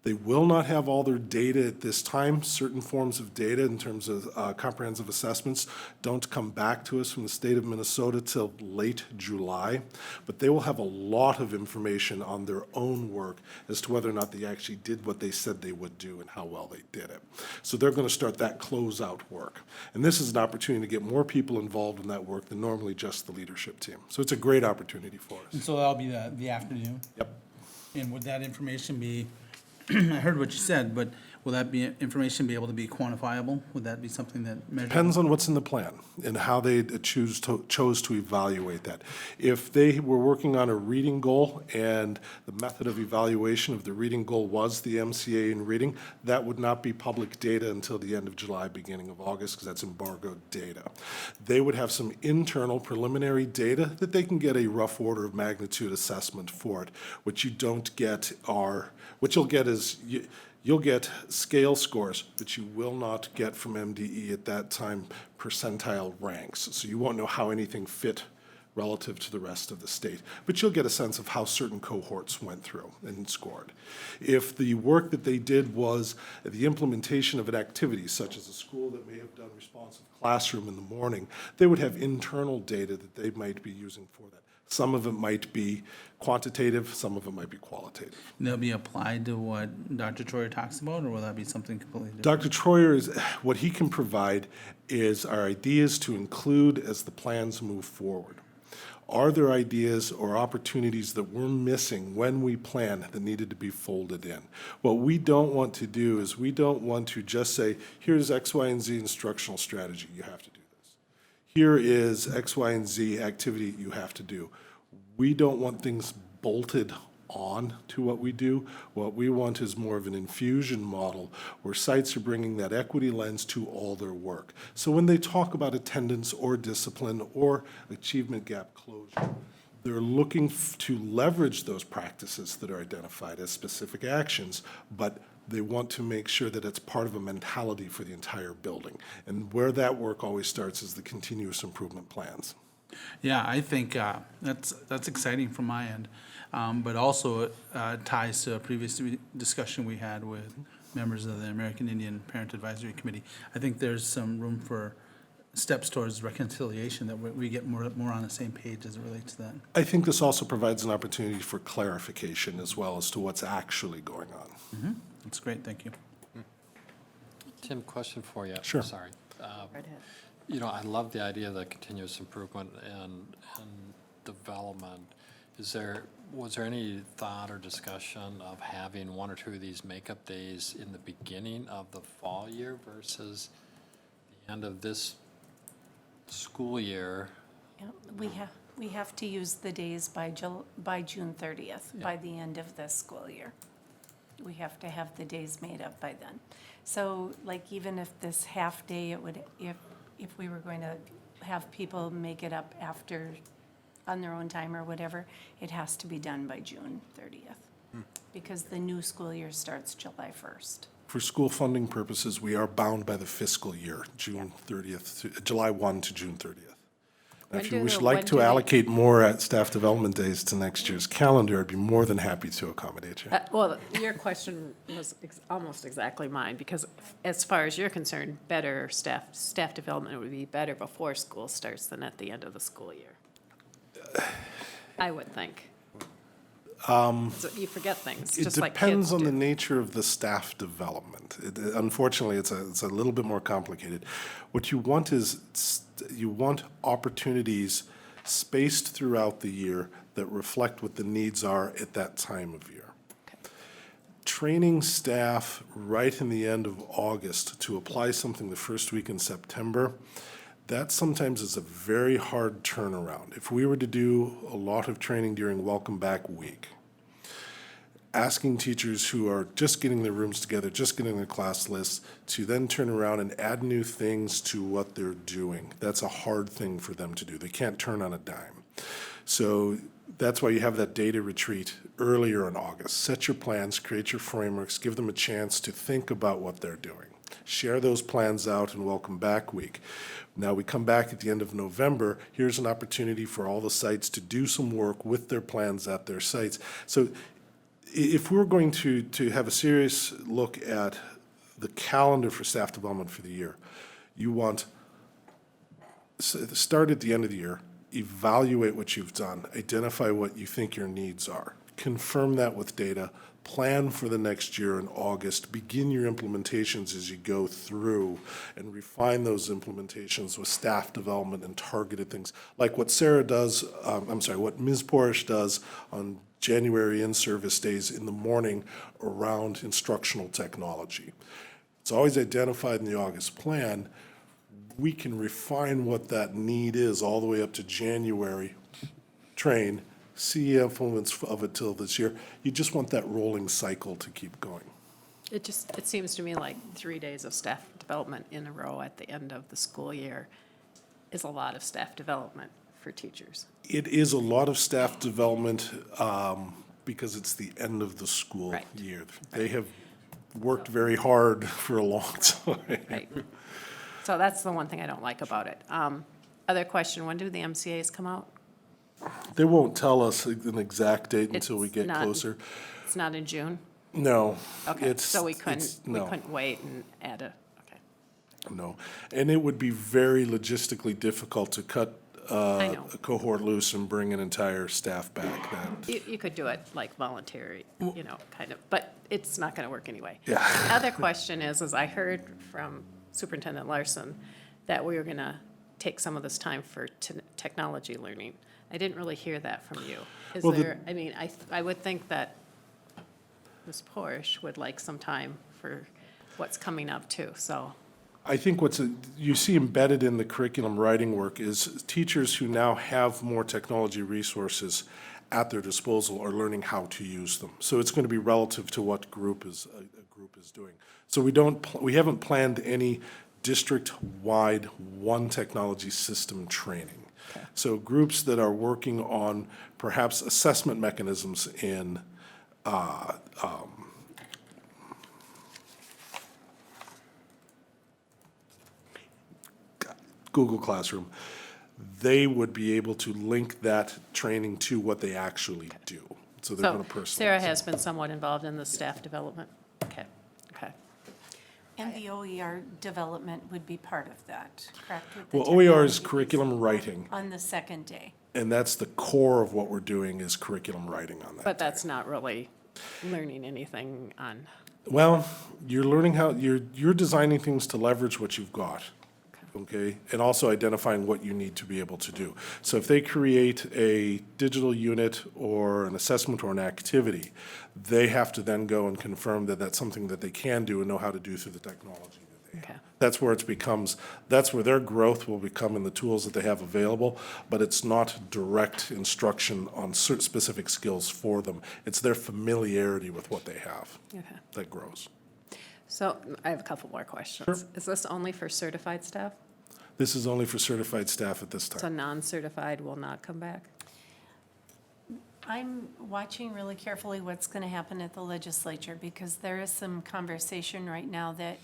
S19: They will not have all their data at this time. Certain forms of data in terms of comprehensive assessments don't come back to us from the state of Minnesota till late July, but they will have a lot of information on their own work as to whether or not they actually did what they said they would do and how well they did it. So they're going to start that closeout work. And this is an opportunity to get more people involved in that work than normally just the leadership team. So it's a great opportunity for us.
S3: And so that'll be the afternoon?
S19: Yep.
S3: And would that information be, I heard what you said, but will that be, information be able to be quantifiable? Would that be something that measures?
S19: Depends on what's in the plan and how they chose to evaluate that. If they were working on a reading goal and the method of evaluation of the reading goal was the MCA in reading, that would not be public data until the end of July, beginning of August, because that's embargoed data. They would have some internal preliminary data that they can get a rough order of magnitude assessment for it. What you don't get are, what you'll get is, You'll get scale scores, but you will not get from MDE at that time percentile ranks. So you won't know how anything fit relative to the rest of the state. But you'll get a sense of how certain cohorts went through and scored. If the work that they did was the implementation of an activity, such as a school that may have done responsive classroom in the morning, they would have internal data that they might be using for that. Some of it might be quantitative, some of it might be qualitative.
S3: And they'll be applied to what Dr. Troyer talks about, or will that be something completely different?
S19: Dr. Troyer, what he can provide is our ideas to include as the plans move forward. Are there ideas or opportunities that we're missing when we plan that needed to be folded in? What we don't want to do is we don't want to just say, here's X, Y, and Z instructional strategy, you have to do this. Here is X, Y, and Z activity you have to do. We don't want things bolted on to what we do. What we want is more of an infusion model where sites are bringing that equity lens to all their work. So when they talk about attendance or discipline or achievement gap closure, they're looking to leverage those practices that are identified as specific actions, but they want to make sure that it's part of a mentality for the entire building. And where that work always starts is the continuous improvement plans.
S3: Yeah, I think that's exciting from my end, but also it ties to a previous discussion we had with members of the American Indian Parent Advisory Committee. I think there's some room for steps towards reconciliation, that we get more on the same page as it relates to that.
S19: I think this also provides an opportunity for clarification as well as to what's actually going on.
S3: Mm-hmm. That's great, thank you.
S13: Tim, question for you.
S19: Sure.
S13: Sorry. You know, I love the idea of the continuous improvement and development. Was there any thought or discussion of having one or two of these makeup days in the beginning of the fall year versus the end of this school year?
S5: Yeah, we have to use the days by June 30th, by the end of this school year. We have to have the days made up by then. So like even if this half day, it would, if we were going to have people make it up after, on their own time or whatever, it has to be done by June 30th. Because the new school year starts July 1st.
S19: For school funding purposes, we are bound by the fiscal year, June 30th, July 1 to June 30th. Now, if you would like to allocate more at staff development days to next year's calendar, I'd be more than happy to accommodate you.
S11: Well, your question was almost exactly mine, because as far as you're concerned, better staff development would be better before school starts than at the end of the school year. I would think. So you forget things,
S19: It
S11: just like kids
S19: depends on
S11: do.
S19: the nature of the staff development. Unfortunately, it's a little bit more complicated. What you want is, you want opportunities spaced throughout the year that reflect what the needs are at that time of year. Training staff right in the end of August to apply something the first week in September, that sometimes is a very hard turnaround. If we were to do a lot of training during Welcome Back Week, asking teachers who are just getting their rooms together, just getting their class lists, to then turn around and add new things to what they're doing, that's a hard thing for them to do. They can't turn on a dime. So that's why you have that data retreat earlier in August. Set your plans, create your frameworks, give them a chance to think about what they're doing. Share those plans out in Welcome Back Week. Now we come back at the end of November, here's an opportunity for all the sites to do some work with their plans at their sites. So if we're going to have a serious look at the calendar for staff development for the year, you want, start at the end of the year, evaluate what you've done, identify what you think your needs are, confirm that with data, plan for the next year in August, begin your implementations as you go through, and refine those implementations with staff development and targeted things, like what Sarah does, what Ms. Porish does on January in-service days in the morning around instructional technology. It's always identified in the August plan. We can refine what that need is all the way up to January, train, see influence of it till this year. You just want that rolling cycle to keep going.
S11: It seems to me like 3 days of staff development in a row at the end of the school year is a lot of staff development for teachers.
S19: It is a lot of staff development because it's the end of the school year. They have worked very hard for a long time.
S11: Right. So that's the one thing I don't like about it. Other question, when do the MCAs come out?
S19: They won't tell us an exact date until we
S11: It's
S19: get
S11: not-
S19: closer.
S11: It's not in June?
S19: No.
S11: Okay,
S19: it's-
S11: so we
S19: it's-
S11: couldn't wait and add a, okay.
S19: No, and it would be very logistically difficult to cut
S11: I know.
S19: a cohort loose and bring an entire staff back. That
S11: You could do it like voluntary, you know, kind of, but it's not gonna work anyway.
S19: Yeah.
S11: The other question is I heard from Superintendent Larson that we were gonna take some of this time for technology learning. I didn't really hear that from you. Is
S19: Well, the-
S11: there, I mean, I would think that Ms. Porsche would like some time for what's coming up too, so.
S19: I think you see embedded in the curriculum writing work is teachers who now have more technology resources at their disposal are learning how to use them. So it's going to be relative to what a group is doing. So we haven't planned any district-wide one technology system training. So groups that are working on perhaps assessment mechanisms in Google Classroom, they would be able to link that training to what they actually do. So they're going to personalize.
S11: Sarah has been somewhat involved in the staff development. Okay, okay.
S5: And the OER development would be part of that, correct? With the
S19: Well, OER is
S5: technology
S19: curriculum writing,
S5: on the second day.
S19: and that's the core of what we're doing is curriculum writing on that.
S11: But that's not really learning anything on,
S19: Well, you're learning how, you're designing things to leverage what you've got, okay? And also identifying what you need to be able to do. So if they create a digital unit or an assessment or an activity, they have to then go and confirm that that's something that they can do and know how to do through the technology that they have.
S11: okay.
S19: That's where that's where their growth will become in the tools that they have available, but it's not direct instruction on certain specific skills for them. It's their familiarity with what they have
S11: Okay.
S19: that grows.
S11: So I have a couple more questions. Is this only for certified staff?
S19: This is only for certified staff at this
S11: So
S19: time.
S11: non-certified will not come back?
S5: I'm watching really carefully what's going to happen at the legislature, because there is some conversation right now that,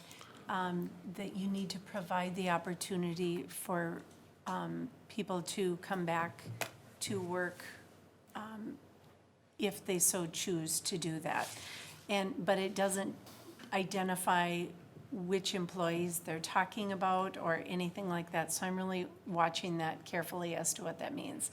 S5: that you need to provide the opportunity for people to come back to work if they so choose to do that. But it doesn't identify which employees they're talking about or anything like that. So I'm really watching that carefully as to what that means.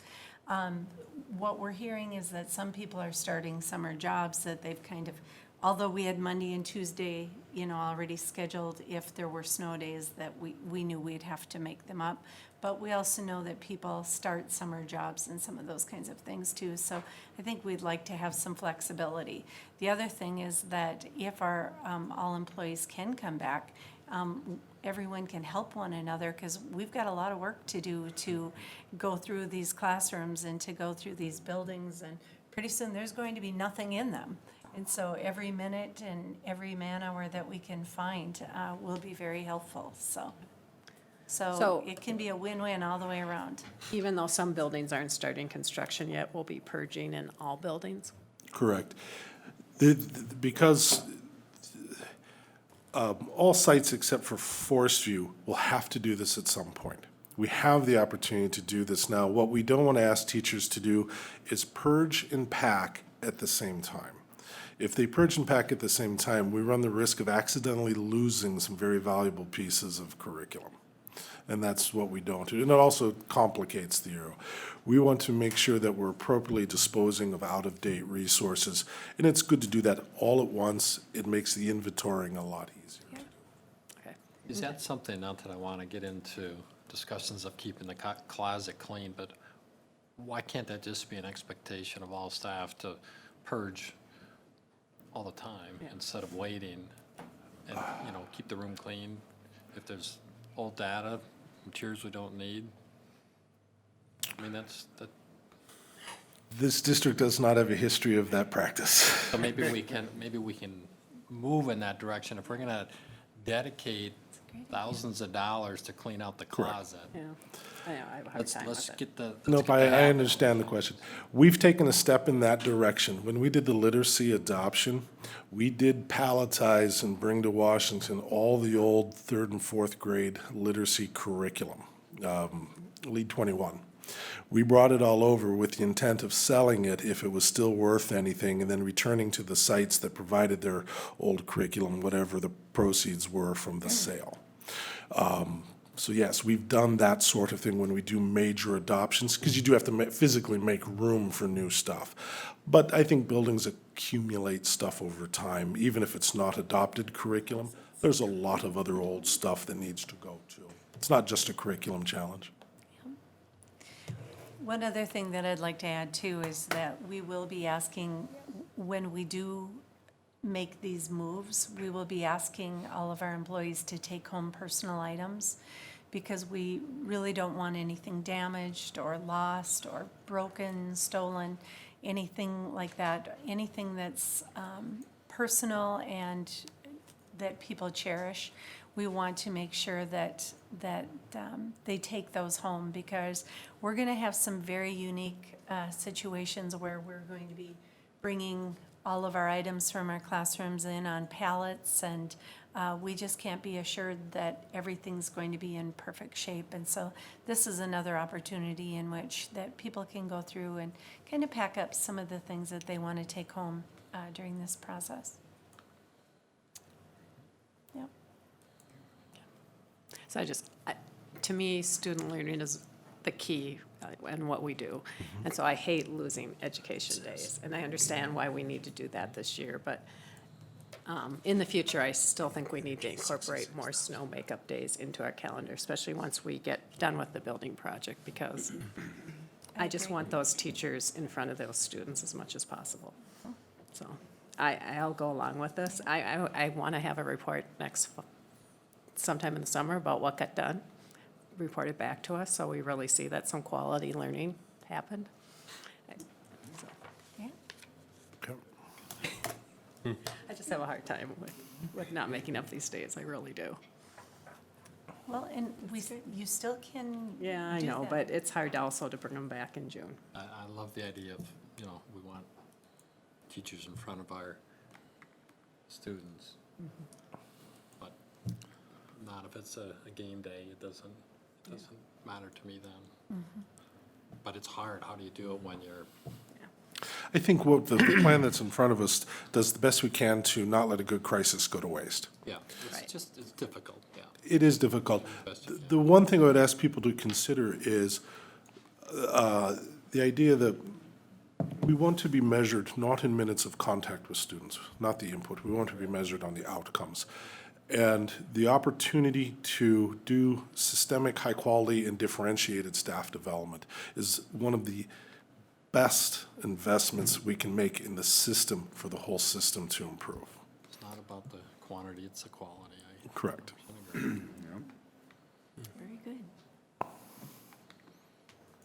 S5: What we're hearing is that some people are starting summer jobs that they've kind of, although we had Monday and Tuesday, already scheduled, if there were snow days that we knew we'd have to make them up. But we also know that people start summer jobs and some of those kinds of things too. So I think we'd like to have some flexibility. The other thing is that if our all employees can come back, everyone can help one another, because we've got a lot of work to do to go through these classrooms and to go through these buildings, and pretty soon there's going to be nothing in them. And so every minute and every man-hour that we can find will be very helpful, so it can be a win-win all the way around.
S11: Even though some buildings aren't starting construction yet, we'll be purging in all buildings?
S19: Correct. Because all sites except for Forest View will have to do this at some point. We have the opportunity to do this now. What we don't want to ask teachers to do is purge and pack at the same time. If they purge and pack at the same time, we run the risk of accidentally losing some very valuable pieces of curriculum. And that's what we don't do. And it also complicates the arrow. We want to make sure that we're appropriately disposing of out-of-date resources. And it's good to do that all at once. It makes the inventorying a lot easier.
S11: Okay.
S13: Is that something, not that I want to get into discussions of keeping the closet clean, but why can't that just be an expectation of all staff to purge all the time instead of waiting and, keep the room clean? If there's old data, materials we don't need, I mean, that.
S19: This district does not have a history of that practice.
S13: So maybe we can move in that direction. If we're gonna dedicate thousands of dollars to clean out the closet.
S11: Yeah, I know, I have a hard time
S13: Let's
S11: with it.
S13: get the.
S19: Nope, I understand the question. We've taken a step in that direction. When we did the literacy adoption, we did palletize and bring to Washington all the old third and fourth grade literacy curriculum, Lead 21. We brought it all over with the intent of selling it if it was still worth anything, and then returning to the sites that provided their old curriculum, whatever the proceeds were from the sale. So yes, we've done that sort of thing when we do major adoptions, because you do have to physically make room for new stuff. But I think buildings accumulate stuff over time, even if it's not adopted curriculum. There's a lot of other old stuff that needs to go too. It's not just a curriculum challenge.
S5: One other thing that I'd like to add too is that we will be asking, when we do make these moves, we will be asking all of our employees to take home personal items, because we really don't want anything damaged or lost or broken, stolen, anything like that, anything that's personal and that people cherish. We want to make sure that they take those home, because we're going to have some very unique situations where we're going to be bringing all of our items from our classrooms in on pallets, and we just can't be assured that everything's going to be in perfect shape. And so this is another opportunity in which that people can go through and kind of pack up some of the things that they want to take home during this process. Yep.
S11: So to me, student learning is the key in what we do. And so I hate losing education days. And I understand why we need to do that this year, but in the future, I still think we need to incorporate more snow makeup days into our calendar, especially once we get done with the building project, because I just want those teachers in front of those students as much as possible. So I'll go along with this. I want to have a report sometime in the summer about what got done, reported back to us, so we really see that some quality learning happened. I just have a hard time with not making up these days, I really do.
S5: Well, and you still can.
S11: Yeah, I
S5: do
S11: know,
S5: that.
S11: but it's hard also to bring them back in June.
S13: I love the idea of, we want teachers in front of our students. But not if it's a game day, it doesn't matter to me then. But it's hard, how do you do it when you're,
S19: I think what the plan that's in front of us does the best we can to not let a good crisis go to waste.
S13: it's difficult, yeah.
S19: It is difficult. The one thing I would ask people to consider is the idea that we want to be measured not in minutes of contact with students, not the input. We want to be measured on the outcomes. And the opportunity to do systemic, high-quality, and differentiated staff development is one of the best investments we can make in the system for the whole system to improve.
S13: It's not about the quantity, it's the quality.
S19: Correct.
S1: Very good.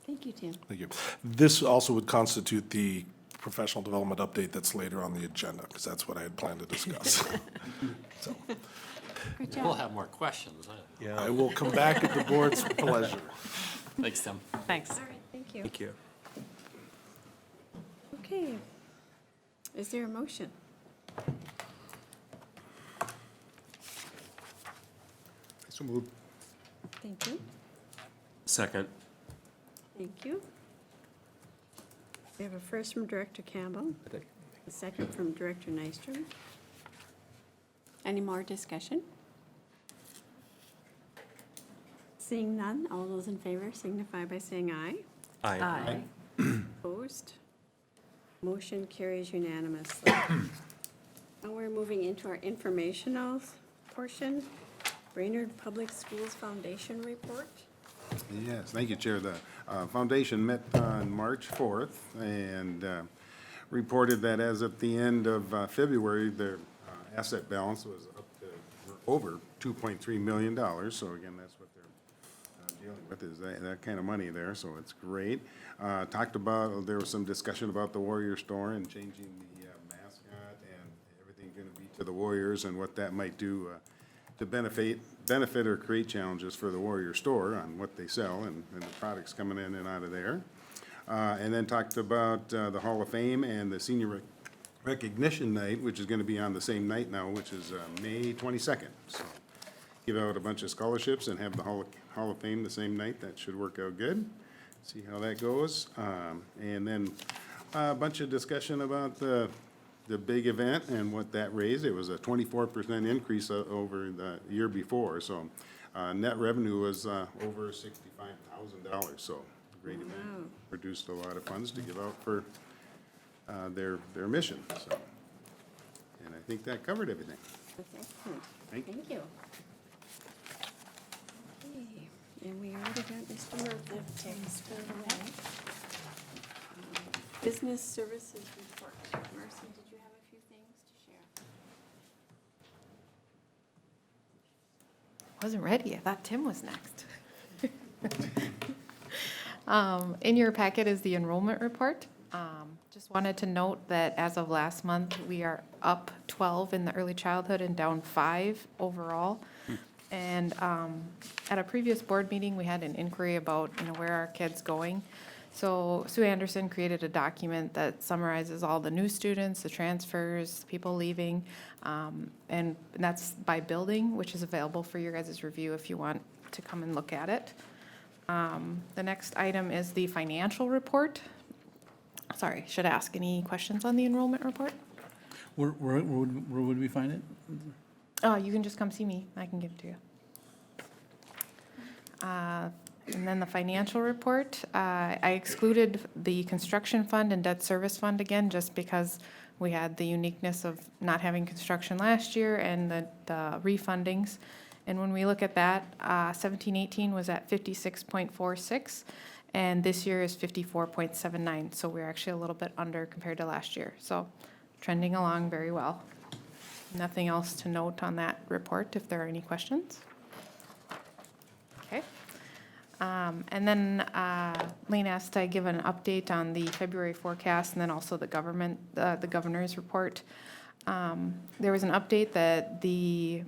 S1: Thank you, Tim.
S19: Thank you. This also would constitute the professional development update that's later on the agenda, because that's what I had planned to discuss. So,
S1: Good job.
S13: We'll have more questions.
S19: I will come back at the board's pleasure.
S13: Thanks, Tim.
S11: Thanks.
S1: All right, thank you.
S4: Thank you.
S1: Okay. Is there a motion?
S12: So moved.
S1: Thank you.
S4: Second.
S1: Thank you. We have a first from Director Campbell, a second from Director Nystrom. Any more discussion? Seeing none, all those in favor signify by saying aye.
S4: Aye.
S1: Opposed? Motion carries unanimously. Now we're moving into our informational portion, Brainerd Public Schools Foundation Report.
S12: Yes, thank you, Chair. The foundation met on March 4th and reported that as of the end of February, their asset balance was up to over $2.3 million. So again, that's what they're dealing with, is that kind of money there, so it's great. Talked about, there was some discussion about the Warrior store and changing the mascot and everything going to be to the Warriors and what that might do to benefit or create challenges for the Warrior Store on what they sell and the products coming in and out of there. And then talked about the Hall of Fame and the Senior Recognition Night, which is going to be on the same night now, which is May 22nd. So give out a bunch of scholarships and have the Hall of Fame the same night. That should work out good. See how that goes. And then a bunch of discussion about the big event and what that raised. It was a 24% increase over the year before. So net revenue was over $65,000. So great event. Produced a lot of funds to give out for their mission. So, and I think that covered everything.
S1: That's excellent.
S12: Thank you.
S1: Thank you. Okay, and we already got Mr. Murphy squared away. Business Services Report. Marcy, did you have a few things to share?
S2: Wasn't ready. I thought Tim was next. In your packet is the enrollment report. Just wanted to note that as of last month, we are up 12 in the early childhood and down 5 overall. And at a previous board meeting, we had an inquiry about, where are kids going? So Sue Anderson created a document that summarizes all the new students, the transfers, people leaving, and that's by building, which is available for your guys' review if you want to come and look at it. The next item is the financial report. Sorry, should ask any questions on the enrollment report?
S3: Where would we find it?
S2: You can just come see me. I can give it to you. And then the financial report, I excluded the construction fund and debt service fund again, just because we had the uniqueness of not having construction last year and the refundings. And when we look at that, 17-18 was at 56.46, and this year is 54.79. So we're actually a little bit under compared to last year. So trending along very well. Nothing else to note on that report if there are any questions. Okay. And then Lane asked I give an update on the February forecast and then also the governor's report. There was an update that the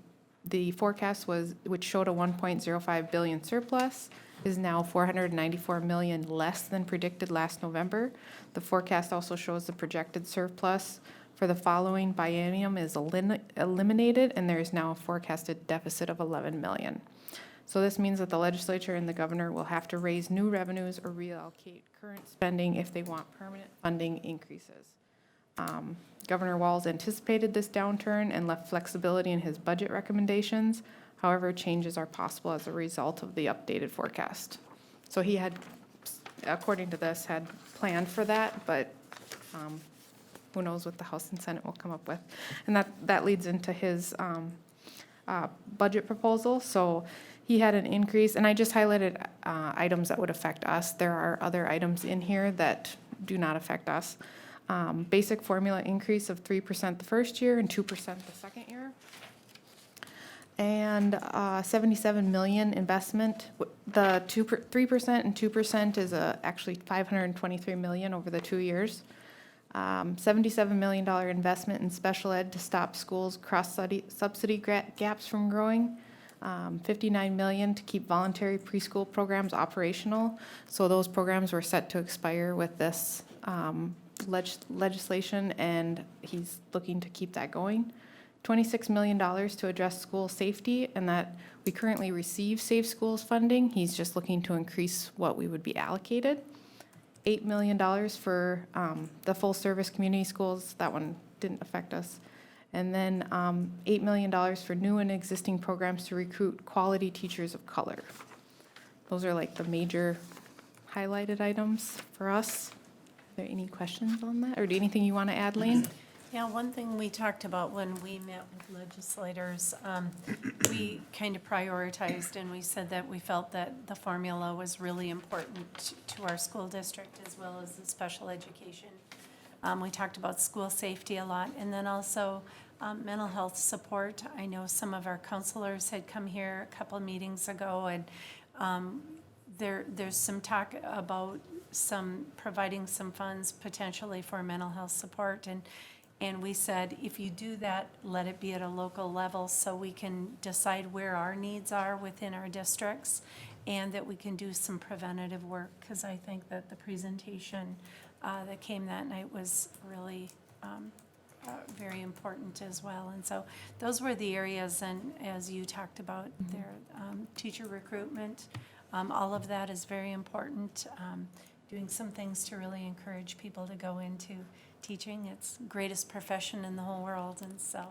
S2: forecast which showed a 1.05 billion surplus, is now 494 million less than predicted last November. The forecast also shows the projected surplus for the following biennium is eliminated, and there is now a forecasted deficit of 11 million. So this means that the legislature and the governor will have to raise new revenues or reallocate current spending if they want permanent funding increases. Governor Walz anticipated this downturn and left flexibility in his budget recommendations. However, changes are possible as a result of the updated forecast. So he had, according to this, had planned for that, but who knows what the House and Senate will come up with. And that leads into his budget proposal. So he had an increase, and I just highlighted items that would affect us. There are other items in here that do not affect us. Basic formula increase of 3% the first year and 2% the second year. And 77 million investment. The 3% and 2% is actually 523 million over the 2 years. $77 million investment in special ed to stop schools' cross-subsidy gaps from growing. 59 million to keep voluntary preschool programs operational. So those programs were set to expire with this legislation, and he's looking to keep that going. $26 million to address school safety, and that we currently receive Safe Schools funding. He's just looking to increase what we would be allocated. $8 million for the full-service community schools. That one didn't affect us. And then $8 million for new and existing programs to recruit quality teachers of color. Those are like the major highlighted items for us. Are there any questions on that, or anything you want to add, Lane?
S5: Yeah, one thing we talked about when we met with legislators, we kind of prioritized and we said that we felt that the formula was really important to our school district as well as the special education. We talked about school safety a lot, and then also mental health support. I know some of our counselors had come here a couple of meetings ago, and there's some talk about providing some funds potentially for mental health support, and And we said, if you do that, let it be at a local level so we can decide where our needs are within our districts and that we can do some preventative work, because I think that the presentation that came that night was really very important as well. And so those were the areas, and as you talked about their teacher recruitment, all of that is very important. Doing some things to really encourage people to go into teaching. It's the greatest profession in the whole world, and so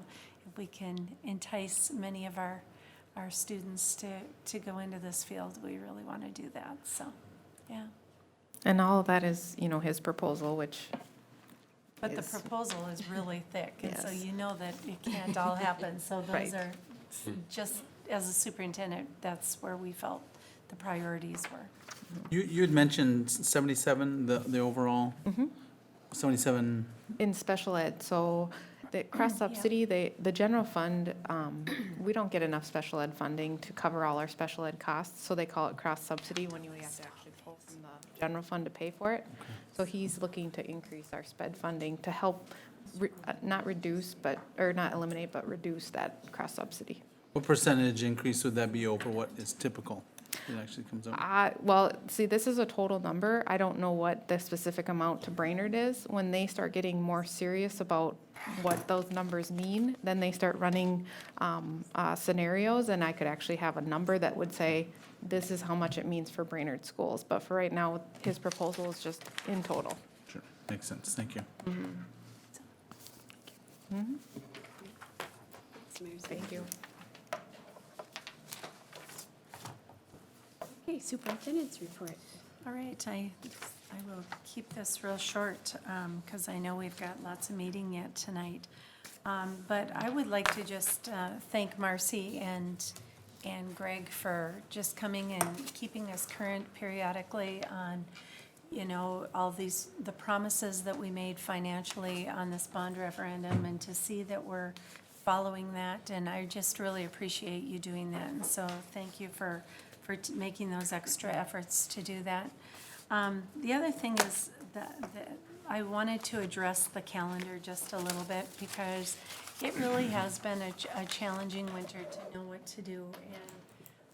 S5: if we can entice many of our students to go into this field, we really want to do that, so, yeah.
S2: And all of that is, his proposal, which
S5: But the
S2: is-
S5: proposal is really thick, and so
S2: Yes.
S5: you know that it can't all happen, so those
S2: Right.
S5: are, just as a superintendent, that's where we felt the priorities were.
S3: You had mentioned 77, the overall, 77,
S2: in special ed, so the cross-subsidy, the general fund, we don't get enough special ed funding to cover all our special ed costs, so they call it cross-subsidy when you have to actually pull from the general fund to pay for it. So he's looking to increase our sped funding to help, not reduce, or not eliminate, but reduce that cross-subsidy.
S3: what percentage increase would that be over what is typical? It actually comes up.
S2: Well, see, this is a total number. I don't know what the specific amount to Brainerd is. When they start getting more serious about what those numbers mean, then they start running scenarios, and I could actually have a number that would say, this is how much it means for Brainerd schools. But for right now, his proposal is just in total.
S3: Sure, makes sense, thank you.
S2: Thank you.
S1: Okay, superintendent's report.
S5: All right, I will keep this real short, because I know we've got lots of meeting yet tonight. But I would like to just thank Marcy and Greg for just coming and keeping us current periodically on, all the promises that we made financially on this bond referendum, and to see that we're following that, and I just really appreciate you doing that, and so thank you for making those extra efforts to do that. The other thing is that I wanted to address the calendar just a little bit, because it really has been a challenging winter to know what to do.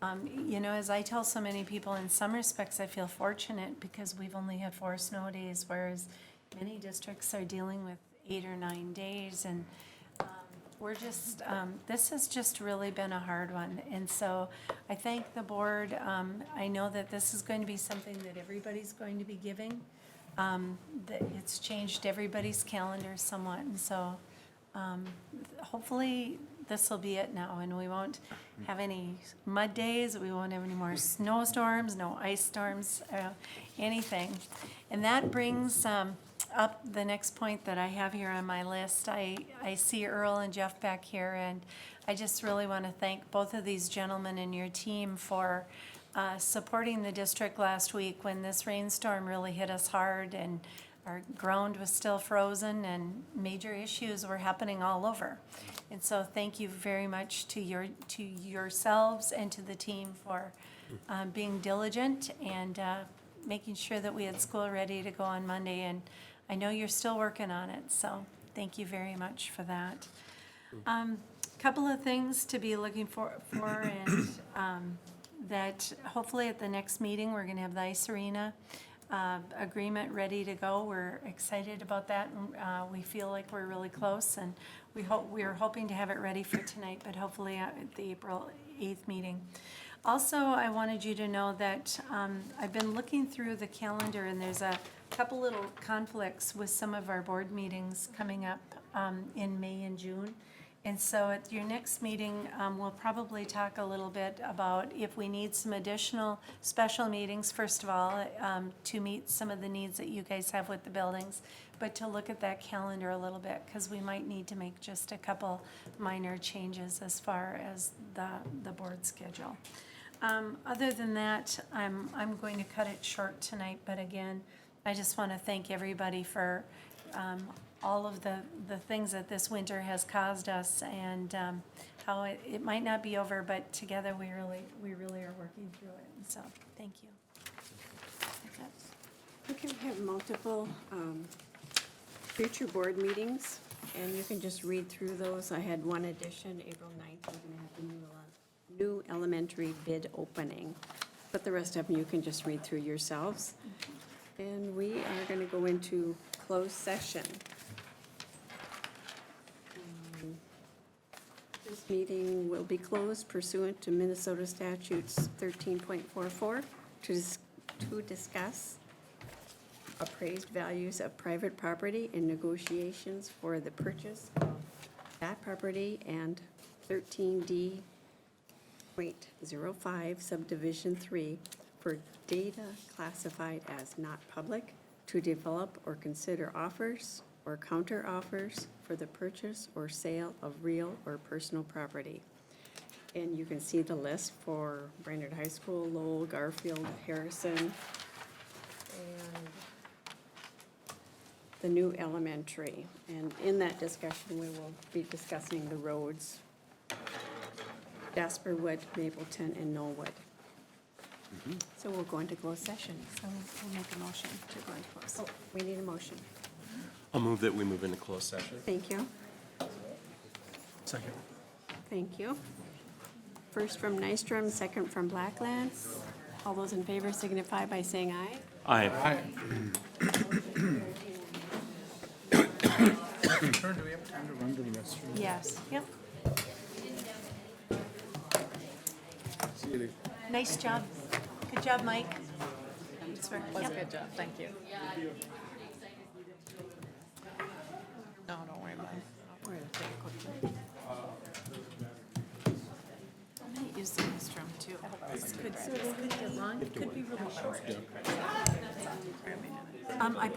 S5: And, as I tell so many people, in some respects, I feel fortunate because we've only had 4 snow days, whereas many districts are dealing with 8 or 9 days. And we're just, this has just really been a hard one. And so I thank the board. I know that this is going to be something that everybody's going to be giving. That it's changed everybody's calendar somewhat. And so hopefully this will be it now, and we won't have any mud days. We won't have any more snowstorms, no ice storms, anything. And that brings up the next point that I have here on my list. I see Earl and Jeff back here, and I just really want to thank both of these gentlemen and your team for supporting the district last week when this rainstorm really hit us hard, and our ground was still frozen and major issues were happening all over. And so thank you very much to yourselves and to the team for being diligent and making sure that we had school ready to go on Monday. And I know you're still working on it, so thank you very much for that. Couple of things to be looking for and that hopefully at the next meeting, we're gonna have the ice arena agreement ready to go. We're excited about that, and we feel like we're really close, and we're hoping to have it ready for tonight, but hopefully at the April 8th meeting. Also, I wanted you to know that I've been looking through the calendar, and there's a couple little conflicts with some of our board meetings coming up in May and June. And so at your next meeting, we'll probably talk a little bit about if we need some additional special meetings, first of all, to meet some of the needs that you guys have with the buildings, but to look at that calendar a little bit, because we might need to make just a couple minor changes as far as the board schedule. Other than that, I'm going to cut it short tonight, but again, I just want to thank everybody for all of the things that this winter has caused us, and how it might not be over, but together we really are working through it. And so, thank you.
S1: Okay, we have multiple future board meetings, and you can just read through those. I had one addition, April 9th, we're gonna have the new elementary bid opening. But the rest of them, you can just read through yourselves. And we are gonna go into closed session. This meeting will be closed pursuant to Minnesota statutes 13.44 to discuss appraised values of private property and negotiations for the purchase of that property, and 13D.05 subdivision 3 for data classified as not public, to develop or consider offers or counter offers for the purchase or sale of real or personal property. And you can see the list for Brainerd High School, Lowell, Garfield, Harrison, and the new elementary. And in that discussion, we will be discussing the roads, Jasperwood, Mapleton, and Knollwood. So we'll go into closed session.
S5: So we'll make a motion to go into close.
S1: Oh, we need a motion.
S4: I'll move that we move into closed session.
S1: Thank you.
S4: Second.
S1: Thank you. First from Nystrom, second from Blackland. All those in favor signify by saying aye.
S4: Aye.
S3: Karen, do we have time to run to the restroom?
S5: Yes, yep.
S3: See you later.
S5: Nice job. Good job, Mike.
S11: Was a good job, thank you. No, don't worry about it. We're gonna take a quick break.
S5: I might use the restroom too. This could get long, it could be really short. I